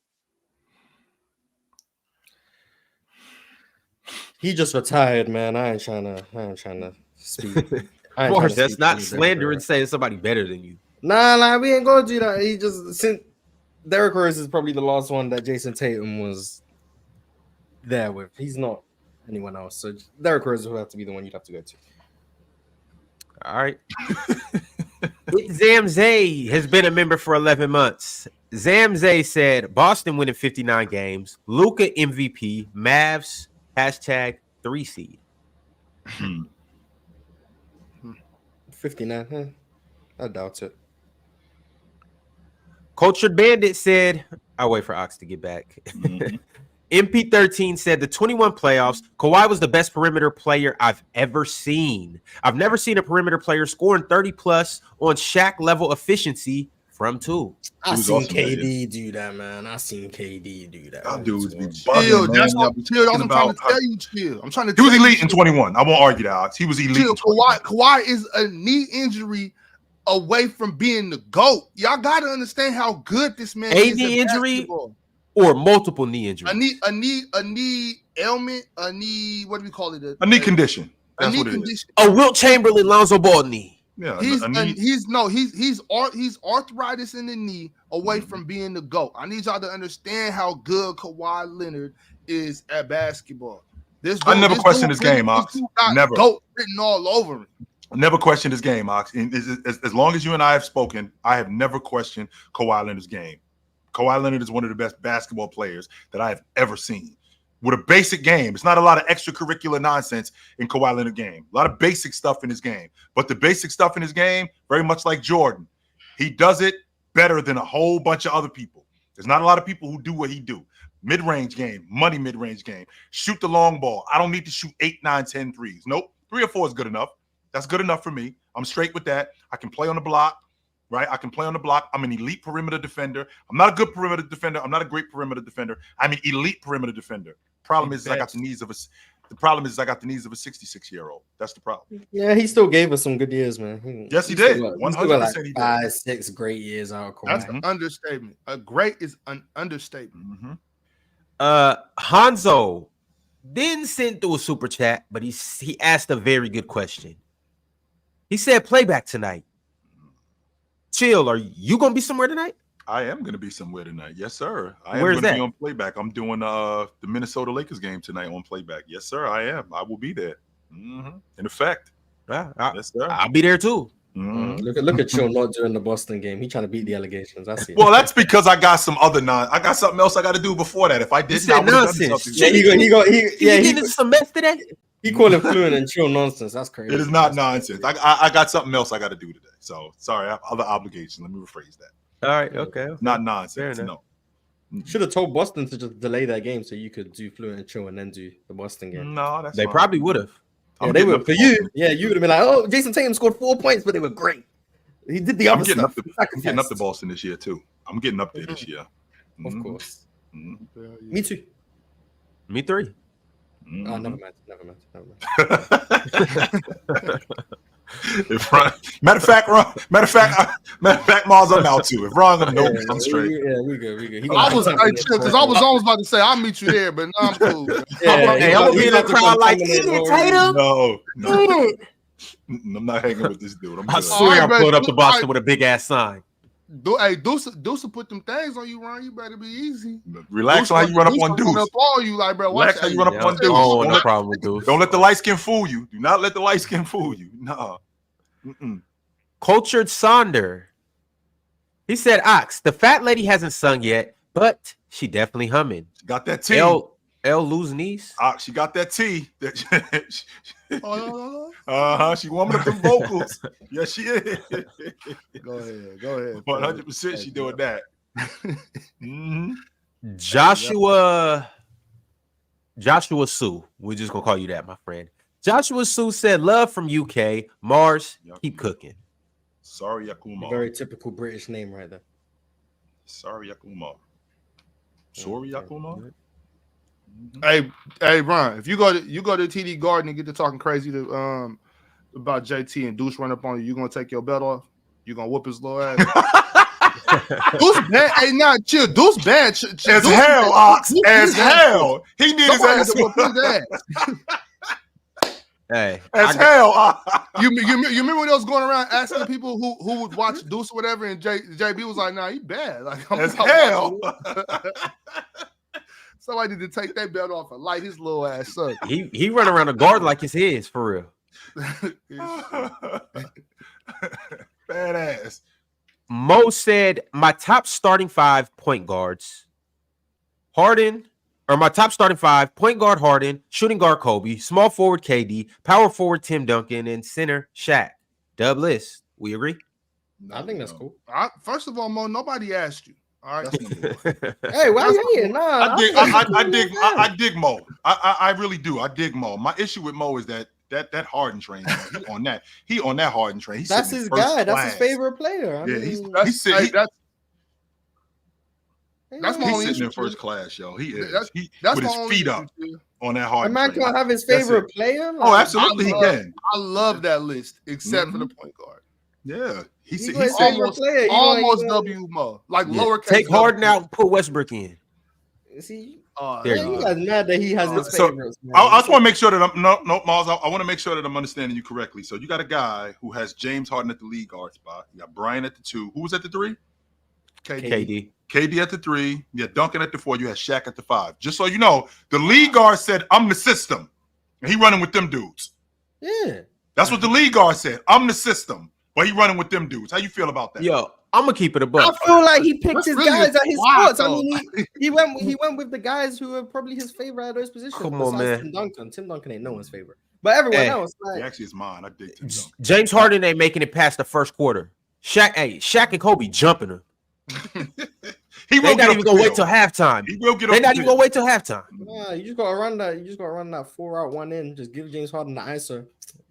He just retired, man. I ain't trying to speak. Of course, that's not slander and saying somebody better than you. Nah, we ain't gonna do that. He just since Derrick Rose is probably the last one that Jayson Tatum was there with. He's not anyone else. So Derrick Rose will have to be the one you'd have to go to. All right. Zamzay has been a member for 11 months. Zamzay said Boston winning 59 games. Luka MVP. Mavs #3 seed. 59, huh? I doubt it. Cultured Bandit said, I'll wait for Ox to get back. MP13 said the 21 playoffs, Kawhi was the best perimeter player I've ever seen. I've never seen a perimeter player scoring 30 plus on Shaq level efficiency from two. I seen KD do that, man. I seen KD do that. That dude's be chill. That's what I'm trying to tell you. Chill. I'm trying to. He was elite in 21. I won't argue that, Ox. He was elite. Chill. Kawhi is a knee injury away from being the GOAT. Y'all got to understand how good this man is. A knee injury or multiple knee injuries? A knee ailment, a knee, what do we call it? A knee condition. That's a knee what it condition. A Wilt Chamberlain, Lonzo Ball knee. Yeah, he's arthritis in the knee away from being the GOAT. I need y'all to understand how good Kawhi Leonard is at basketball. I never questioned his game, Ox. Never. GOAT written all over him. Never questioned his game, Ox. As long as you and I have spoken, I have never questioned Kawhi Leonard's game. Kawhi Leonard is one of the best basketball players that I have ever seen. With a basic game, it's not a lot of extracurricular nonsense in Kawhi Leonard's game. A lot of basic stuff in his game. But the basic stuff in his game, very much like Jordan, he does it better than a whole bunch of other people. There's not a lot of people who do what he do. Mid-range game, money mid-range game. Shoot the long ball. I don't need to shoot 8, 9, 10 threes. Nope. 3 or 4 is good enough. That's good enough for me. I'm straight with that. I can play on the block, right? I can play on the block. I'm an elite perimeter defender. I'm not a good perimeter defender. I'm not a great perimeter defender. I'm an elite perimeter defender. Problem is, I got the knees of a 66-year-old. That's the problem. Yeah, he still gave us some good years, man. Yes, he did. 100% he did. 5, 6 great years out of Kawhi. That's an understatement. A great is an understatement. Hanzo didn't send through a super chat, but he asked a very good question. He said, "Playback tonight." Chill. Are you gonna be somewhere tonight? I am going to be somewhere tonight. Yes, sir. I am Where's going to that? be on playback. I'm doing the Minnesota Lakers game tonight on playback. Yes, sir. I am. I will be there. In effect. Yes, sir. I'll be there too. Look at Chill not during the Boston game. He trying to beat the allegations. I see. Well, that's because I got some other I got something else I got to do before that. If I didn't, I would have done something. Yeah, he getting some mess today. He called it fluent and Chill nonsense. That's crazy. It is not nonsense. I got something else I got to do today. So sorry, I have other obligations. Let me rephrase that. All right, okay. Not nonsense. No. Should have told Boston to just delay that game so you could do Fluent and Chill and then do the Boston game. No, that's they fine. probably would have. Yeah, they were for you. Yeah, you would have been like, "Oh, Jayson Tatum scored 4 points, but they were great. He did the other stuff." I'm getting up to Boston this year too. I'm getting up there this year. Of course. Me too. Me 3. Oh, never mind. Matter of fact, Mars, I'm out too. If wrong, I'm straight. Yeah, we good. I was because I was almost about to say I'll meet you there, but no, I'm cool. I'm gonna be in the crowd like, "Eat it, Tatum." No. I'm not hanging with this dude. I swear I pulled up to Boston with a big ass sign. Deuce put them things on you, Ron. You better be easy. Relax on how you run up on Deuce. Up on you, like, bro. Relax how you run up on Deuce. Don't let, problem with Deuce. Don't let the light skin fool you. Do not let the light skin fool you. No. Cultured Sonder. He said, Ox, the fat lady hasn't sung yet, but she definitely humming. She got that tea. L lose niece. Ox, she got that tea. She warming up the vocals. Yes, she is. Go ahead. 100% she doing that. Joshua Sue. We're just gonna call you that, my friend. Joshua Sue said, "Love from UK. Mars, keep cooking." Sorry, Yakuma. Very typical British name, right there. Sorry, Yakuma. Sorry, Yakuma. Hey, Ron. If you go to TD Garden and get to talking crazy to about JT and Deuce run up on you, gonna take your belt off? You gonna whoop his little ass? Deuce bad. Hey, nah, chill. Deuce bad. As hell, Ox. As hell. He need his ass. Hey, as hell. You remember when they was going around asking people who would watch Deuce or whatever, and JB was like, "Nah, he bad." Like, as hell. Somebody need to take that belt off and light his little ass up. He run around the garden like it's his, for real. Badass. Mo said, my top starting 5 point guards, my top starting 5, point guard Harden, shooting guard Kobe, small forward KD, power forward Tim Duncan, and center Shaq. Dub list. We agree? I think that's cool. First of all, Mo, nobody asked you. All right. Hey, why you here? Nah, I dig Mo. I really do. I dig Mo. My issue with Mo is that Harden train. He on that Harden train. That's his guy. That's his favorite player. He's sitting in first class, yo. He is. That's with his feet up on that Harden. A man can have his favorite player. Oh, absolutely, he can. I love that list, except for the point guard. Yeah, he's almost W Mo, like lowercase. Take Harden out and put Westbrook in. See, you guys mad that he has his favorites. I just want to make sure that Miles. I want to make sure that I'm understanding you correctly. So you got a guy who has James Harden at the lead guard spot. You got Brian at the 2. Who was at the 3? KD. KD at the 3. You had Duncan at the 4. You had Shaq at the 5. Just so you know, the lead guard said, "I'm the system," and he running with them dudes. Yeah, that's what the lead guard said. "I'm the system." But he running with them dudes. How you feel about that? Yo, I'm gonna keep it a buck. I feel like he picked his guys at his spots. I mean, he went with the guys who are probably his favorite at those positions. Come on, man. Tim Duncan ain't no one's favorite, but everyone else. Like, he actually is mine. I dig Tim Duncan. James Harden ain't making it past the first quarter. Shaq and Kobe jumping him. They not even gonna wait till halftime. They not even gonna wait till halftime. Nah, you just gotta run that. You just gotta run that 4 out 1 in. Just give James Harden the answer.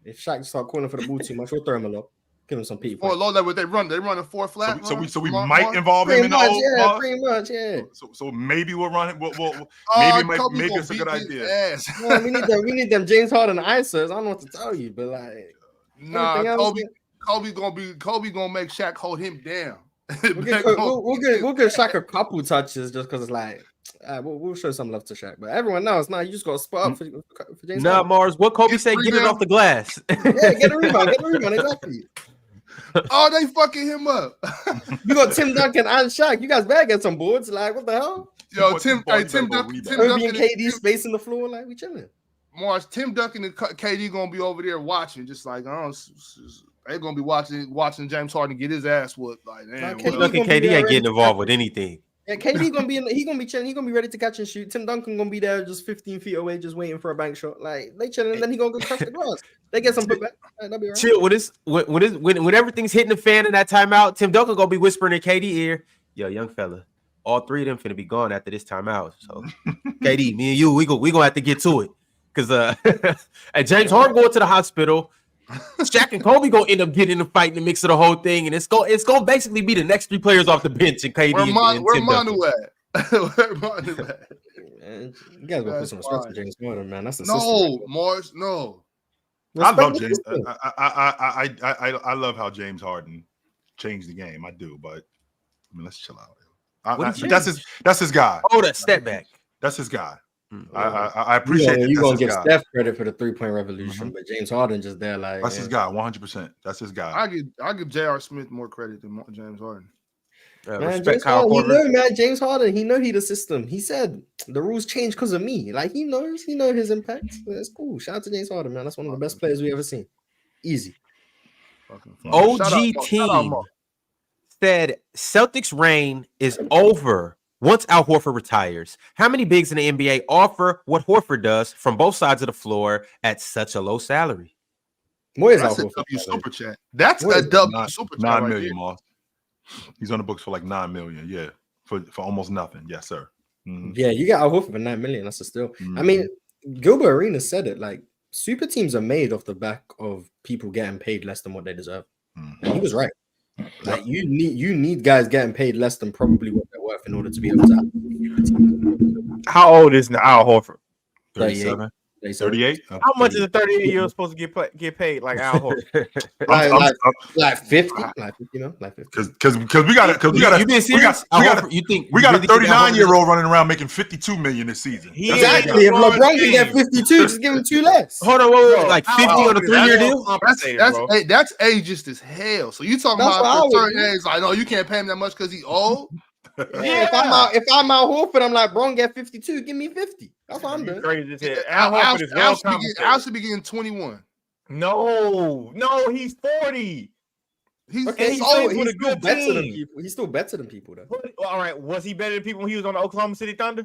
If Shaq start calling for the ball too much, we'll throw him a lot. Give him some people. Oh, Lord, that what they run. They run a 4 flat. So we might involve him in the old. Yeah, pretty much. Yeah. So maybe we'll run it. Maybe it's a good idea. Yeah, we need them James Harden answers. I don't know what to tell you, but like, nah, Kobe gonna make Shaq hold him down. We'll give Shaq a couple touches just because it's like we'll show some love to Shaq, but everyone else, you just got to spot up for James. Nah, Harden. Mars, what Kobe say? Get it off the glass. Yeah, get a rebound, exactly. Oh, they fucking him up. You got Tim Duncan and Shaq. You guys better get some boards. Like, what the hell? Yo, Tim Duncan and KD spacing the floor. Like, we chilling. Mars, Tim Duncan and KD gonna be over there watching, just like they're gonna be watching James Harden get his ass whooped. Like, damn, Tim Duncan, KD ain't getting involved with anything. Yeah, KD gonna be he gonna be chilling. He gonna be ready to catch and shoot. Tim Duncan gonna be there just 15 feet away, just waiting for a bank shot. Like, they chilling, and then he gonna go crush the glass. They get some putback. That'll be right. Chill. When everything's hitting the fan in that timeout, Tim Duncan gonna be whispering in KD ear, "Yo, young fella, all 3 of them finna be gone after this timeout. So, KD, me and you, we gonna have to get to it, cause and James Harden going to the hospital. Shaq and Kobe gonna end up getting in the fight in the mix of the whole thing, and it's gonna basically be the next 3 players off the bench and KD and Tim Manu Duncan. at? Where Manu at? Man, you guys gotta put some respect on James Harden, man. That's the Mars, no. I love James. I love how James Harden changed the game. I do, but I mean, let's chill out. That's his guy. Oh, that step back. That's his guy. I appreciate it. You're gonna give Steph credit for the 3-point revolution, but James Harden just there. Like, that's his guy, 100%. That's his guy. I give J.R. Smith more credit than James Harden. Man, Respect James Kyle Harden, Korver. James Harden, he the system. He said the rules changed because of me. Like he knows his impact. That's cool. Shout out to James Harden, man. That's one of the best players we ever seen. Easy. OG Shout out, team Mark. said Celtics reign is over once Al Horford retires. How many bigs in the NBA offer what Horford does from both sides of the floor at such a low salary? What is That's Al a Horford, W by the way? super chat. That's What a is W super chat. 9 right million, there. Moss. He's on the books for like 9 million. Yeah, for almost nothing. Yes, sir. Mhm. Yeah, you got Al Horford for 9 million. That's a steal. I Mhm. mean, Gilbert Arenas said it. Like super teams are made off the back of people getting paid less than what they deserve, and he was right. Like you need guys getting paid less than probably what they're worth in order to be able to have a team. How old is Al Horford? 37, 38. How much is a 38-year-old supposed to get paid like Al Horford? Like 50, you know, like 50. Because we got You being serious? we got a 39-year-old running around making 52 million this season. Exactly. If LeBron can get 52, just give him 2 less. Hold on, wait, like 50 on a 3-year deal? That's ageist as hell. So you talking That's about what for I would certain age? Like, no, you can't pay him that much because he old. Yeah, if I'm Al Horford, I'm like, bro, get 52, give me 50. That's what I'm doing. Crazy as hell. Al Horford is well compensated. Al should be getting 21. No, he's 40. He's still better than people. He's still better than people, though. All right, was he better than people when he was on the Oklahoma City Thunder?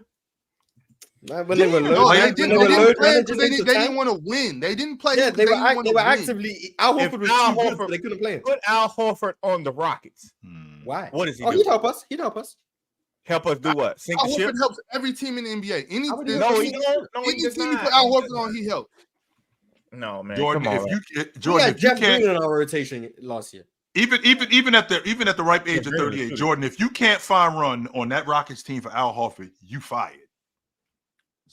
When they were no, they didn't play because they into didn't want to win. They didn't play. Yeah, they were win. actively. Al Horford was too good, so they couldn't play him. Put Al Horford on the Rockets. Why? What does he do? do? He'd help us. Help us do what? Sink Al the ship? Horford helps every team in the NBA. Any he team you put Al Horford on, he helped. No, man. Jordan, come on, if Jeff you can't Green in our rotation last year. even at the ripe age of 38, Jordan, if you can't find run on that Rockets team for Al Horford, you fired.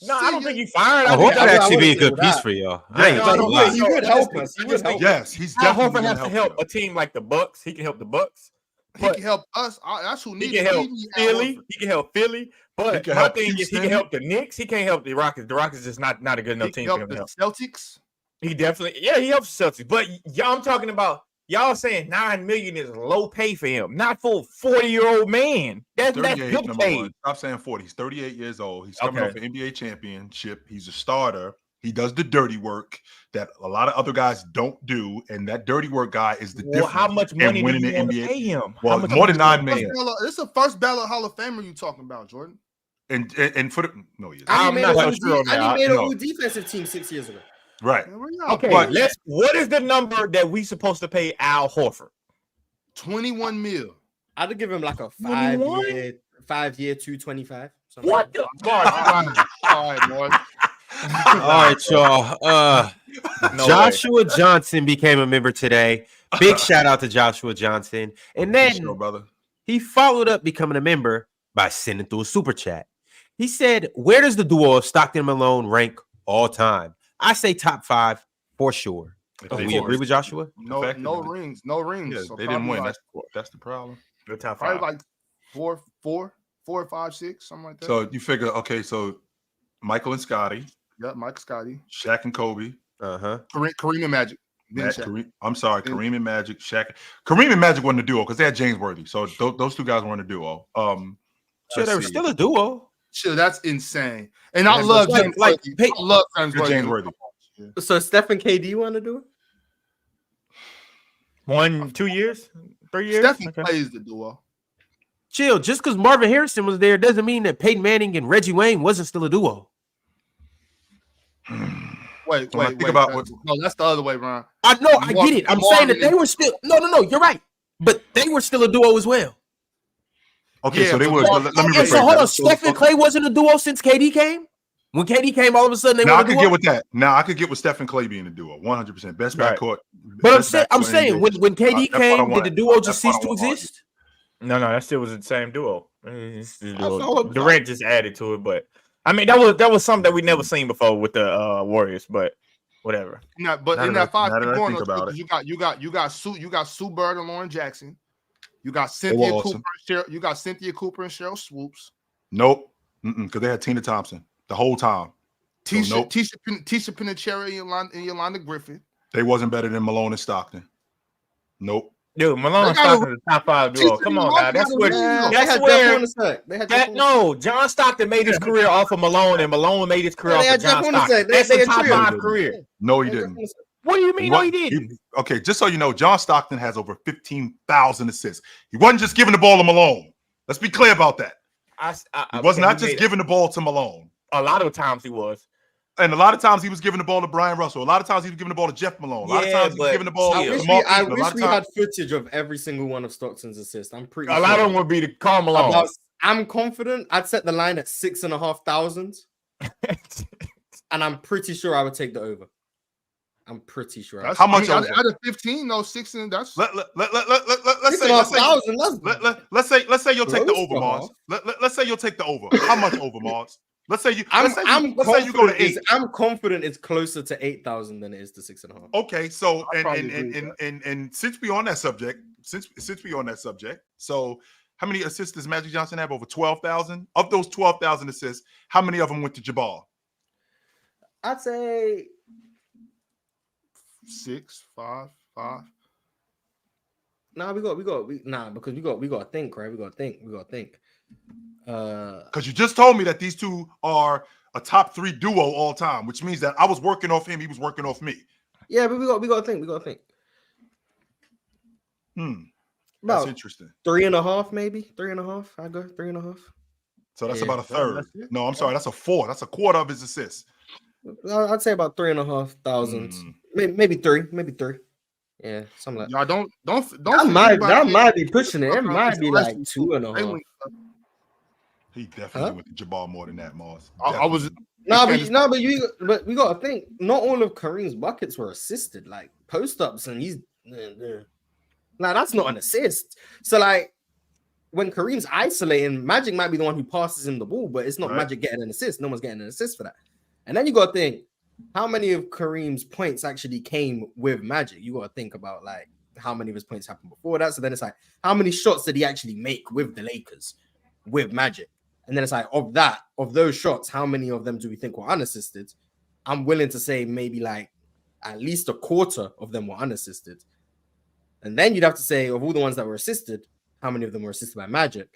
No, I don't think he fired. I hope that actually be a good piece for y'all. He would help us. Yes, he's Al definitely Horford has to help a team like the Bucks. He can help the Bucks. He can help us. That's who needs. He can help Philly. He can help Philly. But my thing is, he can help the Knicks. He can't help the Rockets. The Rockets is not a good enough team for him to help. Celtics. He definitely, he helps the Celtics. But I'm talking about y'all saying 9 million is low pay for him, not for a 40-year-old man. That's good pay. Stop saying 40. He's 38 years old. He's coming off an NBA championship. He's a starter. He does the dirty work that a lot of other guys don't do, and that dirty work guy is the difference. How much money winning do you the NBA? Pay him? Well, more than 9 million. This is the first ballot Hall of Famer you talking about, Jordan. And for the no, I'm not sure. I made a whole defensive team 6 years ago. Right. Okay. But what is the number that we supposed to pay Al Horford? 21 mil. I'd give him like a 5-year, 225. What the fuck? All right, boy. All right, y'all. Joshua Johnson became a member today. Big shout out to Joshua Johnson. And then he followed up becoming a member by sending through a super chat. He said, where does the duo of Stockton and Malone rank all time? I say top 5 for sure. Do we agree with Joshua? No rings. Yeah, so they didn't win. Like, that's the problem. The top 5. Probably like 4 or 5, 6, something like that. So you figure, okay, so Michael and Scotty. Yep, Mike, Scotty. Shaq and Kobe. Kareem and Magic. Kareem and Magic. Shaq. Kareem and Magic wasn't a duo because they had James Worthy. So those two guys weren't a duo. Sure, they were still a duo. Sure, that's insane. And I love James Worthy. I love James Worthy. So Steph and KD want to do it? 1, 2 years? 3 years? Stephen plays the duo. Chill. Just because Marvin Harrison was there doesn't mean that Peyton Manning and Reggie Wayne wasn't still a duo. Wait. No, that's the other way, Ron. I know, I get it. I'm saying that they were still. No. You're right, but they were still a duo as well. Okay, so they were. Let me rephrase so hold on. Steph and Clay wasn't a duo since KD came. When KD came, all of a sudden they were. I could get with that. Now I could get with Steph and Clay being a duo, 100%. Best backcourt. But I'm saying when KD came, did the duo just cease to exist? No, that still was the same duo. Durant just added to it, but I mean that was something that we never seen before with the Warriors. But whatever. But in that 5 you got Sue Bird and Lauren Jackson. You got Cynthia Cooper. You got Cynthia Cooper and Cheryl Swoops. Nope, because they had Tina Thompson the whole time. Tisha Pinnicherri and Yolanda Griffith. They wasn't better than Malone and Stockton. Nope. Dude, Malone Stockton is top 5 duo. Come on, now. That's what. That's where. No, John Stockton made his career off of Malone, and Malone made his career off of John Stockton. That's a top 5 career. No, he didn't. What do you mean? No, he didn't. Okay, just so you know, John Stockton has over 15,000 assists. He wasn't just giving the ball to Malone. Let's be clear about that. He was not just giving the ball to Malone. A lot of times he was. And a lot of times he was giving the ball to Brian Russell. A lot of times he was giving the ball to Jeff Malone. A lot of times he was giving the ball to Mark. I wish we had footage of every single one of Stockton's assists. I'm pretty sure. A lot of them would be to Karl Malone. I'm confident I'd set the line at 6,500. And I'm pretty sure I would take the over. I'm pretty sure. How much? Out of 15, no, 6 and that's let's say you'll take the over, Mars. Let's say you'll take the over. How much over, Mars? Let's say you go to 8. I'm confident it's closer to 8,000 than it is to 6,500. Okay, so and since we on that subject, so how many assists does Magic Johnson have? Over 12,000. Of those 12,000 assists, how many of them went to Jabbar? I'd say 6, 5. Nah, because we got to think, right? We got to think. Because you just told me that these two are a top 3 duo all time, which means that I was working off him, he was working off me. Yeah, but we got to think. That's interesting. 3.5, maybe 3.5. I go 3.5. So that's about a third. No, I'm sorry, that's a 4. That's a quarter of his assists. I'd say about 3,500. Maybe 3. Yeah, something like that. Y'all don't. That might be pushing it. It might be like 2.5. He definitely went to Jabbar more than that, Mars. But we gotta think. Not all of Kareem's buckets were assisted, like post ups, and he's that's not an assist. So like when Kareem's isolating, Magic might be the one who passes him the ball, but it's not Magic getting an assist. No one's getting an assist for that. And then you gotta think, how many of Kareem's points actually came with Magic? You gotta think about like how many of his points happened before that. So then it's like, how many shots did he actually make with the Lakers with Magic? And then it's like, of those shots, how many of them do we think were unassisted? I'm willing to say maybe like at least a quarter of them were unassisted. And then you'd have to say, of all the ones that were assisted, how many of them were assisted by Magic?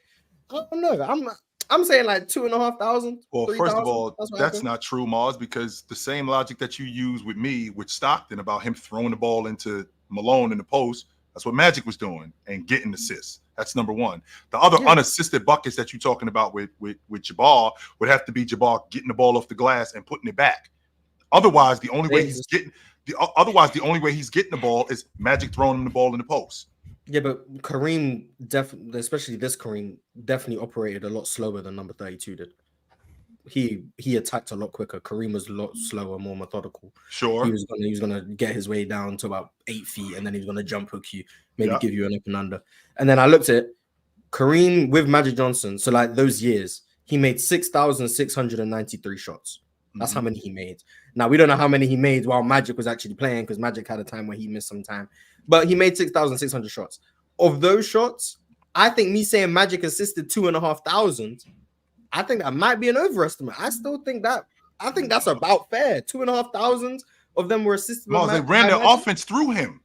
I don't know. I'm saying like 2,500. Well, 3, first of all, that's not true, Mars, because the same logic that you use with me with Stockton about him throwing the ball into Malone in the post, that's what Magic was doing and getting assists. That's number one. The other unassisted buckets that you're talking about with Jabbar would have to be Jabbar getting the ball off the glass and putting it back. Otherwise, the only way he's getting the ball is Magic throwing him the ball in the post. Yeah, but Kareem definitely, especially this Kareem, definitely operated a lot slower than number 32 did. He attacked a lot quicker. Kareem was a lot slower, more methodical. Sure. He was gonna get his way down to about 8 feet, and then he was gonna jump hook you, maybe give you an up and under. And then I looked at Kareem with Magic Johnson. So like those years, he made 6,693 shots. That's how many he made. Now we don't know how many he made while Magic was actually playing, because Magic had a time where he missed some time. But he made 6,600 shots. Of those shots, I think me saying Magic assisted 2,500. I think that might be an overestimate. I think that's about fair. 2,500 of them were assisted. No, they ran their offense through him.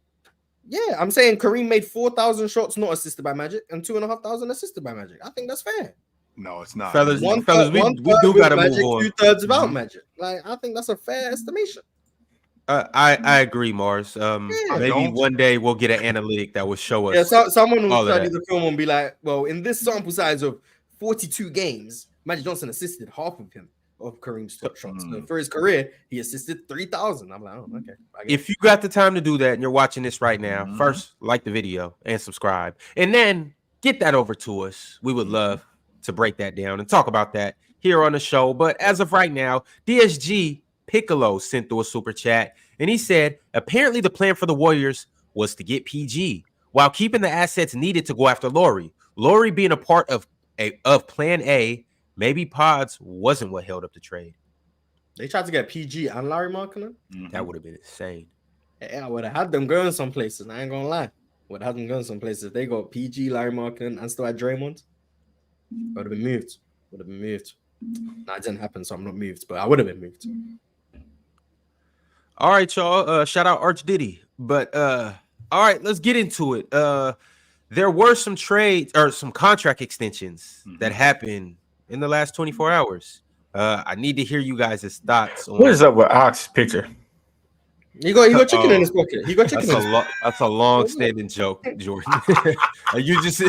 Yeah, I'm saying Kareem made 4,000 shots not assisted by Magic and 2,500 assisted by Magic. I think that's fair. No, it's not. Fellas, we do gotta move on. 2/3 about Magic. Like, I think that's a fair estimation. I agree, Mars. Maybe one day we'll get an analytic that will show us. Yeah, someone will study the film and be like, well, in this sample size of 42 games, Magic Johnson assisted half of Kareem's shots. So for his career, he assisted 3,000. I'm like, oh, okay. If you got the time to do that and you're watching this right now, first like the video and subscribe, and then get that over to us. We would love to break that down and talk about that here on the show. But as of right now, DSG Piccolo sent through a super chat, and he said apparently the plan for the Warriors was to get PG while keeping the assets needed to go after Laurie. Laurie being a part of Plan A. Maybe Pods wasn't what held up the trade. They tried to get PG and Larry Markkinen. That would have been insane. Yeah, I would have had them going some places. I ain't gonna lie. Would have had them going some places. They got PG, Larry Markkinen, and still had Draymond. Would have been moved. No, it didn't happen, so I'm not moved. But I would have been moved. All right, y'all. Shout out Arch Diddy. But All right, let's get into it. There were some trades or some contract extensions that happened in the last 24 hours. I need to hear you guys' thoughts on What is up with Ox's picture? He got chicken in his pocket. He got chicken. That's a long-standing joke, Jordan. you just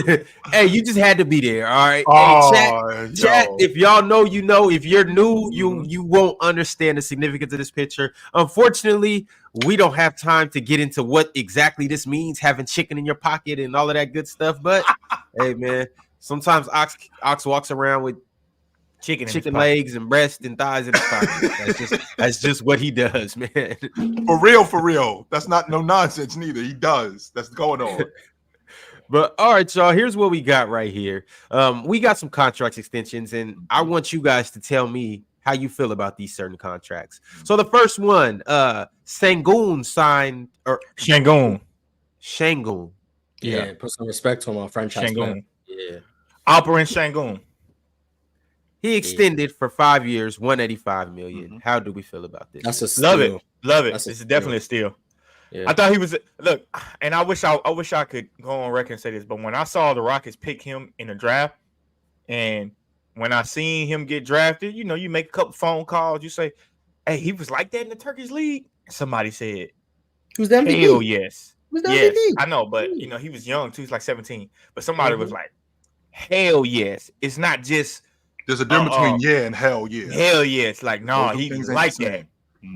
had to be there. All right. Hey, chat. If y'all know, you know. If you're new, you won't understand the significance of this picture. Unfortunately, we don't have time to get into what exactly this means, having chicken in your pocket and all of that good stuff. But hey, man, sometimes Ox walks around with chicken legs and breast and thighs in his pocket. That's just what he does, man. For real. That's not no nonsense neither. He does. That's going on. But all right, y'all. Here's what we got right here. We got some contract extensions, and I want you guys to tell me how you feel about these certain contracts. So the first one, Sengun signed or Sengun. Yeah, put some respect on our franchise. Sengun. Yeah. Alperen Sengun. He extended for 5 years, $185 million. How do we feel about this? That's a steal. Love it. This is definitely a steal. Yeah. I thought he was and I wish I could go on record and say this, but when I saw the Rockets pick him in the draft, and when I seen him get drafted, you know, you make a couple phone calls, you say, "Hey, he was like that in the Turkish League." Somebody said, "Who's the MVP?" Hell yes. Who's the yes, MVP? I know, but you know, he was young too. He's like 17. But somebody was like, "Hell yes." It's not just. There's a difference between yeah and hell yeah. Hell yeah. It's like, no, he like that.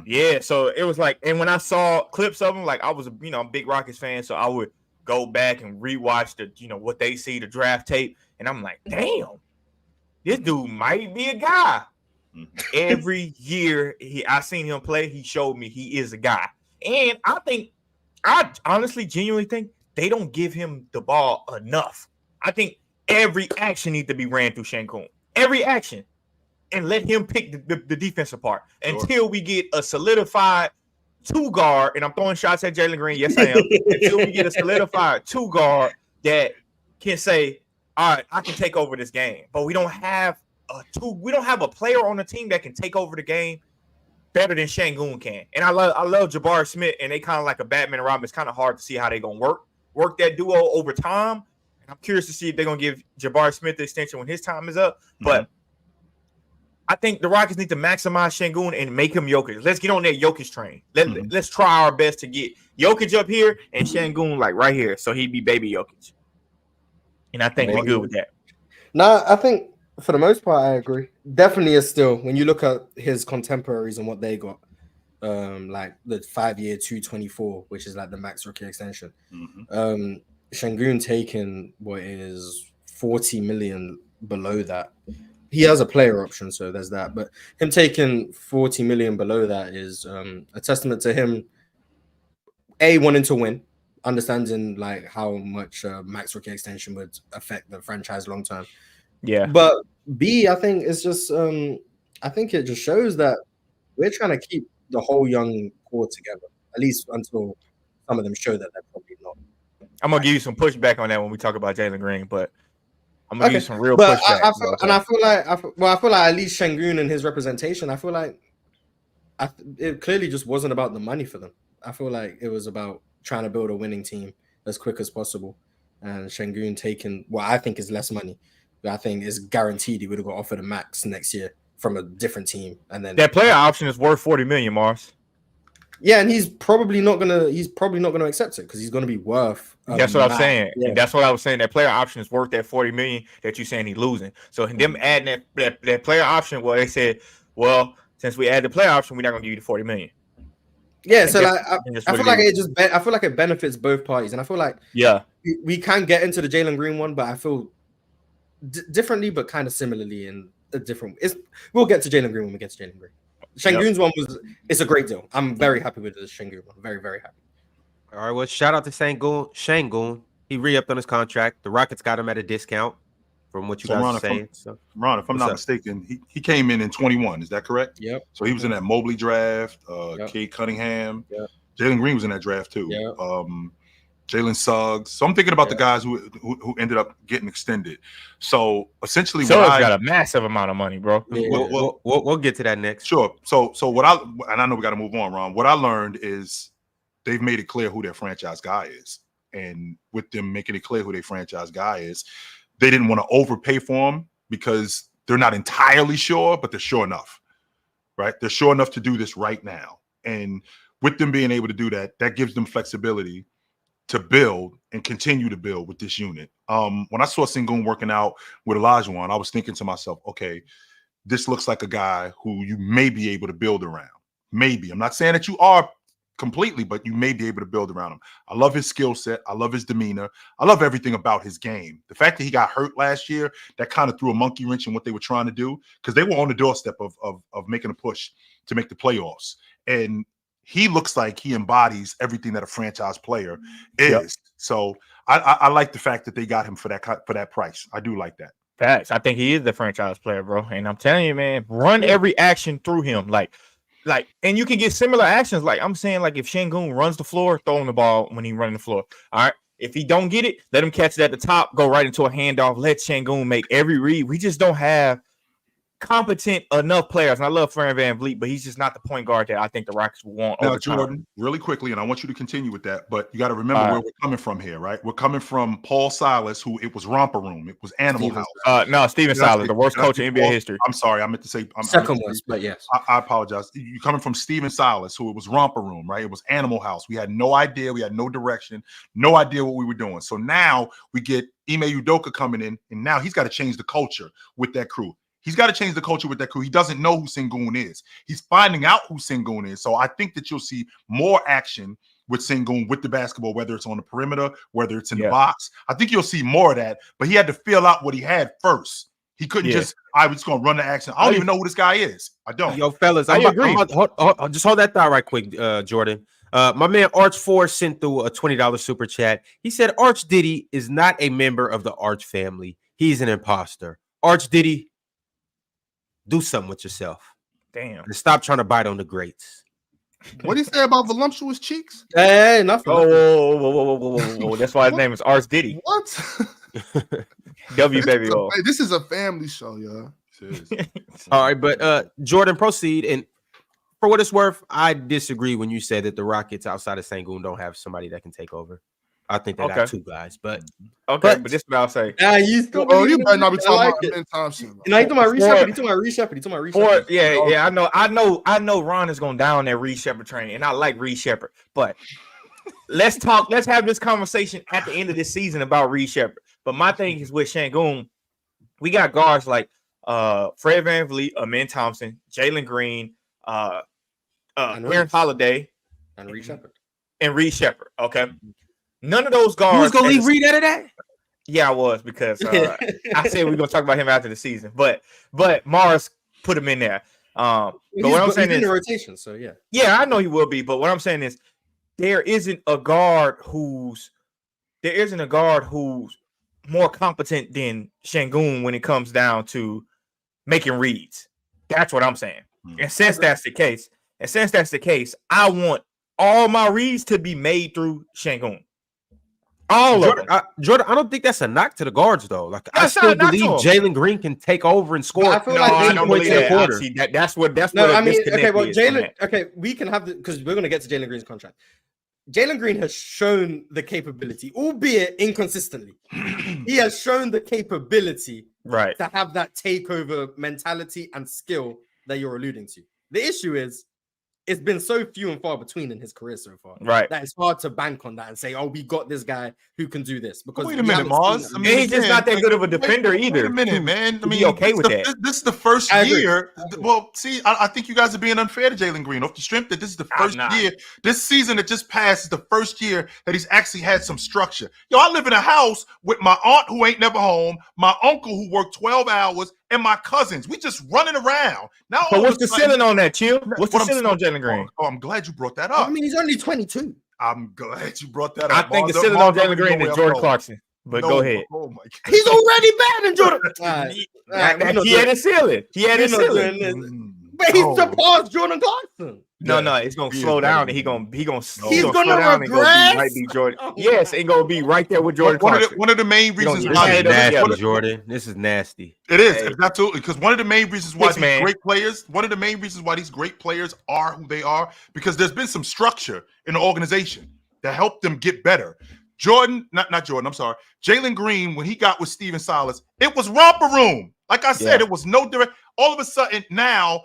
Yeah. So it was like, and when I saw clips of him, like I was a big Rockets fan, so I would go back and rewatch what they see, the draft tape, and I'm like, damn, this dude might be a guy. Every year I seen him play, he showed me he is a guy. And I honestly genuinely think they don't give him the ball enough. I think every action needs to be ran through Sengun. Every action, and let him pick the defensive part until we get a solidified two guard. And I'm throwing shots at Jalen Green. Yes, I am. Until we get a solidified two guard that can say, "All right, I can take over this game." But we don't have We don't have a player on the team that can take over the game better than Sengun can. And I love Jabari Smith, and they kind of like a Batman and Robin. It's kind of hard to see how they're gonna work that duo over time. I'm curious to see if they're going to give Jabari Smith the extension when his time is up. But I think the Rockets need to maximize Sengun and make him Jokic. Let's get on that Jokic train. Let's try our best to get Jokic up here and Sengun like right here, so he'd be baby Jokic. And I think we're good with that. No, I think for the most part, I agree. Definitely is still, when you look at his contemporaries and what they got, like the 5-year 224, which is like the max rookie extension. Sengun taking what is 40 million below that. He has a player option, so there's that. But him taking 40 million below that is a testament to him, A, wanting to win, understanding like how much max rookie extension would affect the franchise long term. Yeah. But B, I think it's just I think it just shows that we're trying to keep the whole young core together, at least until some of them show that they're probably not. I'm gonna give you some pushback on that when we talk about Jalen Green, but I'm gonna give you some real pushback. I feel like at least Sengun and his representation, I feel like it clearly just wasn't about the money for them. I feel like it was about trying to build a winning team as quick as possible. And Sengun taking what I think is less money, but I think is guaranteed he would have got offered a max next year from a different team. And then that player option is worth $40 million, Mars. Yeah, and he's probably not gonna accept it because he's gonna be worth. That's what I'm saying. Yeah. And that's what I was saying. That player option is worth that $40 million that you're saying he's losing. So them adding that player option, well, they said, well, since we add the player option, we're not gonna give you the $40 million. Yeah, so like I feel like I feel like it benefits both parties, and I feel like we can get into the Jalen Green one, but I feel differently, but kind of similarly in a different. We'll get to Jalen Green when we get to Jalen Green. Sengun's one it's a great deal. I'm very happy with the Sengun one. Very, very happy. All right, well, shout out to Sengun. He re-upped on his contract. The Rockets got him at a discount from what you guys are saying. Ron, if I'm not mistaken, he came in 21. Is that correct? Yep. So he was in that Mobley draft, Cade Cunningham. Yep. Jalen Green was in that draft too. Yep. Jalen Suggs. So I'm thinking about the guys who ended up getting extended. So essentially, Suggs got a massive amount of money, bro. Yeah. We'll get to that next. Sure. So what I know we got to move on, Ron. What I learned is they've made it clear who their franchise guy is. And with them making it clear who their franchise guy is, they didn't want to overpay for him because they're not entirely sure, but they're sure enough, right? They're sure enough to do this right now. And with them being able to do that, that gives them flexibility to build and continue to build with this unit. When I saw Sengun working out with Olajuwon, I was thinking to myself, okay, this looks like a guy who you may be able to build around. Maybe. I'm not saying that you are completely, but you may be able to build around him. I love his skill set. I love his demeanor. I love everything about his game. The fact that he got hurt last year, that kind of threw a monkey wrench in what they were trying to do, because they were on the doorstep of making a push to make the playoffs. And he looks like he embodies everything that a franchise player is. Yep. So I like the fact that they got him for that price. I do like that. Facts. I think he is the franchise player, bro. And I'm telling you, man, run every action through him. Like, and you can get similar actions. Like I'm saying, like if Sengun runs the floor, throw him the ball when he's running the floor. All right. If he don't get it, let him catch it at the top, go right into a handoff, let Sengun make every read. We just don't have competent enough players. And I love Fred VanVleet, but he's just not the point guard that I think the Rockets will want. Now, Jordan, really quickly, and I want you to continue with that, but you got to remember where we're coming from here, right? We're coming from Paul Silas, who it was Romper Room, it was Animal House. No, Steven Silas, the worst coach in NBA history. I'm sorry, I meant to say second one, but yes, I apologize. You're coming from Steven Silas, who it was Romper Room, right? It was Animal House. We had no idea, we had no direction, no idea what we were doing. So now we get Ime Udoka coming in, and now he's got to change the culture with that crew. He's got to change the culture with that crew. He doesn't know who Sengun is. He's finding out who Sengun is. So I think that you'll see more action with Sengun with the basketball, whether it's on the perimeter, whether it's in the box. I think you'll see more of that, but he had to feel out what he had first. He couldn't just, I was just going to run the action. I don't even know who this guy is. I don't. Yo, fellas, I agree. Just hold that thought right quick, Jordan. My man Arch4 sent through a $20 super chat. He said, Arch Diddy is not a member of the Arch family. He's an imposter. Arch Diddy, do something with yourself. Damn. And stop trying to bite on the greats. What did he say about voluptuous cheeks? Hey, nothing. Whoa. That's why his name is Arch Diddy. What? W baby. This is a family show, y'all. All right, but Jordan, proceed. And for what it's worth, I disagree when you say that the Rockets outside of Sengun don't have somebody that can take over. I think they got two guys, but but this is what I'll say. You better not be talking about Ben Thompson. You talking about Reed Shepherd. Yeah. I know Ron is going down that Reed Shepherd train, and I like Reed Shepherd. But let's have this conversation at the end of this season about Reed Shepherd. But my thing is with Sengun, we got guards like Fred VanVleet, Amen Thompson, Jalen Green, Aaron Holiday, and Reed Shepherd. Okay. None of those guards. You was gonna leave Reed out of that? Yeah, I was, because I said we are gonna talk about him after the season. But Morris put him in there. But what I'm saying is in the rotation. So yeah, I know he will be. But what I'm saying is there isn't a guard who's more competent than Sengun when it comes down to making reads. That's what I'm saying. And since that's the case, I want all my reads to be made through Sengun. All of them. Jordan, I don't think that's a knock to the guards, though. Like, I still believe Jalen Green can take over and score. I don't believe that. That's what. I mean, okay, well, Jalen. Okay, we can have because we're going to get to Jalen Green's contract. Jalen Green has shown the capability, albeit inconsistently. He has shown the capability, right, to have that takeover mentality and skill that you're alluding to. The issue is, it's been so few and far between in his career so far, right, that it's hard to bank on that and say, "Oh, we got this guy who can do this." Because wait a minute, Mars. I mean, he's just not that good of a defender either. Wait a minute, man. I mean, okay with that. This is the first year. Well, see, I think you guys are being unfair to Jalen Green off the strength that this is the first year. This season that just passed is the first year that he's actually had some structure. Yo, I live in a house with my aunt who ain't never home, my uncle who worked 12 hours, and my cousins. We just running around. Now, but what's the ceiling on that, Chill? What's the ceiling on Jalen Green? Oh, I'm glad you brought that up. I mean, he's only 22. I'm glad you brought that up. I think the ceiling on Jalen Green is Jordan Clarkson. But go ahead. Oh my God. He's already better than Jordan. He had a ceiling. He had a ceiling. But he surpassed Jordan Clarkson. No, Yeah. it's gonna He slow is down, better and he's than gonna He's slow gonna down and go be regress? right be Jordan. Oh. Yes, and gonna be right there with Jordan one of Clarkson. the main You don't reasons get This why is shit up nasty, together. Jordan. This is nasty. it is Hey. absolutely because one of the main reasons why Six these man. great players, one of the main reasons why these great players are who they are, because there's been some structure in the organization that helped them get better. Not Jordan, I'm sorry. Jalen Green, when he got with Steven Silas, it was romper room. Like I said, Yeah. it was no direct. All of a sudden, now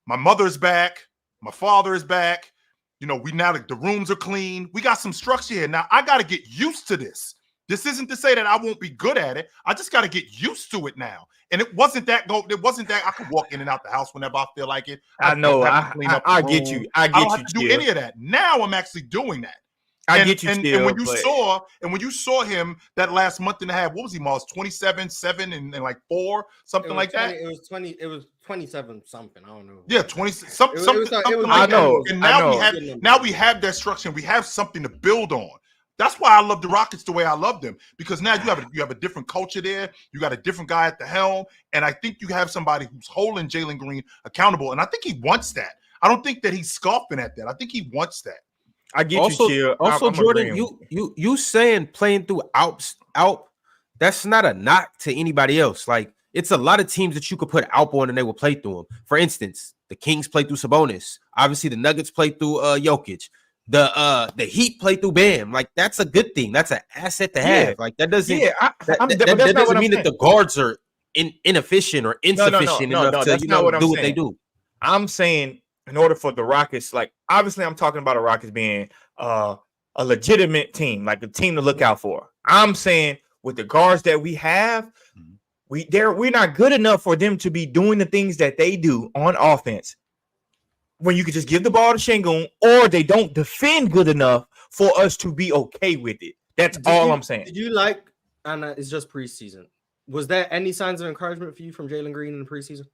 my mother's back, my father is back. You know, the rooms are clean. We got some structure here. Now I got to get used to this. This isn't to say that I won't be good at it. I just got to get used to it now. And it wasn't that I could walk in and out the house whenever I feel like it. I know. don't have to clean up the I get room. you. I I don't get have to do you. any of that. Now I'm actually doing that. I And- get you. and, Still, and when you but- saw him that last month and a half, what was he, Miles? 27, 7, and like 4, something like that. It was 20. It was 27 something. I don't know. Yeah, 20 something, It was something like- it was like I that. know, And I now know. we have that structure. And we have something to build on. That's why I love the Rockets the way I love them, because now you have a different culture there. You got a different guy at the helm, and I think you have somebody who's holding Jalen Green accountable. And I think he wants that. I don't think that he's scoffing at that. I think he wants that. I get Also, you. Chill. also I'm Jordan, agreeing. you saying playing through out, that's not a knock to anybody else. Like, it's a lot of teams that you could put Alp on and they will play through them. For instance, the Kings play through Sabonis. Obviously, the Nuggets play through Jokic. The Heat play through Bam. Like, that's a good thing. That's an asset to have. Yeah. Like, that doesn't But that that's not what doesn't I'm mean that saying. the guards are inefficient or insufficient enough to that's not what I'm do what they saying. do. I'm saying in order for the Rockets, like obviously I'm talking about the Rockets being a legitimate team, like a team to look out for. I'm saying with the guards that we have, we're not good enough for them to be doing the things that they do on offense. When you could just give the ball to Sengun, or they don't defend good enough for us to be okay with it. That's all I'm saying. Did you like? And it's just preseason. Was there any signs of encouragement for you from Jalen Green in the preseason?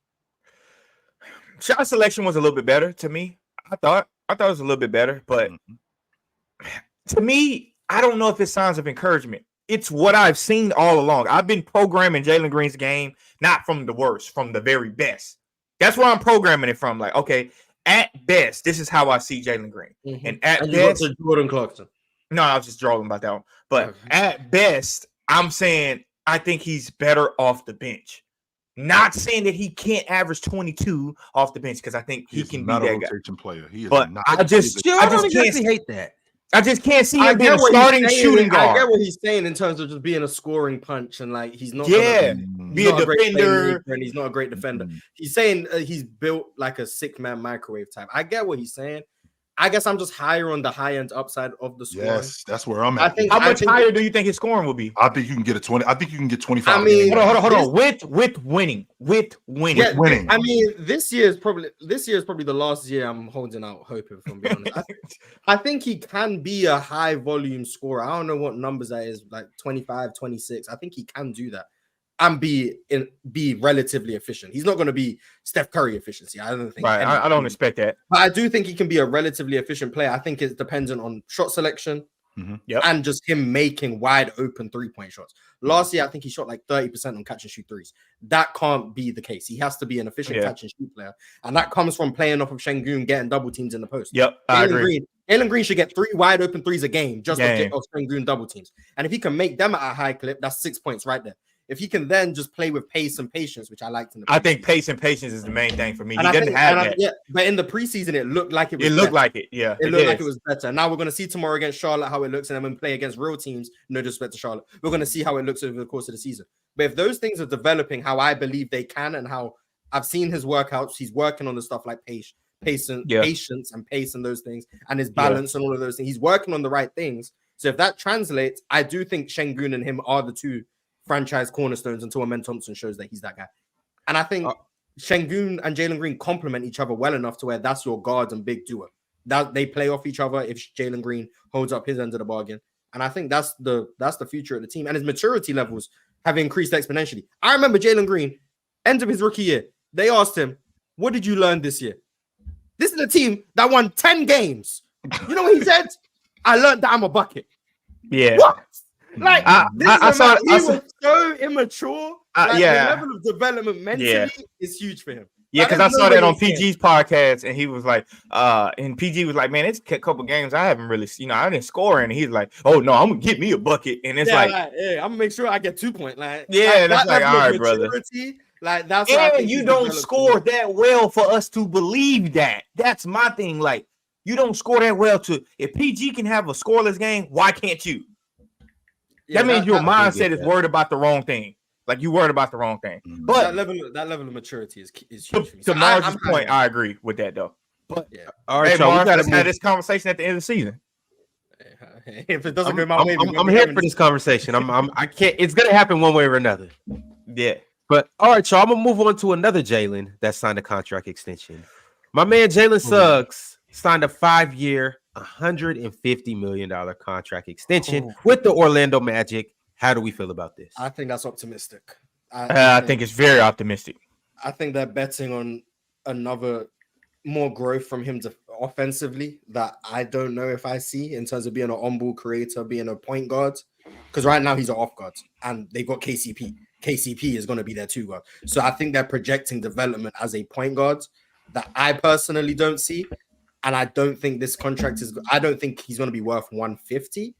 Shot selection was a little bit better to me. I thought it was a little bit better, but to me, I don't know if it's signs of encouragement. It's what I've seen all along. I've been programming Jalen Green's game, not from the worst, from the very best. That's where I'm programming it from. Like, okay, at best, this is how I see Jalen Green. Mm-hmm. And at you got best, to Jordan Clarkson. no, I was just drawing about that one. But Okay. at best, I'm saying I think he's better off the bench. Not saying that he can't average 22 off the bench, because I think he He's can be not a that guy. rotation player. He is But not. I just Chill, I don't can't exactly hate that. I just can't see I him being get a what he's starting saying. shooting I get guard. what he's saying in terms of just being a scoring punch and like he's not. Yeah, gonna, be he's a not great defender. playmaker and he's not a great defender. He's saying he's built like a 6-man microwave type. I get what he's saying. I guess I'm just higher on the high end upside of the scoring. Yes, that's where I'm I at. think- How much higher do you think his scoring will be? I think you can get a 20. I think you can get 25. I mean, Hold on. With winning. Yeah, winning. I mean, this year is probably the last year I'm holding out hope. If I'm being honest, I think he can be a high volume scorer. I don't know what numbers that is, like 25, 26. I think he can do that and be relatively efficient. He's not going to be Steph Curry efficiency. I don't think. Right. I don't expect that. But I do think he can be a relatively efficient player. I think it's dependent on shot selection Yep. and just him making wide open 3-point shots. Last year, I think he shot like 30% on catch and shoot threes. That can't be the case. He has to be an efficient catch and shoot player. And that comes from playing off of Sengun, getting double teams in the post. Yep. I agree. Jalen Green should get 3 wide open threes a game just Game. off Sengun double teams. And if he can make them at a high clip, that's 6 points right there. If he can then just play with pace and patience, which I liked in the I think preseason. pace and patience is the main thing for me. And He doesn't have that. Yeah, but in the preseason, it looked like it was It looked better. like it. Yeah. It looked like it was better. Now we're going to see tomorrow against Charlotte how it looks, and then when we play against real teams, no disrespect to Charlotte, we're going to see how it looks over the course of the season. But if those things are developing how I believe they can, and how I've seen his workouts, he's working on the stuff like patience and pace and those things, and his balance and all of those things. He's working on the right things. So if that translates, I do think Sengun and him are the two franchise cornerstones until Amen Thompson shows that he's that guy. And I think Sengun and Jalen Green complement each other well enough to where that's your guards and big duo. That they play off each other if Jalen Green holds up his end of the bargain. And I think that's the future of the team. And his maturity levels have increased exponentially. I remember Jalen Green, end of his rookie year, they asked him, "What did you learn this year?" This is a team that won 10 games. You know what he said? "I learned that I'm a bucket." Yeah. What? Like, I saw- he was so immature. The level of development mentally is huge for him. Yeah, because I saw that on PG's podcast, and he was like, and PG was like, man, it's a couple games I haven't really, I didn't score, and he's like, oh no, I'm gonna get me a bucket, and it's I'm gonna make sure I get 2 points. That's like, all right, brother. Like that's and you don't score that well for us to believe that. That's my thing. Like, you don't score that well to if PG can have a scoreless game, why can't you? That means your mindset is worried about the wrong thing. Like you worried about the wrong thing. But that level of maturity is huge. To Mars' point, I agree with that though. But all right, so Mars, let's have this conversation at the end of the season. If it doesn't go my way, I'm here for this conversation. I can't. It's gonna happen one way or another. Yeah. But all right, so I'm gonna move on to another Jalen that signed a contract extension. My man Jalen Suggs signed a 5-year, $150 million contract extension with the Orlando Magic. How do we feel about this? I think that's optimistic. I think it's very optimistic. I think they're betting on another more growth from him offensively that I don't know if I see in terms of being an on-ball creator, being a point guard. Because right now he's an off guard, and they've got KCP. KCP is going to be their 2 guard. So I think they're projecting development as a point guard that I personally don't see. And I don't think this contract I don't think he's going to be worth 150.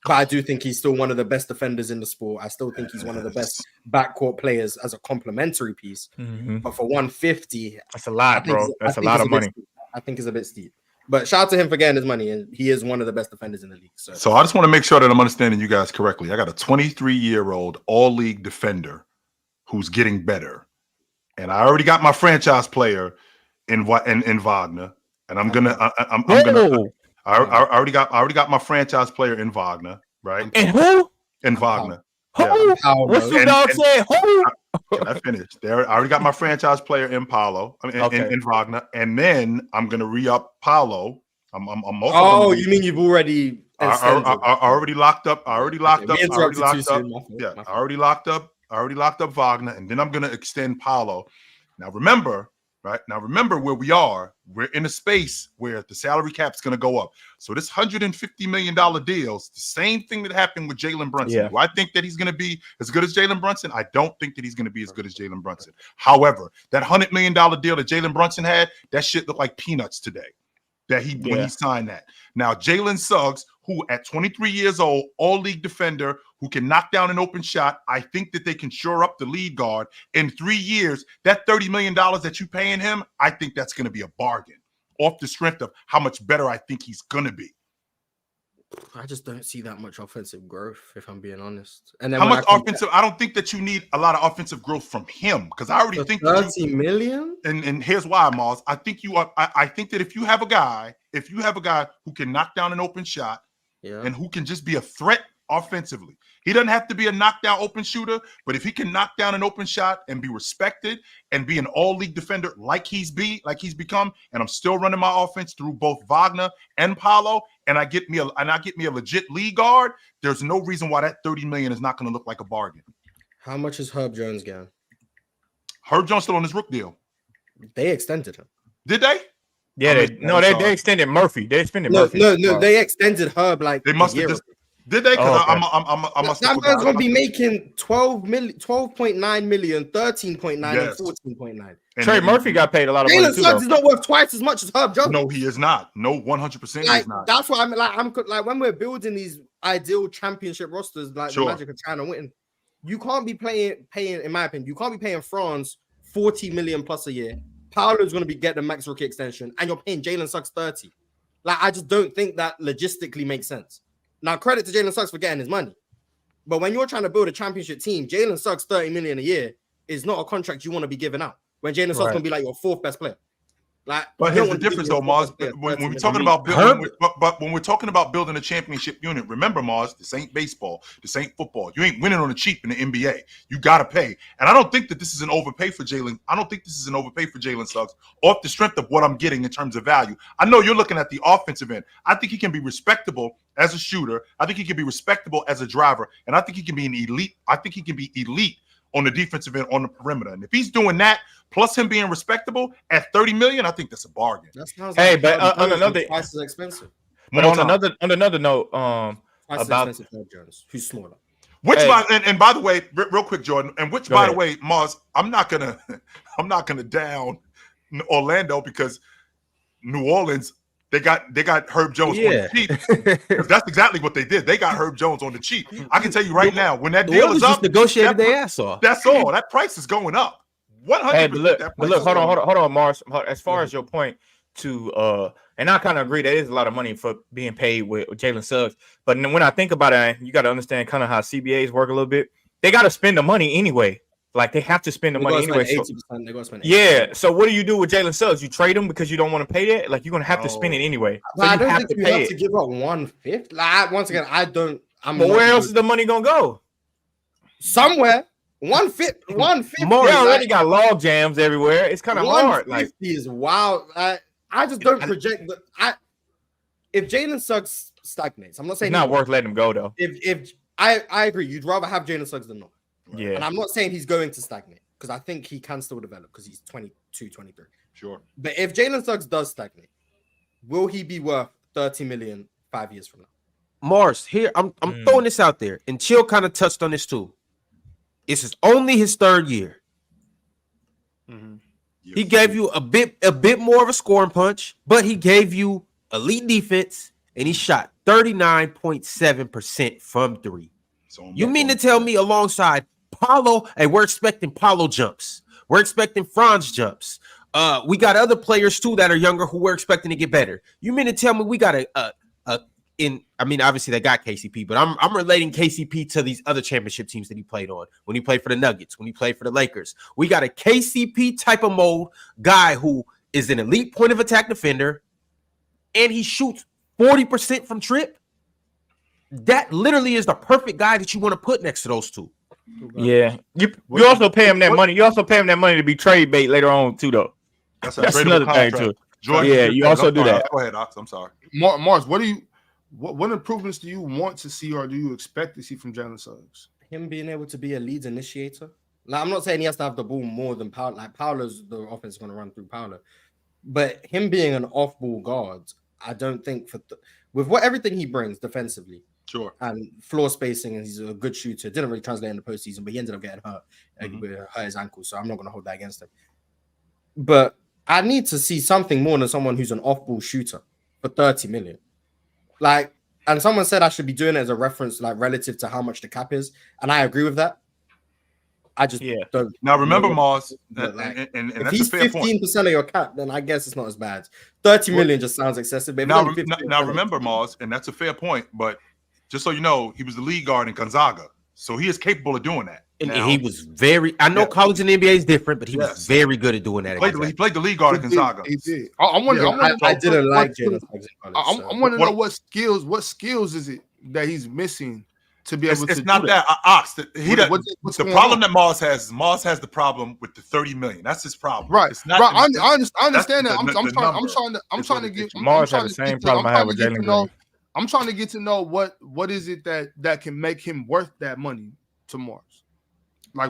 But I do think he's still one of the best defenders in the sport. I still think he's one of the best backcourt players as a complementary piece. Mm-hmm. But for 150, that's a lot, bro. That's a lot of money. I think it's a bit steep. But shout out to him for getting his money, and he is one of the best defenders in the league. So I just want to make sure that I'm understanding you guys correctly. I got a 23-year-old all-league defender who's getting better, and I already got my franchise player in Wagner, and I'm gonna. I already got my franchise player in Wagner, right? And who? In Wagner. Who? Yeah. What's your dog saying? Who? Can I finish? There, I already got my franchise player in Paolo. In Wagner, and then I'm gonna re-up Paolo. I'm also. Oh, you mean you've already? I already locked up. I already locked up. Yeah, I already locked up Wagner, and then I'm gonna extend Paolo. Now remember. Right now, remember where we are. We're in a space where the salary cap is going to go up. So this $150 million deal is the same thing that happened with Jalen Brunson. Yeah. Do I think that he's going to be as good as Jalen Brunson? I don't think that he's going to be as good as Jalen Brunson. However, that $100 million deal that Jalen Brunson had, that shit looked like peanuts today. When he signed that. Now, Jalen Suggs, who at 23 years old, all-league defender, who can knock down an open shot, I think that they can shore up the lead guard. In 3 years, that $30 million that you paying him, I think that's going to be a bargain off the strength of how much better I think he's going to be. I just don't see that much offensive growth, if I'm being honest. And then how much offensive? I don't think that you need a lot of offensive growth from him because I already think $30 million. And here's why, Mars. I think you are. I think that if you have a guy who can knock down an open shot, and who can just be a threat offensively, he doesn't have to be a knockdown open shooter, but if he can knock down an open shot and be respected and be an all-league defender like he's become, and I'm still running my offense through both Wagner and Paolo, and I get me a legit league guard, there's no reason why that $30 million is not going to look like a bargain. How much is Herb Jones getting? Herb Jones still on his rook deal. They extended him. Did they? Yeah, they extended Murphy. They extended Murphy. No, they extended Herb like they must have just. Did they? Because that man's gonna be making 12.9 million, 13.9, and 14.9. Trey Murphy got paid a lot of money. Jalen Suggs is not worth twice as much as Herb Jones. No, he is not. No, 100% he is not. That's why I'm like when we're building these ideal championship rosters, like the Magic are trying to win. You can't be paying, in my opinion, you can't be paying Franz 40 million plus a year. Paolo's going to be getting the max rookie extension, and you're paying Jalen Suggs 30. Like, I just don't think that logistically makes sense. Now, credit to Jalen Suggs for getting his money. But when you're trying to build a championship team, Jalen Suggs 30 million a year is not a contract you want to be giving out. When Jalen Suggs going to be like your 4th best player. Like, but here's the difference, though, Mars. When we're talking about building, but when we're talking about building a championship unit, remember, Mars, this ain't baseball, this ain't football. You ain't winning on the cheap in the NBA. You gotta pay, and I don't think that this is an overpay for Jalen. I don't think this is an overpay for Jalen Suggs off the strength of what I'm getting in terms of value. I know you're looking at the offensive end. I think he can be respectable as a shooter. I think he can be respectable as a driver, and I think he can be an elite. I think he can be elite on the defensive end on the perimeter. And if he's doing that, plus him being respectable at 30 million, I think that's a bargain. Hey, but on another price is expensive. But on another note, about Jones, who's smaller. And by the way, real quick, Jordan, and which, by the way, Mars, I'm not gonna down Orlando because New Orleans, they got Herb Jones on the cheap. That's exactly what they did. They got Herb Jones on the cheap. I can tell you right now, when that deal is up, just negotiated their ass off. That's all. That price is going up. 100%. But look, hold on, Mars. As far as your point to and I kind of agree that is a lot of money for being paid with Jalen Suggs. But when I think about it, you got to understand kind of how CBAs work a little bit. They got to spend the money anyway. Like they have to spend the money anyway. 80%, they're gonna spend 80%. Yeah. So what do you do with Jalen Suggs? You trade him because you don't want to pay that? Like you're gonna have to spend it anyway. So I don't think you have to give up 1/5. Like once again, I don't. But where else is the money gonna go? Somewhere. 1/5. 1/5. They already got log jams everywhere. It's kind of hard. Like is wild. I just don't project. If Jalen Suggs stagnates, I'm not saying it's not worth letting him go though. If I agree, you'd rather have Jalen Suggs than not. Yeah. And I'm not saying he's going to stagnate because I think he can still develop because he's 22, 23. Sure. But if Jalen Suggs does stagnate, will he be worth 30 million 5 years from now? Mars, here, I'm throwing this out there, and Chill kind of touched on this too. It's only his third year. Mm-hmm. Yes. He gave you a bit more of a scoring punch, but he gave you elite defense, and he shot 39.7% from three. You mean to tell me alongside Paolo, and we're expecting Paolo jumps. We're expecting Franz jumps. We got other players too that are younger who we're expecting to get better. You mean to tell me we got obviously they got KCP, but I'm relating KCP to these other championship teams that he played on. When he played for the Nuggets, when he played for the Lakers. We got a KCP type of mold guy who is an elite point of attack defender, and he shoots 40% from trip. That literally is the perfect guy that you want to put next to those two. Yeah. You also pay him that money. You also pay him that money to be trade bait later on too, though. That's another thing too. Jordan, yeah, you also do that. Go ahead, Ox. I'm sorry. Mars, what improvements do you want to see or do you expect to see from Jalen Suggs? Him being able to be a lead initiator. Like I'm not saying he has to have the ball more than Paolo. Like Paolo's the offense is going to run through Paolo, but him being an off-ball guard, I don't think with everything he brings defensively. Sure. And floor spacing, and he's a good shooter. Didn't really translate in the postseason, but he ended up getting hurt. Hurt his ankle, so I'm not going to hold that against him. But I need to see something more than someone who's an off-ball shooter for 30 million. Like, and someone said I should be doing it as a reference, like relative to how much the cap is, and I agree with that. I just don't. Now remember, Mars, and if that's he's a fair 15% of your cap, then I guess it's not as bad. 30 million just sounds excessive. But now remember, Mars, and that's a fair point, but just so you know, he was the lead guard in Gonzaga, so he is capable of doing that. And he was very. I know college and NBA is different, but he was very good at doing that. He played the lead guard in Gonzaga. He did. I didn't like Jalen Suggs in college. I want to know what skills is it that he's missing to be able to. It's not that Ox. The problem that Mars has has the problem with the 30 million. That's his problem. Right. It's not I understand that. I'm trying to get Mars has the same problem I have with Jalen Green. I'm trying to get to know what is it that can make him worth that money to Mars. Like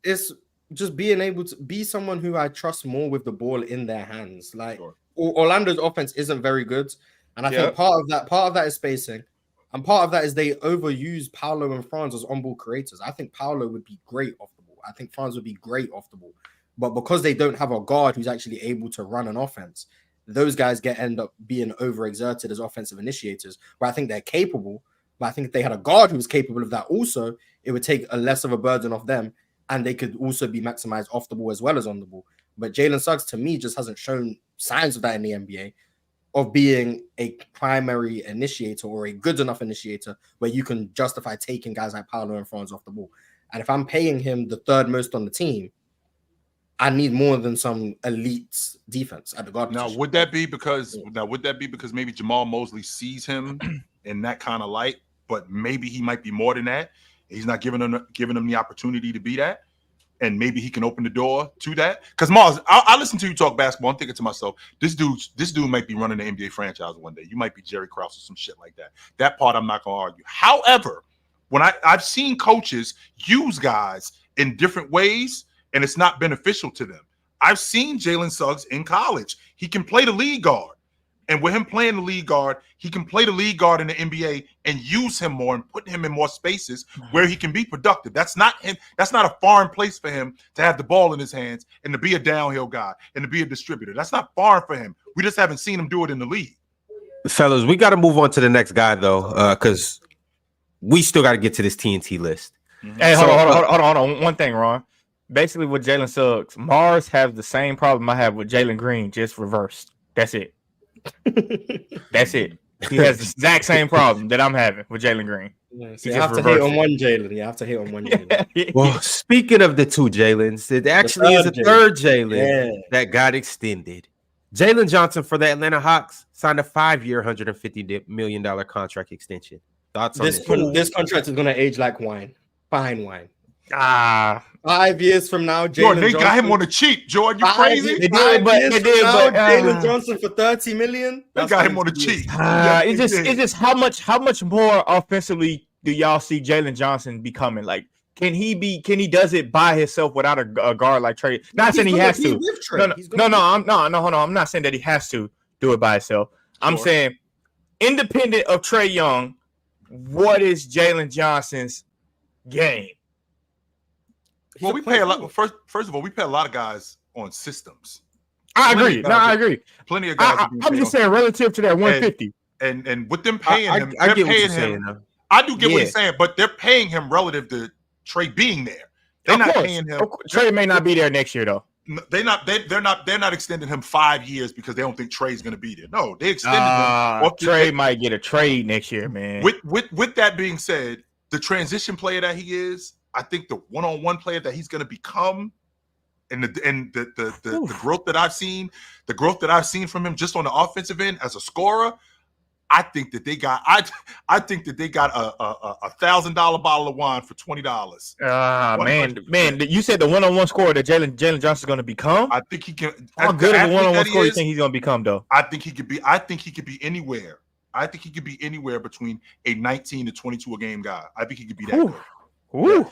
it's just being able to be someone who I trust more with the ball in their hands. Like Orlando's offense isn't very good, and I think part of that is spacing, and part of that is they overuse Paolo and Franz as on-ball creators. I think Paolo would be great off the ball. I think Franz would be great off the ball, but because they don't have a guard who's actually able to run an offense, those guys end up being overexerted as offensive initiators. Where I think they're capable. But I think if they had a guard who was capable of that also, it would take a less of a burden off them, and they could also be maximized off the ball as well as on the ball. But Jalen Suggs, to me, just hasn't shown signs of that in the NBA, of being a primary initiator or a good enough initiator where you can justify taking guys like Paolo and Franz off the ball. And if I'm paying him the third most on the team, I need more than some elite defense at the guard position. Now, would that be because maybe Jamal Mosley sees him in that kind of light? But maybe he might be more than that. He's not giving them the opportunity to be that, and maybe he can open the door to that. Because Mars, I listen to you talk basketball. I'm thinking to myself, this dude might be running the NBA franchise one day. You might be Jerry Krause or some shit like that. That part I'm not gonna argue. However, when I've seen coaches use guys in different ways, and it's not beneficial to them. I've seen Jalen Suggs in college. He can play the lead guard. And with him playing the lead guard, he can play the lead guard in the NBA and use him more and put him in more spaces where he can be productive. That's not him. That's not a foreign place for him to have the ball in his hands and to be a downhill guy and to be a distributor. That's not foreign for him. We just haven't seen him do it in the league. Fellas, we got to move on to the next guy, though, because we still got to get to this TNT list. Hey, hold on. One thing, Ron. Basically, with Jalen Suggs, Mars has the same problem I have with Jalen Green, just reversed. That's it. That's it. He has the exact same problem that I'm having with Jalen Green. Yeah, so you have to hate on one Jalen. You have to hate on one Jalen. Well, speaking of the two Jalens, it actually is a third Jalen that got extended. Jalen Johnson for the Atlanta Hawks signed a 5-year, $150 million contract extension. Thoughts on this contract is going to age like wine. Fine wine. 5 years from now, Jordan, they got him on the cheap. Jordan, you crazy? They did, but Jalen Johnson for $30 million. They got him on the cheap. It's just how much more offensively do y'all see Jalen Johnson becoming? Like, can he does it by himself without a guard like Trey? Not saying he has to. I'm not saying that he has to do it by himself. Sure. I'm saying, independent of Trey Young, what is Jalen Johnson's game? Well, we pay a lot. First of all, we pay a lot of guys on systems. I agree. I agree. Plenty of guys. I'm just saying, relative to that 150, and with them paying him, I get what you're saying. I do get what he's saying, but they're paying him relative to Trey being there. They're not paying him. Trey may not be there next year, though. They're not extending him 5 years because they don't think Trey's going to be there. No, they extended him. Trey might get a trade next year, man. With that being said, the transition player that he is, I think the one-on-one player that he's going to become, and the growth that I've seen, from him just on the offensive end as a scorer, I think that they got a $1,000 bottle of wine for $20. Man, you said the one-on-one scorer that Jalen Johnson's going to become. I think he can. How good of a one-on-one scorer you think he's going to become, though? I think he could be anywhere. I think he could be anywhere between a 19 to 22 a game guy. I think he could be that good. Yeah.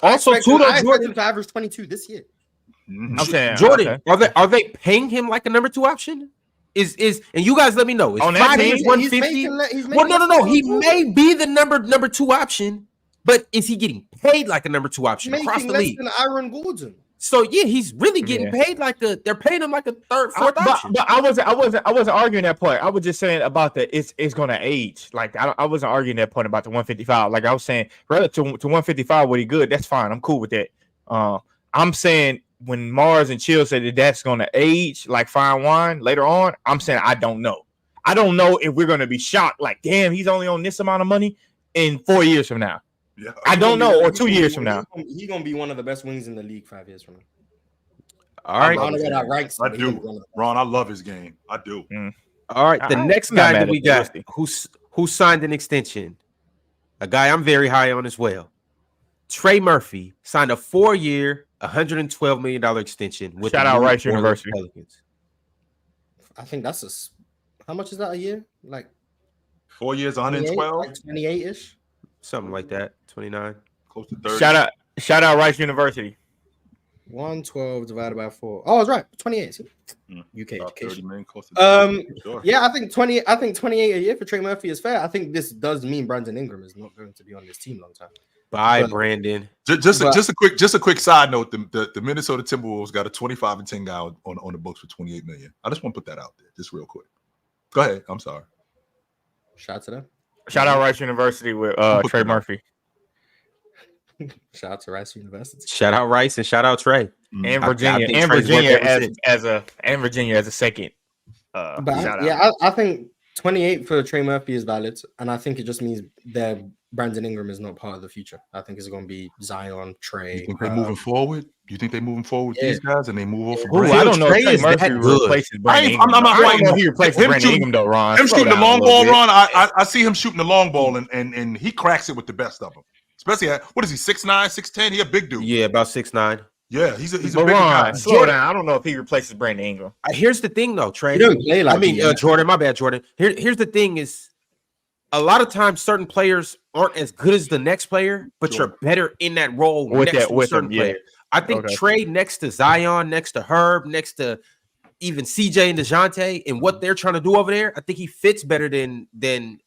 Also, too, I expect him to average 22 this year. I'm saying, Jordan, are they paying him like a number 2 option? Is and you guys let me know. Is on that team, 150? Well, no. He may be the number 2 option, but is he getting paid like a number 2 option across the league? Than Aaron Gordon. So yeah, he's really getting paid like they're paying him like a third, fourth option. But I wasn't arguing that point. I was just saying about it's going to age. Like I wasn't arguing that point about the 155. Like I was saying, relative to 155, what he good, that's fine. I'm cool with that. I'm saying when Mars and Chill said that's going to age like fine wine later on, I'm saying I don't know. I don't know if we're going to be shocked. Like, damn, he's only on this amount of money in 4 years from now. Yeah, I don't know, or 2 years from now. He's gonna be one of the best wings in the league 5 years from now. All right, I do. Ron, I love his game. I do. All right, the next guy that we got who signed an extension, a guy I'm very high on as well. Trey Murphy signed a 4-year, $112 million extension with shout out Rice University. Pelicans. I think that's how much is that a year? Like 4 years, 112, like 28-ish. Something like that, 29. Close to 30. Shout out Rice University. 112 divided by 4. Oh, I was right. 28. See? UK education. Million, close to sure. Yeah, I think 28 a year for Trey Murphy is fair. I think this does mean Brandon Ingram is not going to be on this team long time. Bye, Brandon. Just a quick side note. The Minnesota Timberwolves got a 25-10 guy on the books for $28 million. I just want to put that out there, just real quick. Go ahead. I'm sorry. Shout out to them. Shout out Rice University with Trey Murphy. Shout out to Rice University. Shout out Rice and shout out Trey. And Virginia. And Virginia as a second. I think 28 for Trey Murphy is valid, and I think it just means that Brandon Ingram is not part of the future. I think it's going to be Zion, Trey. You think they're moving forward? Do you think they moving forward with these guys and they move on? I don't know. Trey Murphy replaces Brandon Ingram. I'm not fighting. He replaces Brandon Ingram though, Ron. Him shooting the long ball, Ron. I see him shooting the long ball, and he cracks it with the best of them. Especially at, what is he, 6'9", 6'10"? He a big dude. Yeah, about 6'9". Yeah, he's a big guy. Slow down. I don't know if he replaces Brandon Ingram. Here's the thing, though, Trey. He don't play like Jordan. My bad, Jordan. Here's the thing: is a lot of times certain players aren't as good as the next player, but you're better in that role with a certain player. I think Trey next to Zion, next to Herb, next to even CJ and DeJounte and what they're trying to do over there, I think he fits better than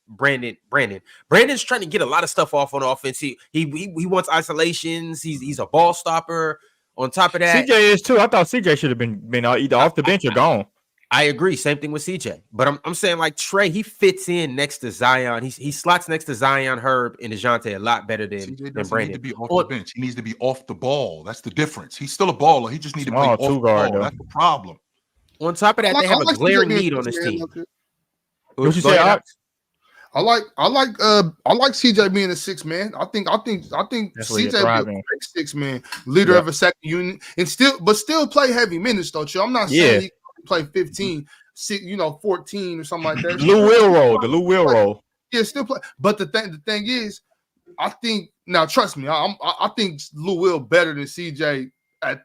Brandon. Brandon's trying to get a lot of stuff off on offense. He wants isolations. He's a ball stopper. On top of that, CJ is too. I thought CJ should have been either off the bench or gone. I agree. Same thing with CJ. But I'm saying like Trey, he fits in next to Zion. He slots next to Zion, Herb, and DeJounte a lot better than Brandon. Need to be off the bench. He needs to be off the ball. That's the difference. He's still a baller. He just needs to play off the ball. That's the problem. On top of that, they have a glaring need on this team. What you say, Ox? I like CJ being a 6-man. I think CJ being a 6-man leader of a second unit and still play heavy minutes though. I'm not saying he can play 15, 14 or something like that. The Lou will roll. Yeah, still play. But the thing is, I think now trust me, I think Lou Will better than CJ at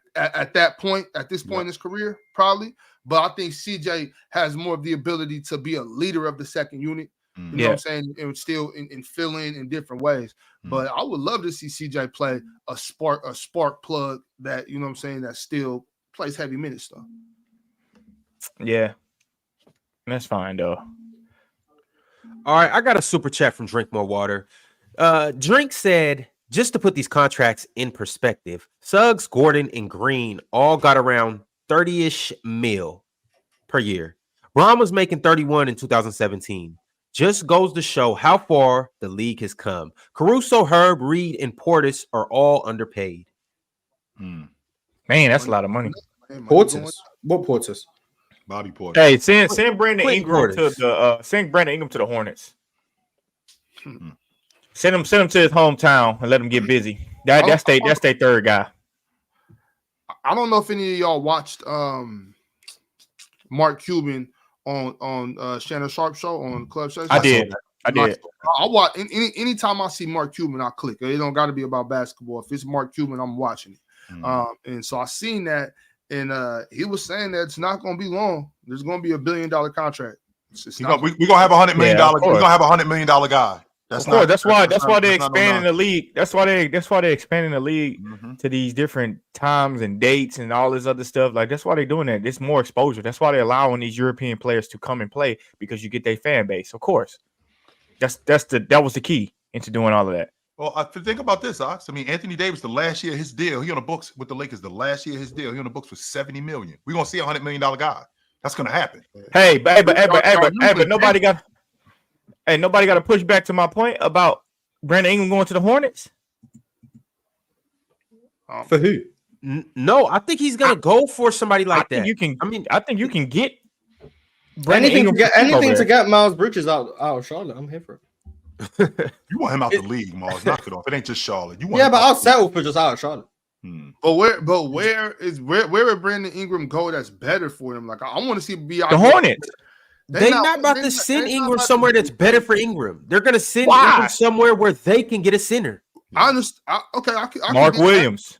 that point, at this point in his career, probably. But I think CJ has more of the ability to be a leader of the second unit. You know what I'm saying? And still in fill in different ways. But I would love to see CJ play a spark plug that, you know what I'm saying, that still plays heavy minutes though. Yeah. That's fine though. All right, I got a super chat from Drink More Water. Drink said, just to put these contracts in perspective, Suggs, Gordon, and Green all got around 30-ish mil per year. Bron was making 31 in 2017. Just goes to show how far the league has come. Caruso, Herb, Reed, and Portis are all underpaid. Man, that's a lot of money. Portis? What Portis? Bobby Portis. Hey, send Brandon Ingram to the Hornets. Send him to his hometown and let him get busy. That's their third guy. I don't know if any of y'all watched Mark Cuban on Shannon Sharp show on Club Show. I did. I watch anytime I see Mark Cuban, I click. It don't got to be about basketball. If it's Mark Cuban, I'm watching it. And so I seen that, and he was saying that it's not going to be long. There's going to be $1 billion contract. We're gonna have $100 million. We're gonna have $100 million guy. That's why they're expanding the league. That's why they're expanding the league to these different times and dates and all this other stuff. Like that's why they're doing that. It's more exposure. That's why they're allowing these European players to come and play because you get their fan base. Of course, that was the key into doing all of that. Well, think about this, Ox. I mean, Anthony Davis, the last year of his deal, he on the books with the Lakers. The last year of his deal, he on the books for $70 million. We're gonna see $100 million guy. That's gonna happen. Hey, but nobody got to push back to my point about Brandon Ingram going to the Hornets. For who? No, I think he's gonna go for somebody like that. I think you can get anything to get Miles Bridges out of Charlotte. I'm here for it. You want him out the league, Miles. Knock it off. It ain't just Charlotte. But I'll settle for just out of Charlotte. But where would Brandon Ingram go that's better for him? Like I want to see the Hornets. They're not about to send Ingram somewhere that's better for Ingram. They're going to send Ingram somewhere where they can get a center. I understand. Mark Williams.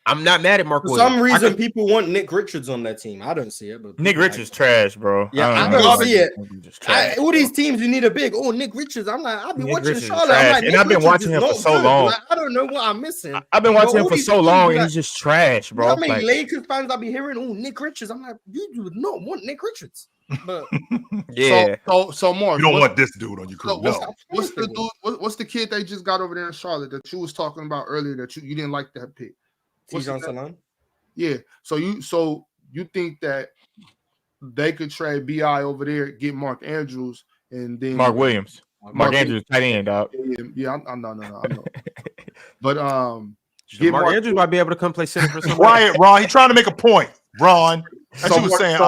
I'm not mad at Mark Williams. For some reason, people want Nick Richards on that team. I don't see it. But Nick Richards trash, bro. Yeah, I don't see it. All these teams, you need a big. Oh, Nick Richards. I'm like, I've been watching Charlotte. I'm like, and I've been watching him for so long. Like, I don't know what I'm missing. I've been watching him for so long, and he's just trash, bro. How many Lakers fans I be hearing? Oh, Nick Richards. I'm like, you do not want Nick Richards. But yeah. So Mark, you don't want this dude on your crew. What's the dude? What's the kid they just got over there in Charlotte that you was talking about earlier that you didn't like that pick? Johnson. Yeah. So you think that they could trade BI over there, get Mark Andrews, and then Mark Williams. Mark Andrews tight end, dog. Yeah. I know. But Mark Andrews might be able to come play center for some. Quiet, Ron. He's trying to make a point, Ron. That's what he was saying.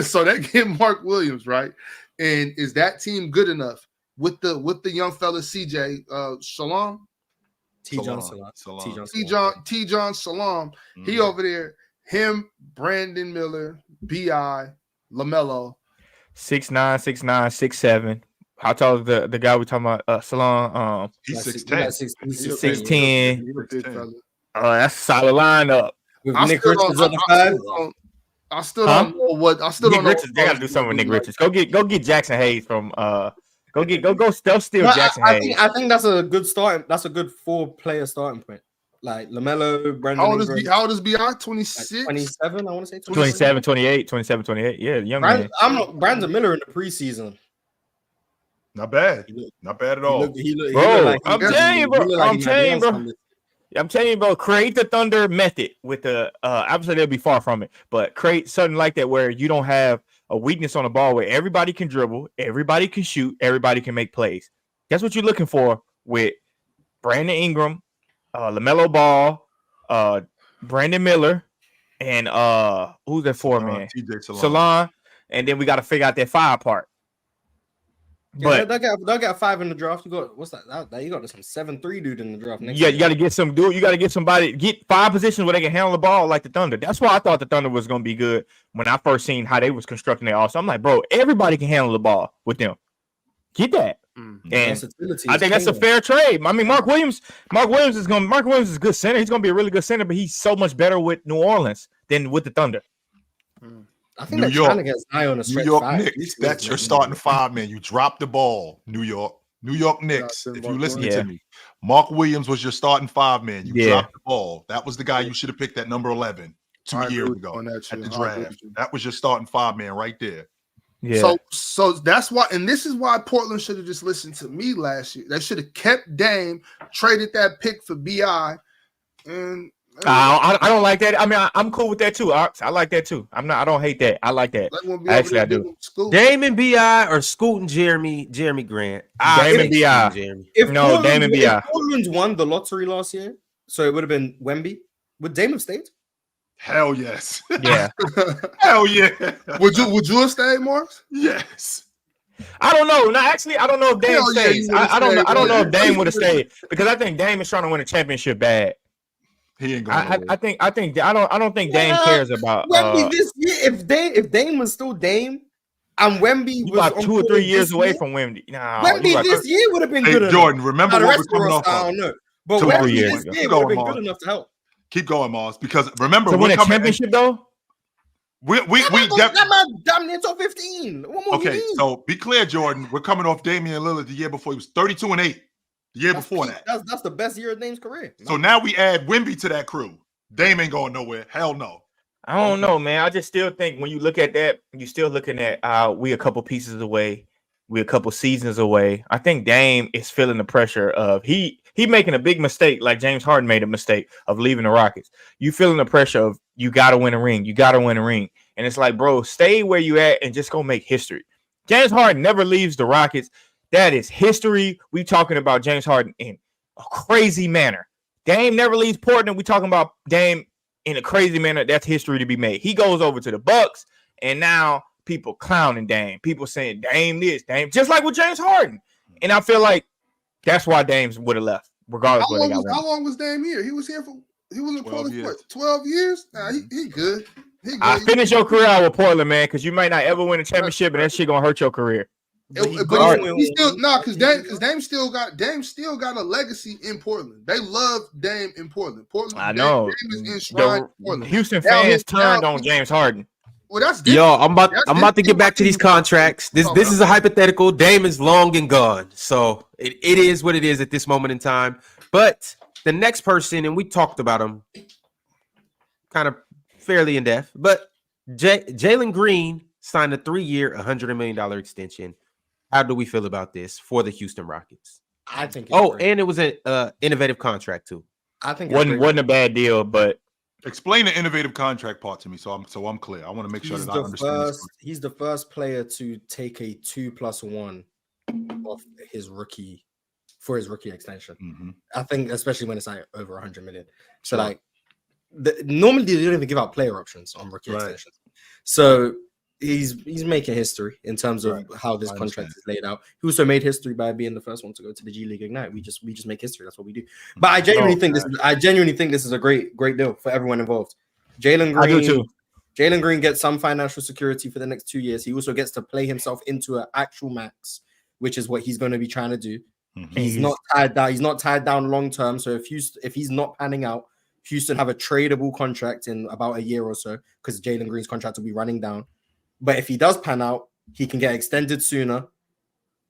So they get Mark Williams, right? And is that team good enough with the young fella CJ Shalom? T. John Salam. He over there. Him, Brandon Miller, BI, LaMelo. 6'9", 6'7". How tall is the guy we talking about? Salam. He's 6'10". 6'10". That's a solid lineup. With Nick Richards on the 5. I still don't know what. I still don't know. They got to do something with Nick Richards. Go get Jackson Hayes from. Go steal Jackson Hayes. I think that's a good start. That's a good 4-player starting point. like LaMelo, Brandon. How old is Ingram, How old is Bi? like 26. 27. I want to say 27, 28, 27, 28. Yeah, young man. I'm not Brandon Miller in the preseason. Not bad. He looked- Not bad at He all. looked- he looked- he Bro, looked like I'm he- telling he you, bro. looked like I'm he telling you, might be bro. on something. I'm telling you, bro, create the Thunder method with the obviously they'll be far from it, but create something like that where you don't have a weakness on the ball where everybody can dribble, everybody can shoot, everybody can make plays. That's what you're looking for with Brandon Ingram, LaMelo Ball, Brandon Miller, and who's that for, man? TJ Salon, and then we got to figure out that 5 part. Yeah, But they'll get 5 in the draft. You got what's that? You got some 7-3 dude in the draft next yeah, year. you got to get some dude. You got to get somebody, get 5 positions where they can handle the ball like the Thunder. That's why I thought the Thunder was going to be good when I first seen how they was constructing their offense. I'm like, bro, everybody can handle the ball with them. Get that. And Versatility I is think that's a king. fair trade. I mean, Mark Williams is a good center. He's going to be a really good center, but he's so much better with New Orleans than with the Thunder. I think New they're York. trying to get Zion a New stretch York 5. Knicks. That's your starting 5, man. You dropped the ball, New York. New York Knicks. Yeah, If you listen yeah. to me, Mark Williams was your starting 5, man. You Yeah. dropped the ball. That was the guy you should have picked at number 11 2 I agree years with ago you on that at shit. the I agree draft. with you. That was your starting 5, man, right there. Yeah. So that's why, and this is why Portland should have just listened to me last year. They should have kept Dame, traded that pick for Bi, and I don't like that. I mean, I'm cool with that too. I like that too. I don't hate that. I like that. let one be Actually, over there I do. doing school. Dame and Bi or scooting Jeremy Grant. Dame and take B.I. Scooting Jeremy. No, Dame and B.I. If Portland won the lottery last year, so it would have been Wemby. Would Dame have stayed? Hell yes. Yeah. Hell yeah. Would you have stayed, Marks? Yes. I don't know. No, actually, I don't know if Dame Hell yeah, stays. you would've I don't know. stayed, I don't know bro. if Dame would have stayed because I think Dame is trying to win a championship bad. He ain't going I don't think Dame Yeah, cares about Wemby this year. If Dame was still Dame, and Wemby you was about on 2 or board 3 years this away year, from Wemby. Nah, Wemby you like, this year would have been Hey, good enough. Jordan, remember Now, the what we're rest of the coming off roster, I of. don't know. But 2 or 3 Wemby years this ago. year Keep would have going, been Mars. good enough to help. Keep going, Mars, because remember, to win we're a coming championship though. That man damn near top 15. What more do you Okay, need? so be clear, Jordan. We're coming off Damian Lillard the year before. He was 32-8. The year That's before peak. that. That's the best year of Dame's career. So now we add Wemby to that crew. Dame ain't going nowhere. Hell no. I don't know, man. I just still think when you look at that, you're still looking at we a couple pieces away, we a couple seasons away. I think Dame is feeling the pressure of he making a big mistake, like James Harden made a mistake of leaving the Rockets. You feeling the pressure of you got to win a ring, and it's like, bro, stay where you at and just go make history. James Harden never leaves the Rockets. That is history. We talking about James Harden in a crazy manner. Dame never leaves Portland. We talking about Dame in a crazy manner. That's history to be made. He goes over to the Bucks, and now people clowning Dame. People saying Dame this, Dame, just like with James Harden. And I feel like that's why Dame would have left, regardless How of where they got long, one. how long was Dame here? He was here for. He was in 12 Portland for years. what, 12 years. Nah, he good. He good. I finish your career out with Portland, man, because you might not ever win a championship, and that shit gonna hurt your career. But he But going he still with- no, because Dame still got a legacy in Portland. They love Dame in Portland. Portland, I know. Dame is enshrined in The Portland. Houston Now fans his- turned now- on James Harden. Well, that's Yo, different. I'm about to get back to these contracts. This is a hypothetical. Dame is long and gone, so it is what it is at this moment in time. But the next person, and we talked about him kind of fairly in depth, but Jalen Green signed a 3-year, $100 million extension. How do we feel about this for the Houston Rockets? I think. It's Oh, great. and it was an innovative contract too. I think it's great. Wasn't a bad deal, but Explain the innovative contract part to me, so I'm clear. I want to make sure He's that I understand this. he's the first player to take a 2+1 off his rookie extension. Mhm. I think, especially when it's like over 100 million. So, Sure. like, normally they don't even give out player options on rookie Right. extensions. So he's making history in terms of Right. how this I contract understand. is laid out. He also made history by being the first one to go to the G League Ignite. We just make history. That's what we do. But I genuinely think this is a great deal for everyone involved. Jalen I do Green. too. Jalen Green gets some financial security for the next 2 years. He also gets to play himself into an actual max, which is what he's going to be trying to do. Mhm. He's not tied down. He's not tied down long term. So if he's not panning out, Houston have a tradable contract in about a year or so because Jalen Green's contract will be running down. But if he does pan out, he can get extended sooner,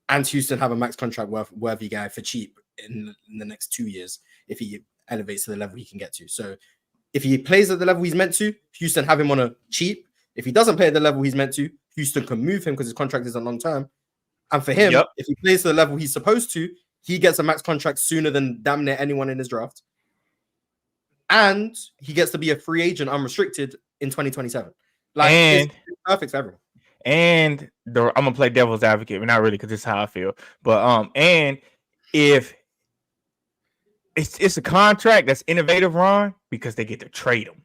and Houston have a max contract worthy guy for cheap in the next 2 years if he elevates to the level he can get to. So if he plays at the level he's meant to, Houston have him on a cheap. If he doesn't play at the level he's meant to, Houston can move him because his contract isn't long term. And for him, if he plays to the level he's supposed to, he gets a max contract sooner than damn near anyone in his draft. And he gets to be a free agent unrestricted in 2027. Like, it's perfect for everyone. And I'm gonna play devil's advocate, but not really, because this is how I feel. But and if it's a contract that's innovative, Ron, because they get to trade him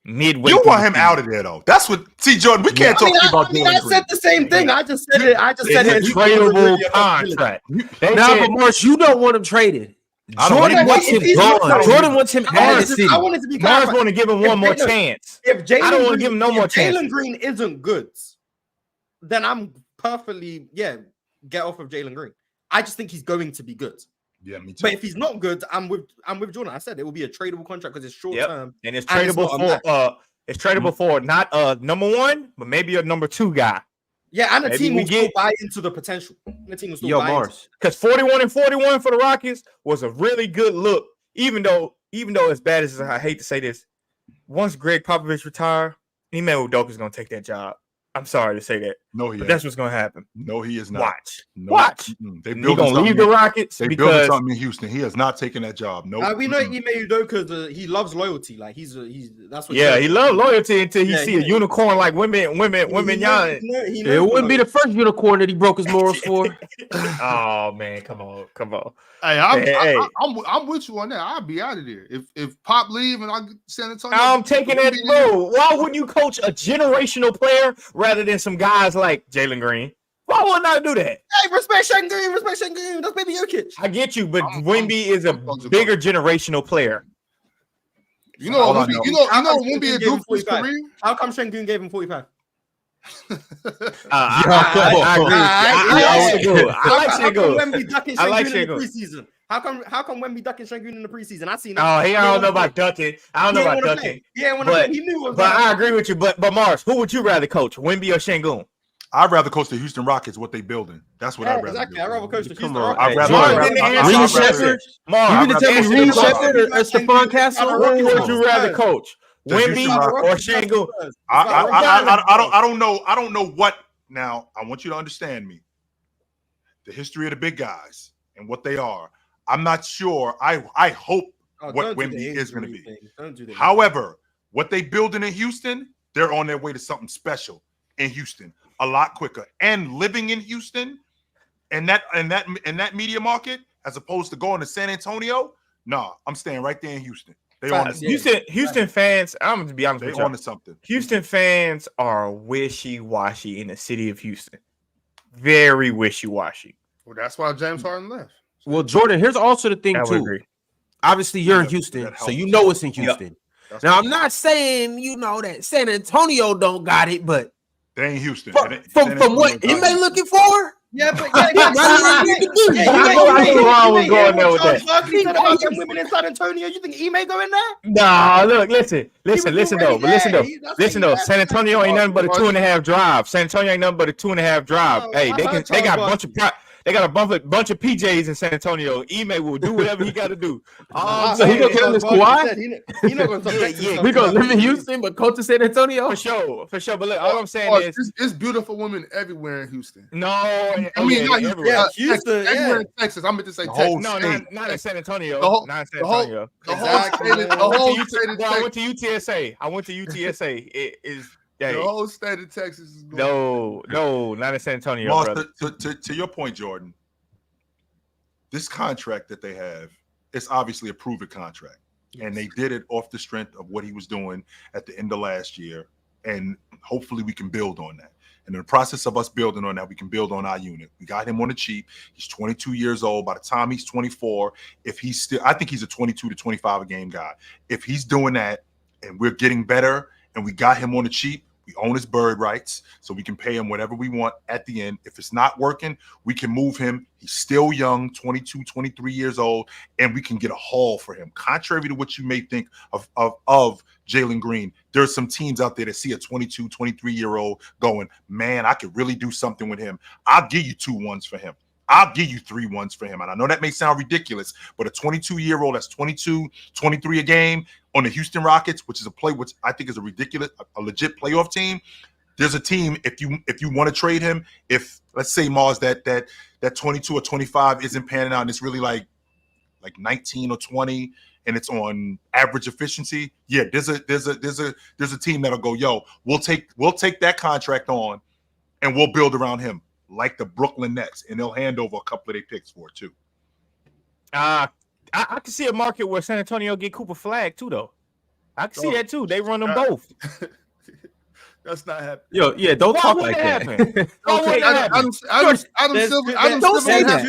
midway. You want him out of there, though. That's what. See, Jordan, we can't talk about. I said the same thing. I just said it. It's a tradable contract. But Morris, you don't want him traded. Jordan wants him gone. Jordan wants him out of the city. I wanted to be Mars want to give him one more chance. I don't want to give him no more chance. Jalen Green isn't good, then I'm perfectly get off of Jalen Green. I just think he's going to be good. Yeah, me too. But if he's not good, I'm with Jordan. I said it will be a tradable contract because it's short term and it's tradable for not number one, but maybe a number two guy. Yeah, and the team will still buy into the potential. The team will still buy Mars. Because 41-41 for the Rockets was a really good look. Even though as bad as I hate to say this, once Greg Popovich retire, Ime Udoka is gonna take that job. I'm sorry to say that. No, he. But that's what's gonna happen. No, he is not. Watch. They gonna leave the Rockets. They building something in Houston. He has not taken that job. No. We know Ime Udoka. He loves loyalty. Like he's that's what. Yeah, he loves loyalty until he see a unicorn like women. It wouldn't be the first unicorn that he broke his morals for. Oh man, come on. Hey, I'm with you on that. I'll be out of there if Pop leave and I get San Antonio. I'm taking that, bro. Why wouldn't you coach a generational player rather than some guys like Jalen Green? Why wouldn't I do that? Hey, respect Sengun. That's baby Jokic. I get you, but Wemby is a bigger generational player. You know Wemby do for his career. How come Sengun gave him 45? I like Sengun. I like Sengun. How come Wemby ducking Sengun in the preseason? I seen it. I don't know about ducking. He knew. But I agree with you. But Mars, who would you rather coach, Wemby or Sengun? I'd rather coach the Houston Rockets. What they building? That's what I'd rather. Exactly. I'd rather coach the Houston Rockets. I'd Shepard. You need to tell me Reed Shepard or Stephon Castle. Who would you rather coach, Wemby or Sengun? I don't know what. Now I want you to understand me. The history of the big guys and what they are. I'm not sure. I hope what Wemby is going to be. However, what they building in Houston, they're on their way to something special in Houston a lot quicker. And living in Houston and that media market, as opposed to going to San Antonio, I'm staying right there in Houston. They on Houston fans. I'm gonna be honest with you. They on to something. Houston fans are wishy-washy in the city of Houston. Very wishy-washy. Well, that's why James Harden left. Well, Jordan, here's also the thing too. Obviously, you're in Houston, so you know it's in Houston. Yep. Now, I'm not saying that San Antonio don't got it, but they ain't Houston. From what Ime looking for? Yeah, but women in San Antonio. You think Ime go in there? Nah, look, listen though. San Antonio ain't nothing but a 2.5 drive. Hey, they got a bunch of PJs in San Antonio. Ime will do whatever he got to do. So he gonna kill this Kawhi? He not gonna we gonna live in Houston, but coach in San Antonio for sure. But look, all I'm saying is it's beautiful women everywhere in Houston. No, I mean not everywhere. Houston, everywhere in Texas. I meant to say Texas. No, not in San Antonio. Not in San Antonio. The whole state of Texas. I went to UTSA. It is. The whole state of Texas is going. No, not in San Antonio. Moss, to your point, Jordan, this contract that they have is obviously a proven contract. Yes. And they did it off the strength of what he was doing at the end of last year. And hopefully we can build on that. And in the process of us building on that, we can build on our unit. We got him on the cheap. He's 22 years old. By the time he's 24, I think he's a 22 to 25 a game guy. If he's doing that and we're getting better and we got him on the cheap, we own his bird rights, so we can pay him whatever we want at the end. If it's not working, we can move him. He's still young, 22, 23 years old, and we can get a haul for him. Contrary to what you may think of Jalen Green, there's some teams out there that see a 22, 23-year-old going, man, I could really do something with him. I'll give you 2 1s for him. I'll give you 3 ones for him. And I know that may sound ridiculous, but a 22-year-old that's 22, 23 a game on the Houston Rockets, which I think is a legit playoff team. There's a team, if you want to trade him, if let's say Mars that 22 or 25 isn't panning out and it's really like 19 or 20 and it's on average efficiency, yeah, there's a team that'll go, yo, we'll take that contract on and we'll build around him, like the Brooklyn Nets, and they'll hand over a couple of their picks for it too. I can see a market where San Antonio get Cooper Flag too, though. I can see that too. They run them both. That's not happening. Yo, yeah, don't talk like that. Adam Silver don't say that.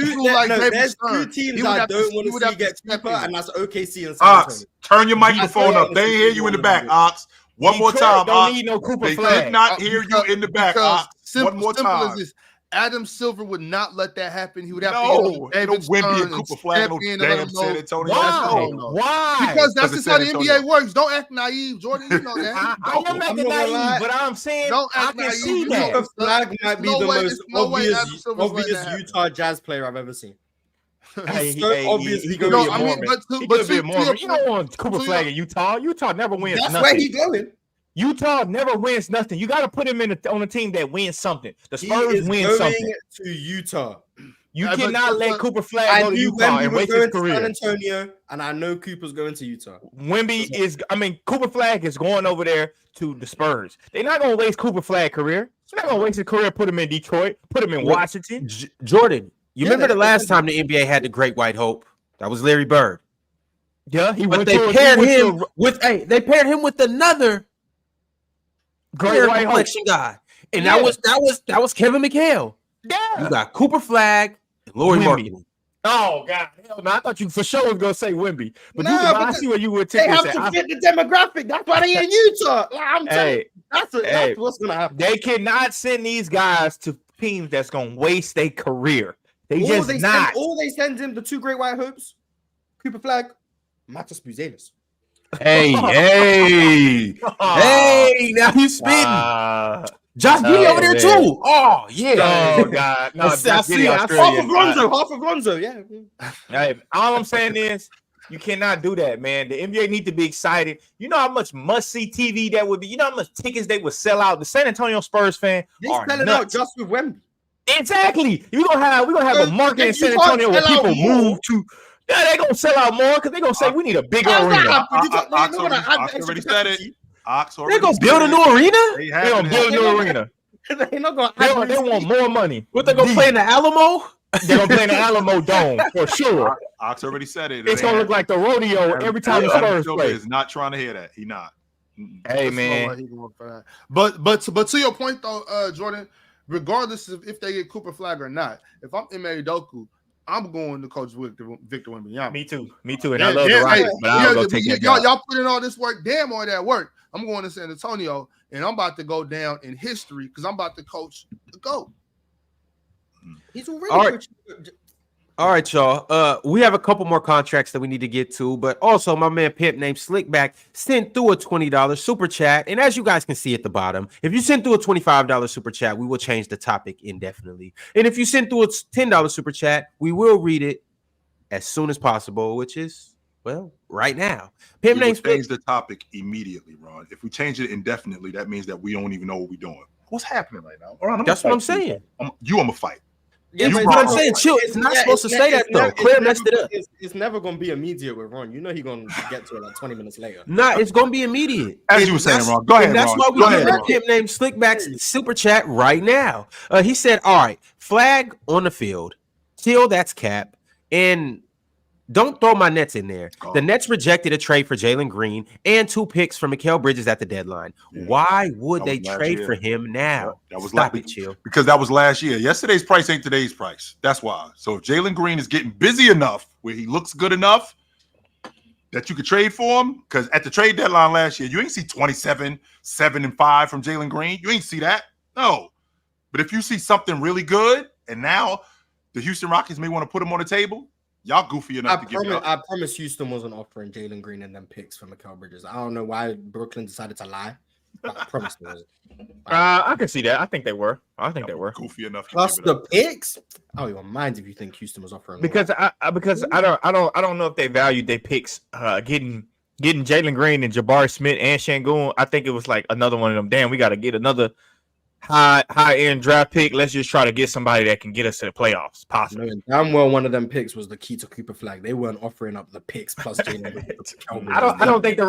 There's two teams I don't want to see get Cooper, and that's OKC and San Antonio. Ox, turn your microphone up. They hear you in the back, Ox. One more time, don't Ox. need no Cooper They Flag. did not hear you in the back, Ox. One more time. Adam Silver would not let that happen. He would have No, to get no Wemby and Cooper Flag, no damn San Antonio. Why? Because that's Because just how the San NBA Antonio. works. Don't act naive, Jordan. You know that. I am acting naive, but I'm saying Don't I act can naive. see You that. know, Flag might be no the way- most there's no way Adam Silver's letting obvious that happen. Utah Jazz player I've ever seen. Hey, He's so obviously going No, to be a I mean, Mormon. but be a Mormon. to You your don't point, want Cooper to Flag your- in Utah. Utah never wins That's nothing. where he going. Utah never wins nothing. You got to put him on a team that wins something. The He Spurs is win going something. to Utah. You Yeah, cannot but- let Cooper Flag I go to knew Utah Wemby and was waste his going to San career. Antonio, and I know Cooper's going to Utah. Cooper Flag is going over there to the Spurs. They're not going to waste Cooper Flag career. They're not going to waste his career, put him in Detroit, put him in Washington. Jordan, you Yeah, remember the that's- last time the NBA had the Great White Hope? That was Larry Bird. Yeah, he But went they to paired him with another Great White Hope. complexion guy, and Yeah. that was Kevin McHale. Yeah. You got Cooper Flag and Laurie Wemby. Marketing. Oh God, hell no! I thought you for sure was gonna say Wemby, but Nah, you can but I see where you would They take have this. to fit the demographic. That's why they in Utah. Like, I'm telling you, Hey, that's what's going to happen. they cannot send these guys to teams that's gonna waste their career. They Or just they not. they send him the two Great White Hopes, Cooper Flag, Matas Buzelis. Hey, now you spitting. Josh Giddey over there man. too. Oh yeah. Oh God, no! I see, Half of Lonzo, yeah. Hey, all I'm saying is you cannot do that, man. The NBA need to be excited. You know how much must-see TV that would be. You know how much tickets they would sell out. The San Antonio Spurs fan They are selling nuts. out just with Wemby. Exactly. We're gonna have a market in San You can't Antonio where sell out people more. move to. Yeah, they're gonna sell out more because they're gonna say we need a bigger How's that arena. happen? Ox They're gonna add Ox extra already said it. capacity. Ox They already gonna said build a it. new arena? They They're gonna build a new arena. They're not gonna They add want more money. What they gonna play in the Alamo? They're gonna play in the Alamo Dome for sure. Ox already said it. It's gonna look like the rodeo every time the Adam Spurs Silver play. is not trying to hear that. He not. Hey There's no man, way he going for that. But to your point though, Jordan, regardless of if they get Cooper Flag or not, if I'm Ime Udoka, I'm going to coach Victor Wembanyama. me too, and I love the Rockets, but I'm gonna take that job. Y'all put in all this work, damn all that work. I'm going to San Antonio, and I'm about to go down in history because I'm about to coach the GOAT. He's already All right. All right, y'all. We have a couple more contracts that we need to get to, but also my man Pimp named Slickback sent through a $20 super chat. And as you guys can see at the bottom, if you send through a $25 super chat, we will change the topic indefinitely. And if you send through a $10 super chat, we will read it as soon as possible, which is, well, right now. Pimp We will named change the topic immediately, Ron. If we change it indefinitely, that means that we don't even know what we're doing. What's happening right now? Ron, That's what I'm saying. I'm a fight. Yeah, but but I'm saying, chill. It's not supposed to say that though. Claire messed it up. It's never gonna be immediate with Ron. You know he's gonna get to it like 20 minutes later. Nah, it's gonna be immediate. As And you were saying, that's- Ron. Go ahead, and that's Ron. why we Go ahead, have Ron. Pimp named Slickback's super chat right now. He said, "All right, flag on the field, till that's cap, and don't throw my Nets in there. Oh. The Nets rejected a trade for Jalen Green and 2 picks for Mikal Bridges at the deadline. Yeah. Why would That they was last trade year. for him now? That was Stop like- it, chill. Because that was last year. Yesterday's price ain't today's price. That's why. So if Jalen Green is getting busy enough where he looks good enough that you could trade for him, because at the trade deadline last year, you ain't see 27, 7, and 5 from Jalen Green. You ain't see that. No. But if you see something really good, and now the Houston Rockets may want to put him on the table, y'all goofy enough to give it up. I promise Houston wasn't offering Jalen Green and them picks for Mikal Bridges. I don't know why Brooklyn decided to lie. I promise they wasn't. I can see that. I think they were. They were goofy enough. To Plus give it the up. picks. I don't even mind if you think Houston was offering because I don't know if they valued their picks. Getting Jalen Green and Jabari Smith and Sengun. I think it was like another one of them. Damn, we got to get another high end draft pick. Let's just try to get somebody that can get us to the playoffs. Possibly. No, damn well one of them picks was the key to Cooper Flag. They weren't offering up the picks plus Jalen Green. I don't think the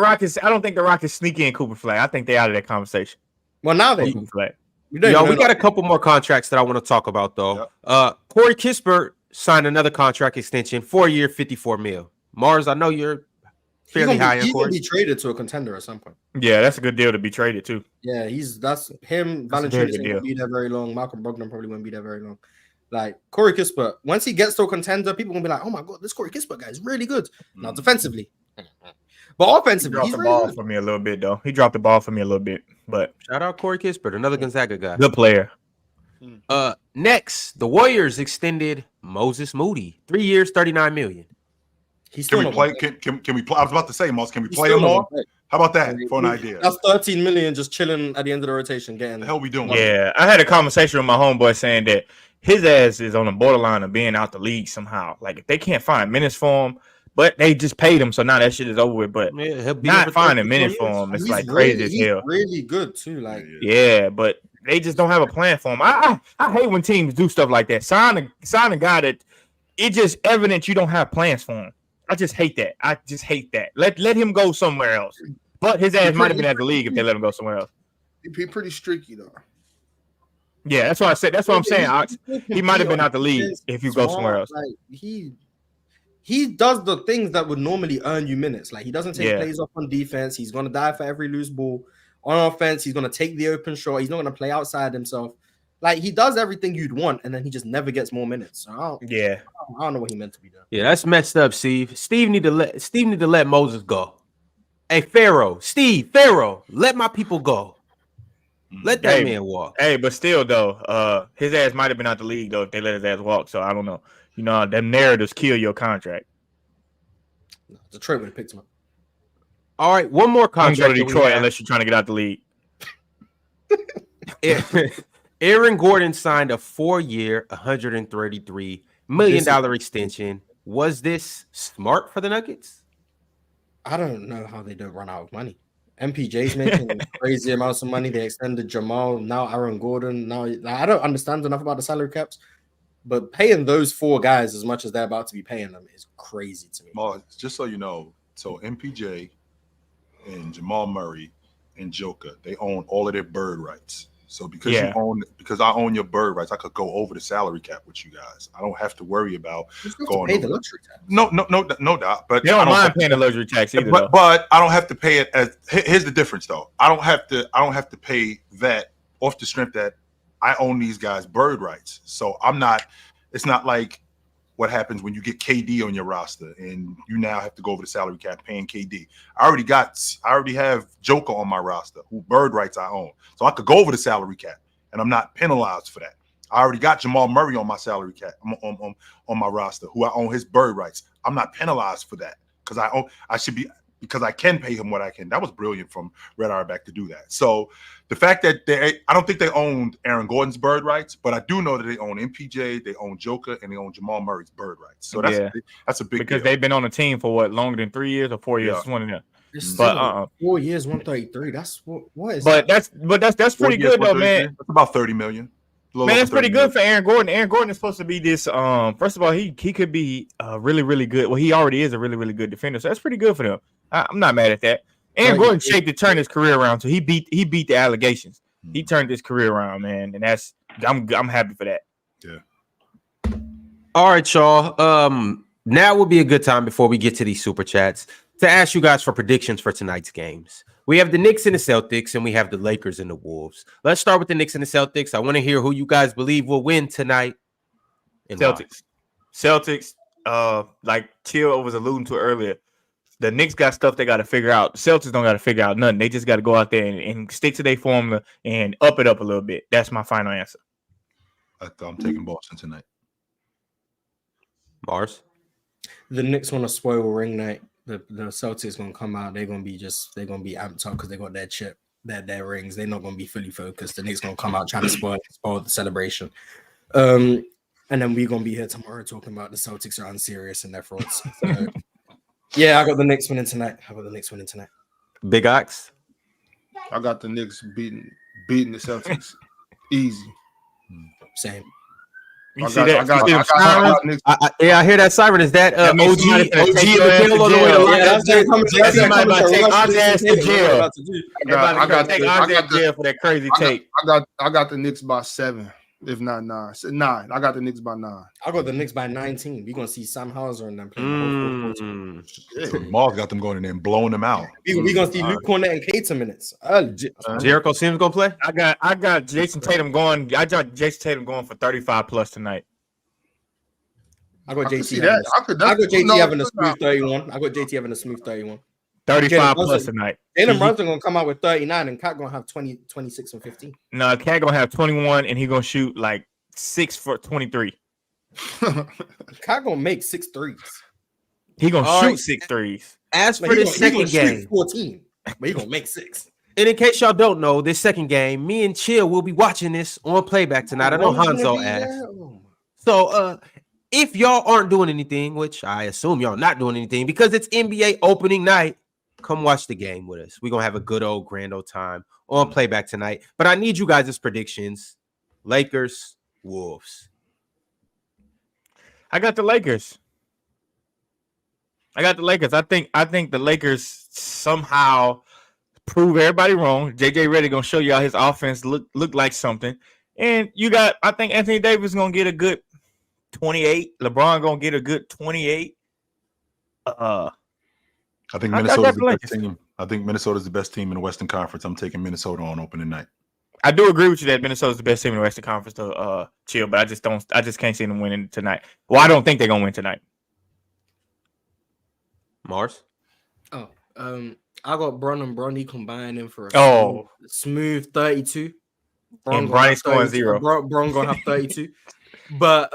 Rockets sneak in Cooper Flag. I think they out of that conversation. Well, now they. Cooper Flag. We got a couple more contracts that I want to talk about though. Yep. Corey Kispert signed another contract extension, 4-year, $54 million. Mars, I know you're fairly high on He's Corey. gonna be traded to a contender at some point. Yeah, that's a good deal to be traded too. Yeah, that's him. That's a very Valanciunas good ain't deal. gonna be there very long. Malcolm Brogdon probably won't be there very long. Like Corey Kispert, once he gets to a contender, people gonna be like, "Oh my god, this Corey Kispert guy is really good." Now defensively, but He offensively, dropped he's the really ball good. for me a little bit though. He dropped the ball for me a little bit, but Shout out Corey Kispert, another Gonzaga guy. good player. Next, the Warriors extended Moses Moody, 3 years, $39 million. He's Can still we not play? gonna Can we play? I was about to say, Moss. Can we He's play still him not more? gonna play. How about that for an idea? That's 13 million just chilling at the end of the rotation. Getting the hell we doing? Yeah, I had a conversation with my homeboy saying that his ass is on the borderline of being out the league somehow. Like if they can't find minutes for him, but they just paid him, so now that shit is over with. But Yeah, he'll be not over finding 34 minutes years. for him, it's He's like crazy really, as he's hell. really good too. Like Yeah, but they just don't have a plan for him. I hate when teams do stuff like that. Sign a guy that it's just evident you don't have plans for him. I just hate that. Let him go somewhere else. But his ass might have been at the league if they let him go somewhere else. He pretty streaky though. Yeah, that's what I said. That's what I'm saying, Ox. He might have been out the league if you go somewhere else. Like he does the things that would normally earn you minutes. Like he doesn't take plays off on defense. He's gonna die for every loose ball. On offense, he's gonna take the open shot. He's not gonna play outside himself. Like he does everything you'd want, and then he just never gets more minutes. So I don't know what he meant to be doing. Yeah, that's messed up, Steve. Steve need to let Moses go. Hey, Pharaoh, let my people go. Let that man walk. Hey, but still though, his ass might have been out the league though if they let his ass walk. So I don't know. You know, them narratives kill your contract. No, Detroit would have picked him up. All right, one more I'm contract. going to Detroit unless you're trying to get out the league. Aaron Gordon signed a 4-year, $133 million extension. Was this smart for the Nuggets? I don't know how they don't run out of money. MPJ's making crazy amounts of money. They extended Jamal, now Aaron Gordon. Now I don't understand enough about the salary caps, but paying those 4 guys as much as they're about to be paying them is crazy to me. Moss, just so you know, so MPJ and Jamal Murray and Joker, they own all of their bird rights. So because I own your bird rights, I could go over the salary cap with you guys. I don't have to worry about going pay over the luxury tax. No doubt. But They don't mind paying the luxury tax either. But I don't have to pay it as. Here's the difference, though. I don't have to pay that off the strength that I own these guys' bird rights. So I'm not. It's not like what happens when you get KD on your roster and you now have to go over the salary cap paying KD. I already have Joker on my roster, who bird rights I own. So I could go over the salary cap and I'm not penalized for that. I already got Jamal Murray on my salary cap on my roster, who I own his bird rights. I'm not penalized for that because I can pay him what I can. That was brilliant from Red Auerbach to do that. So the fact that I don't think they owned Aaron Gordon's bird rights, but I do know that they own MPJ, they own Joker, and they own Jamal Murray's bird rights. So that's a big because deal. they've been on the team for what, longer than 3 years or 4 years? It's one of them. But 4 years, 133. That's what is. But that's pretty good though, man. That's about $30 million. Man, that's pretty good for Aaron Gordon. Aaron Gordon is supposed to be this. First of all, he could be really, really good. Well, he already is a really, really good defender. So that's pretty good for them. I'm not mad at that. Aaron Gordon shaped to turn his career around. So he beat the allegations. He turned his career around, man, and I'm happy for that. Yeah. All right, y'all. Now would be a good time before we get to these super chats to ask you guys for predictions for tonight's games. We have the Knicks and the Celtics, and we have the Lakers and the Wolves. Let's start with the Knicks and the Celtics. I want to hear who you guys believe will win tonight. Celtics. Like Chill was alluding to earlier, the Knicks got stuff they got to figure out. The Celtics don't got to figure out nothing. They just got to go out there and stick to their formula and up it up a little bit. That's my final answer. I'm taking Boston tonight. Mars? The Knicks want to spoil ring night. The Celtics gonna come out. They're gonna be amped up because they got that chip. their rings. They're not going to be fully focused. The Knicks going to come out trying to spoil the celebration. And then we're going to be here tomorrow talking about the Celtics are unserious in their frauds. So, yeah, I got the Knicks winning tonight. Big Ox. I got the Knicks beating the Celtics easy. Same. You see that? I hear that siren. Is that OG OG Mikel on the way to lock up? Somebody about to take our ass to jail. I got to take our ass to jail for that crazy take. I got the Knicks by 7, if not 9. 9. I got the Knicks by 9. I got the Knicks by 19. We're gonna see Sam Hauser and them playing. Mars got them going in there and blowing them out. We're gonna see Luke Cornett and Cater minutes. Jericho Sims gonna play. I got Jayson Tatum going. I got Jayson Tatum going for 35 plus tonight. I got JT. I got JT having a smooth 31. I got JT having a smooth 31. 35 plus tonight. Jalen Brunson gonna come out with 39, and Cat gonna have 20, 26, and 15. No, Cat gonna have 21, and he gonna shoot like 6 for 23. Cat gonna make 6 threes. He gonna shoot 6 threes. As for the second game, 14, but he gonna make 6. and in case y'all don't know, this second game, me and Chill will be watching this on playback tonight. I know Hanzo asked. So, if y'all aren't doing anything, which I assume y'all not doing anything because it's NBA opening night, come watch the game with us. We're going to have a good old grand old time on playback tonight. But I need you guys' predictions. Lakers, Wolves. I got the Lakers. I think the Lakers somehow prove everybody wrong. JJ Redick gonna show y'all his offense look like something. And I think Anthony Davis gonna get a good 28. LeBron gonna get a good 28. I think Minnesota's the best team. I think Minnesota's the best team in the Western Conference. I'm taking Minnesota on opening night. I do agree with you that Minnesota's the best team in the Western Conference to Chill, but I just can't see them winning tonight. Well, I don't think they're gonna win tonight. Mars? I got Bron and Bronny combining for a smooth 32. And Bronny scoring 0. Bron gonna have 32. But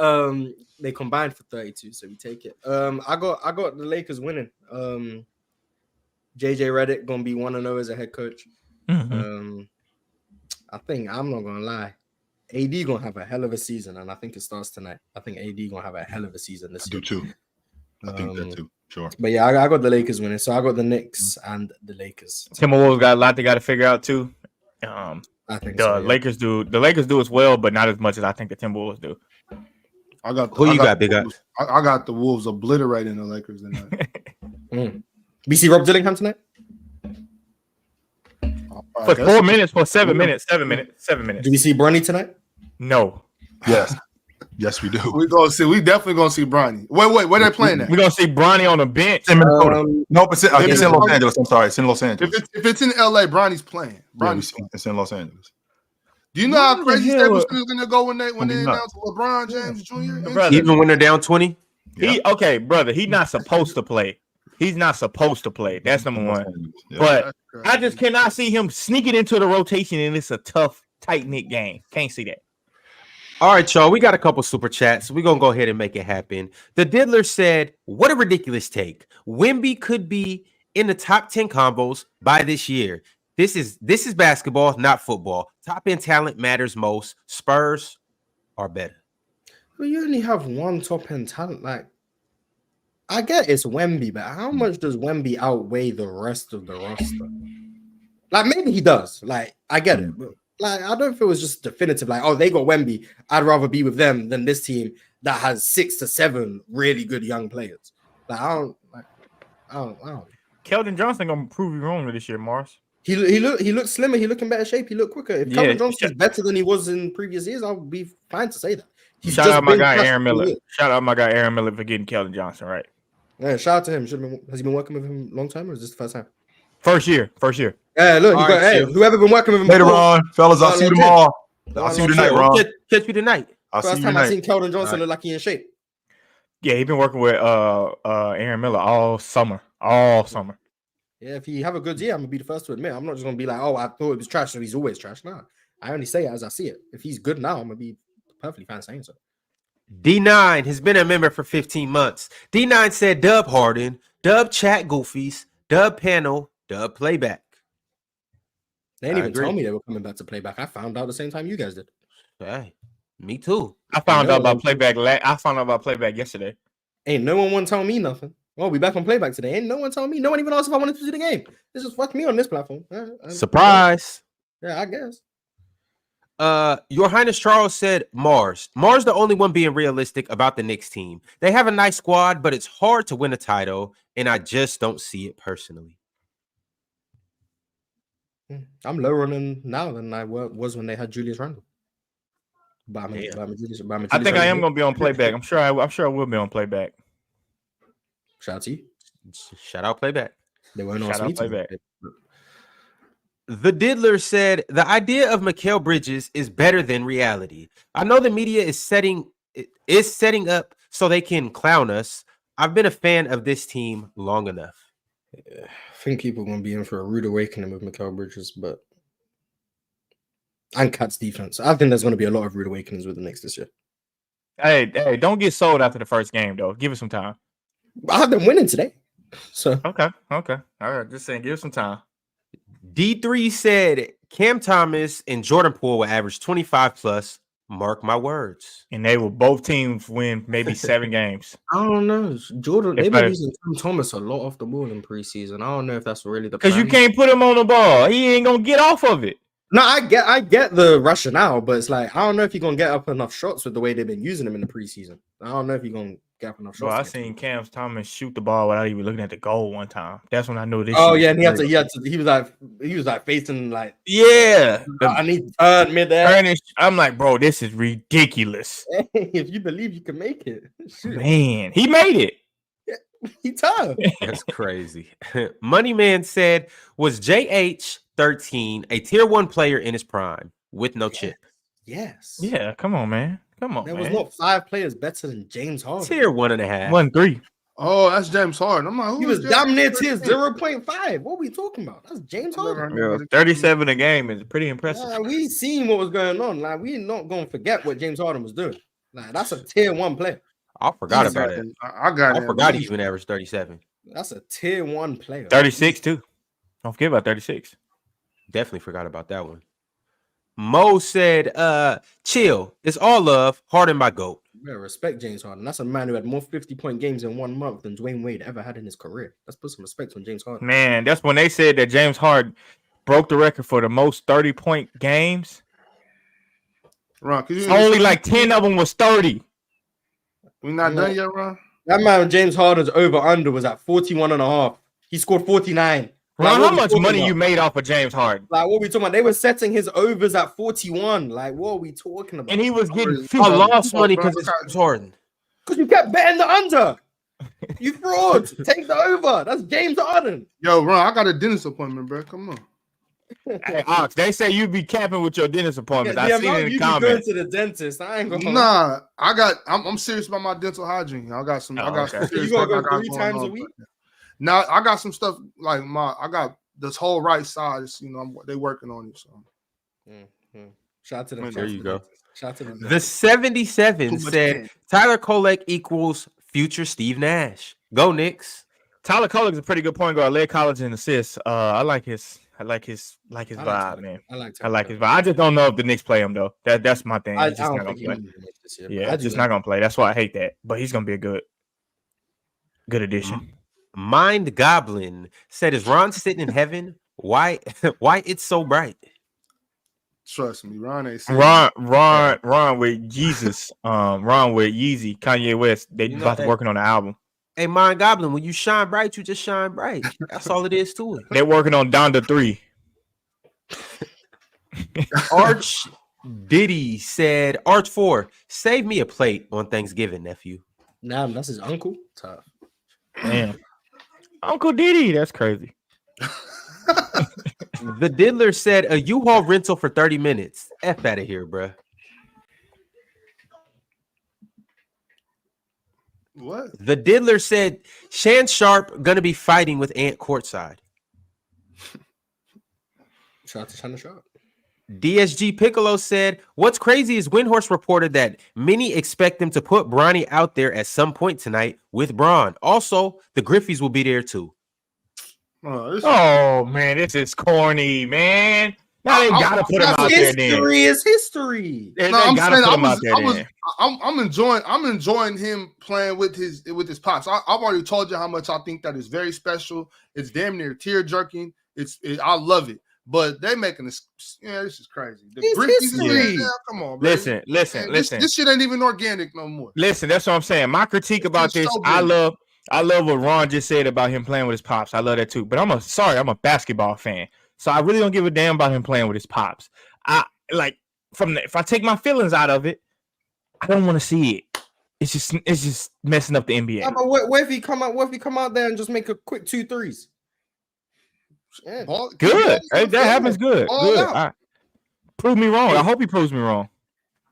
they combined for 32, so we take it. I got the Lakers winning. JJ Redick gonna be 1-0 as a head coach. Mm-hmm. I think I'm not gonna lie. AD gonna have a hell of a season, and I think it starts tonight. I think AD gonna have a hell of a season this year. I do too. I think that too. Sure. But yeah, I got the Lakers winning. So I got the Knicks and the Lakers. Timberwolves got a lot they got to figure out too. I think the Lakers do. The Lakers do as well, but not as much as I think the Timberwolves do. I got Big Guys? I got the Wolves obliterating the Lakers tonight. We see Rob Dillingham tonight? For 4 minutes, for 7 minutes. Do we see Bronny tonight? No. Yes, we do. We definitely gonna see Bronny. Wait, where they playing at? We're gonna see Bronny on the bench. In Minnesota. Nope, it's in Los Angeles. I'm sorry, it's in Los Angeles. If it's in LA, Bronny's playing. It's in Los Angeles. Do you know how crazy Staples is gonna go when they announce LeBron James Jr.? Even when they're down 20? Brother, he's not supposed to play. He's not supposed to play. That's number one. Yeah. But I just cannot see him sneaking into the rotation, and it's a tough, tight-knit game. Can't see that. All right, y'all. We got a couple super chats. We're going to go ahead and make it happen. The Diddler said, what a ridiculous take. Wemby could be in the top 10 combos by this year. This is basketball, not football. Top-end talent matters most. Spurs are better. Well, you only have one top-end talent. Like, I get it's Wemby, but how much does Wemby outweigh the rest of the roster? Like, maybe he does. Like, I get it. But, like, I don't know if it was just definitive. Like, oh, they got Wemby. I'd rather be with them than this team that has 6 to 7 really good young players. Like, I don't. Keldon Johnson gonna prove you wrong this year, Mars. He looks slimmer. He look in better shape. He look quicker. If Keldon Johnson's better than he was in previous years, I'll be fine to say that. Shout out my guy Aaron Miller for getting Keldon Johnson right. Yeah, shout out to him. Has he been working with him a long time, or is this the first time? First year. Yeah, look, whoever been working with him later on, fellas. I'll see you tomorrow. I'll see you tonight, Ron. Catch me tonight. First time I seen Keldon Johnson look like he in shape. Yeah, he been working with Aaron Miller all summer. Yeah, if he have a good year, I'm gonna be the first to admit. I'm not just gonna be like, oh, I thought it was trash, so he's always trash. Nah, I only say it as I see it. If he's good now, I'm gonna be perfectly fine saying so. D9 has been a member for 15 months. D9 said dub Harden, dub chat goofies, dub panel, dub playback. They didn't I even agree. tell me they were coming back to playback. I found out the same time you guys did. Hey, me too. I found out about playback. I found out about playback yesterday. Ain't no one tell me nothing. Oh, we back on playback today. Ain't no one telling me. No one even asked if I wanted to see the game. This is fuck me on this platform. Surprise. Yeah, I guess. Your Highness Charles said Mars. Mars the only one being realistic about the Knicks team. They have a nice squad, but it's hard to win a title, and I just don't see it personally. I'm lower on them now than I was when they had Julius Randle. I think I am going to be on playback. I'm sure I will be on playback. Shout out to you. Shout out playback. They won't ask me playback. The Diddler said the idea of Mikal Bridges is better than reality. I know the media is setting up so they can clown us. I've been a fan of this team long enough. I think people are going to be in for a rude awakening with Mikal Bridges, but and Cat's defense. I think there's going to be a lot of rude awakenings with the Knicks this year. Hey, don't get sold after the first game though. Give it some time. I've been winning today, so okay. All right, just saying, give it some time. D3 said Cam Thomas and Jordan Poole will average 25 plus. Mark my words. And they will both teams win maybe 7 games. I don't know. Jordan, they've been using Cam Thomas a lot off the ball in preseason. I don't know if that's really the because you can't put him on the ball. He ain't gonna get off of it. No, I get the rationale, but it's like I don't know if you're gonna get up enough shots with the way they've been using him in the preseason. I don't know if you're gonna get up enough shots. Well, I seen Cam Thomas shoot the ball without even looking at the goal one time. That's when I knew this. Oh yeah, and he was like facing like I need mid-air. I'm like, bro, this is ridiculous. If you believe you can make it, shoot. Man, he made it. He tough. That's crazy. Money Man said, was JH13 a tier 1 player in his prime with no chip? Yes. Yeah, come on, man. There was not 5 players better than James Harden. Tier 1.5. 1-3. Oh, that's James Harden. I'm like, he was damn near tier 0.5. What are we talking about? That's James Harden. Yeah, 37 a game is pretty impressive. We seen what was going on. Like, we're not gonna forget what James Harden was doing. Like, that's a tier 1 player. I forgot about it. I forgot he even averaged 37. That's a tier 1 player. 36 too. Don't forget about 36. Definitely forgot about that one. Mo said, chill. It's all love. Harden my GOAT. Yeah, respect James Harden. That's a man who had more 50-point games in 1 month than Dwayne Wade ever had in his career. Let's put some respect on James Harden. Man, that's when they said that James Harden broke the record for the most 30-point games. Ron, only like 10 of them was 30. We're not done yet, Ron? That man, James Harden's over-under was at 41.5. He scored 49. Ron, how much money you made off of James Harden? Like, what are we talking about? They were setting his overs at 41. Like, what are we talking about? And he was getting 50. I lost money because it's James Harden. Because you kept betting the under. You fraud. Take the over. That's James Harden. Yo, Ron, I got a dentist appointment, bro. Come on. Hey, Ox, they say you be capping with your dentist appointments. Yeah, I seen it in the comments. Going to the dentist. I ain't going. Nah, I'm serious about my dental hygiene. I got some. You gonna go 3 times a week? Now I got some stuff like I got this whole right side. They working on it. So. Shout out to them. There you go. Shout out to them. The 77 said Tyler Kolek equals future Steve Nash. Go Knicks. Tyler Kolek's a pretty good point guard. Led college in assists. I like his vibe, man. I like his vibe. I just don't know if the Knicks play him though. That's my thing. He's just not gonna play. Yeah, just not gonna play. That's why I hate that. But he's gonna be a good addition. Mind Goblin said, "Is Ron sitting in heaven? Why it's so bright?" Trust me, Ron ain't. Ron with Jesus. Ron with Yeezy, Kanye West. They about to working on the album. Hey, Mind Goblin, when you shine bright, you just shine bright. That's all it is to it. They're working on Donda 3. Arch Diddy said, Arch 4, save me a plate on Thanksgiving, nephew. Nah, that's his uncle. Tough. Damn. Uncle Diddy, that's crazy. The Diddler said, a U-Haul rental for 30 minutes. F out of here, bruh. What? The Diddler said, Shan Sharp gonna be fighting with Ant courtside. Shout out to Shan Sharp. DSG Piccolo said, what's crazy is Windhorse reported that many expect them to put Bronny out there at some point tonight with Braun. Also, the Griffies will be there too. Oh man, this is corny, man. Now they gotta put him out there. Then History is history. they No, I'm gotta saying put him out there. Then. I'm enjoying him playing with his pops. I've already told you how much I think that is very special. It's damn near tear jerking. I love it. But they making this. Yeah, this is crazy. The It's history. Come on, baby. Listen. This shit ain't even organic no more. Listen, that's what I'm saying. My critique about this, so I good. love what Ron just said about him playing with his pops. I love that too. But I'm a basketball fan, so I really don't give a damn about him playing with his pops. If I take my feelings out of it, I don't want to see it. It's just messing up the NBA. Yeah, but what if he come out? What if he come out there and just make a quick 2 threes? Yeah. Good. Hey, that happens good. Good. out. All right. Prove me wrong. I hope he proves me wrong.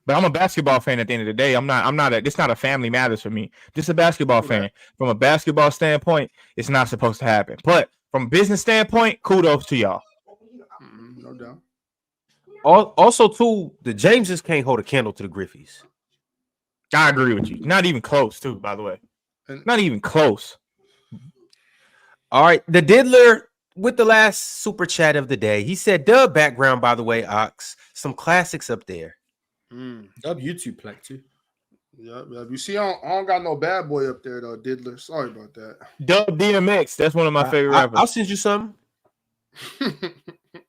But I'm a basketball fan at the end of the day. It's not a family matters for me. Just a basketball fan. From a basketball standpoint, it's not supposed to happen. But from a business standpoint, kudos to y'all. No doubt. Also, too, the Jameses can't hold a candle to the Griffies. I agree with you. Not even close, too, by the way. Not even close. All right. The Diddler with the last super chat of the day. He said, Dub background, by the way, Ox. Some classics up there. Dub YouTube plaque too. Yeah. You see, I don't got no bad boy up there though, Diddler. Sorry about that. Dub DMX. That's one of my favorite rappers. I'll send you some.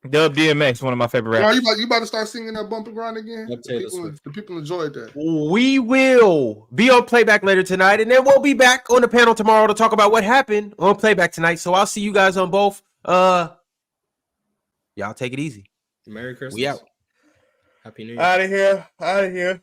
Dub DMX, one of my favorite rappers. You about to start singing that bumper grind again? The people enjoyed that. We will be on playback later tonight, and then we'll be back on the panel tomorrow to talk about what happened on playback tonight. So I'll see you guys on both. Y'all take it easy. Merry Christmas. We out. Happy New Year. Out of here.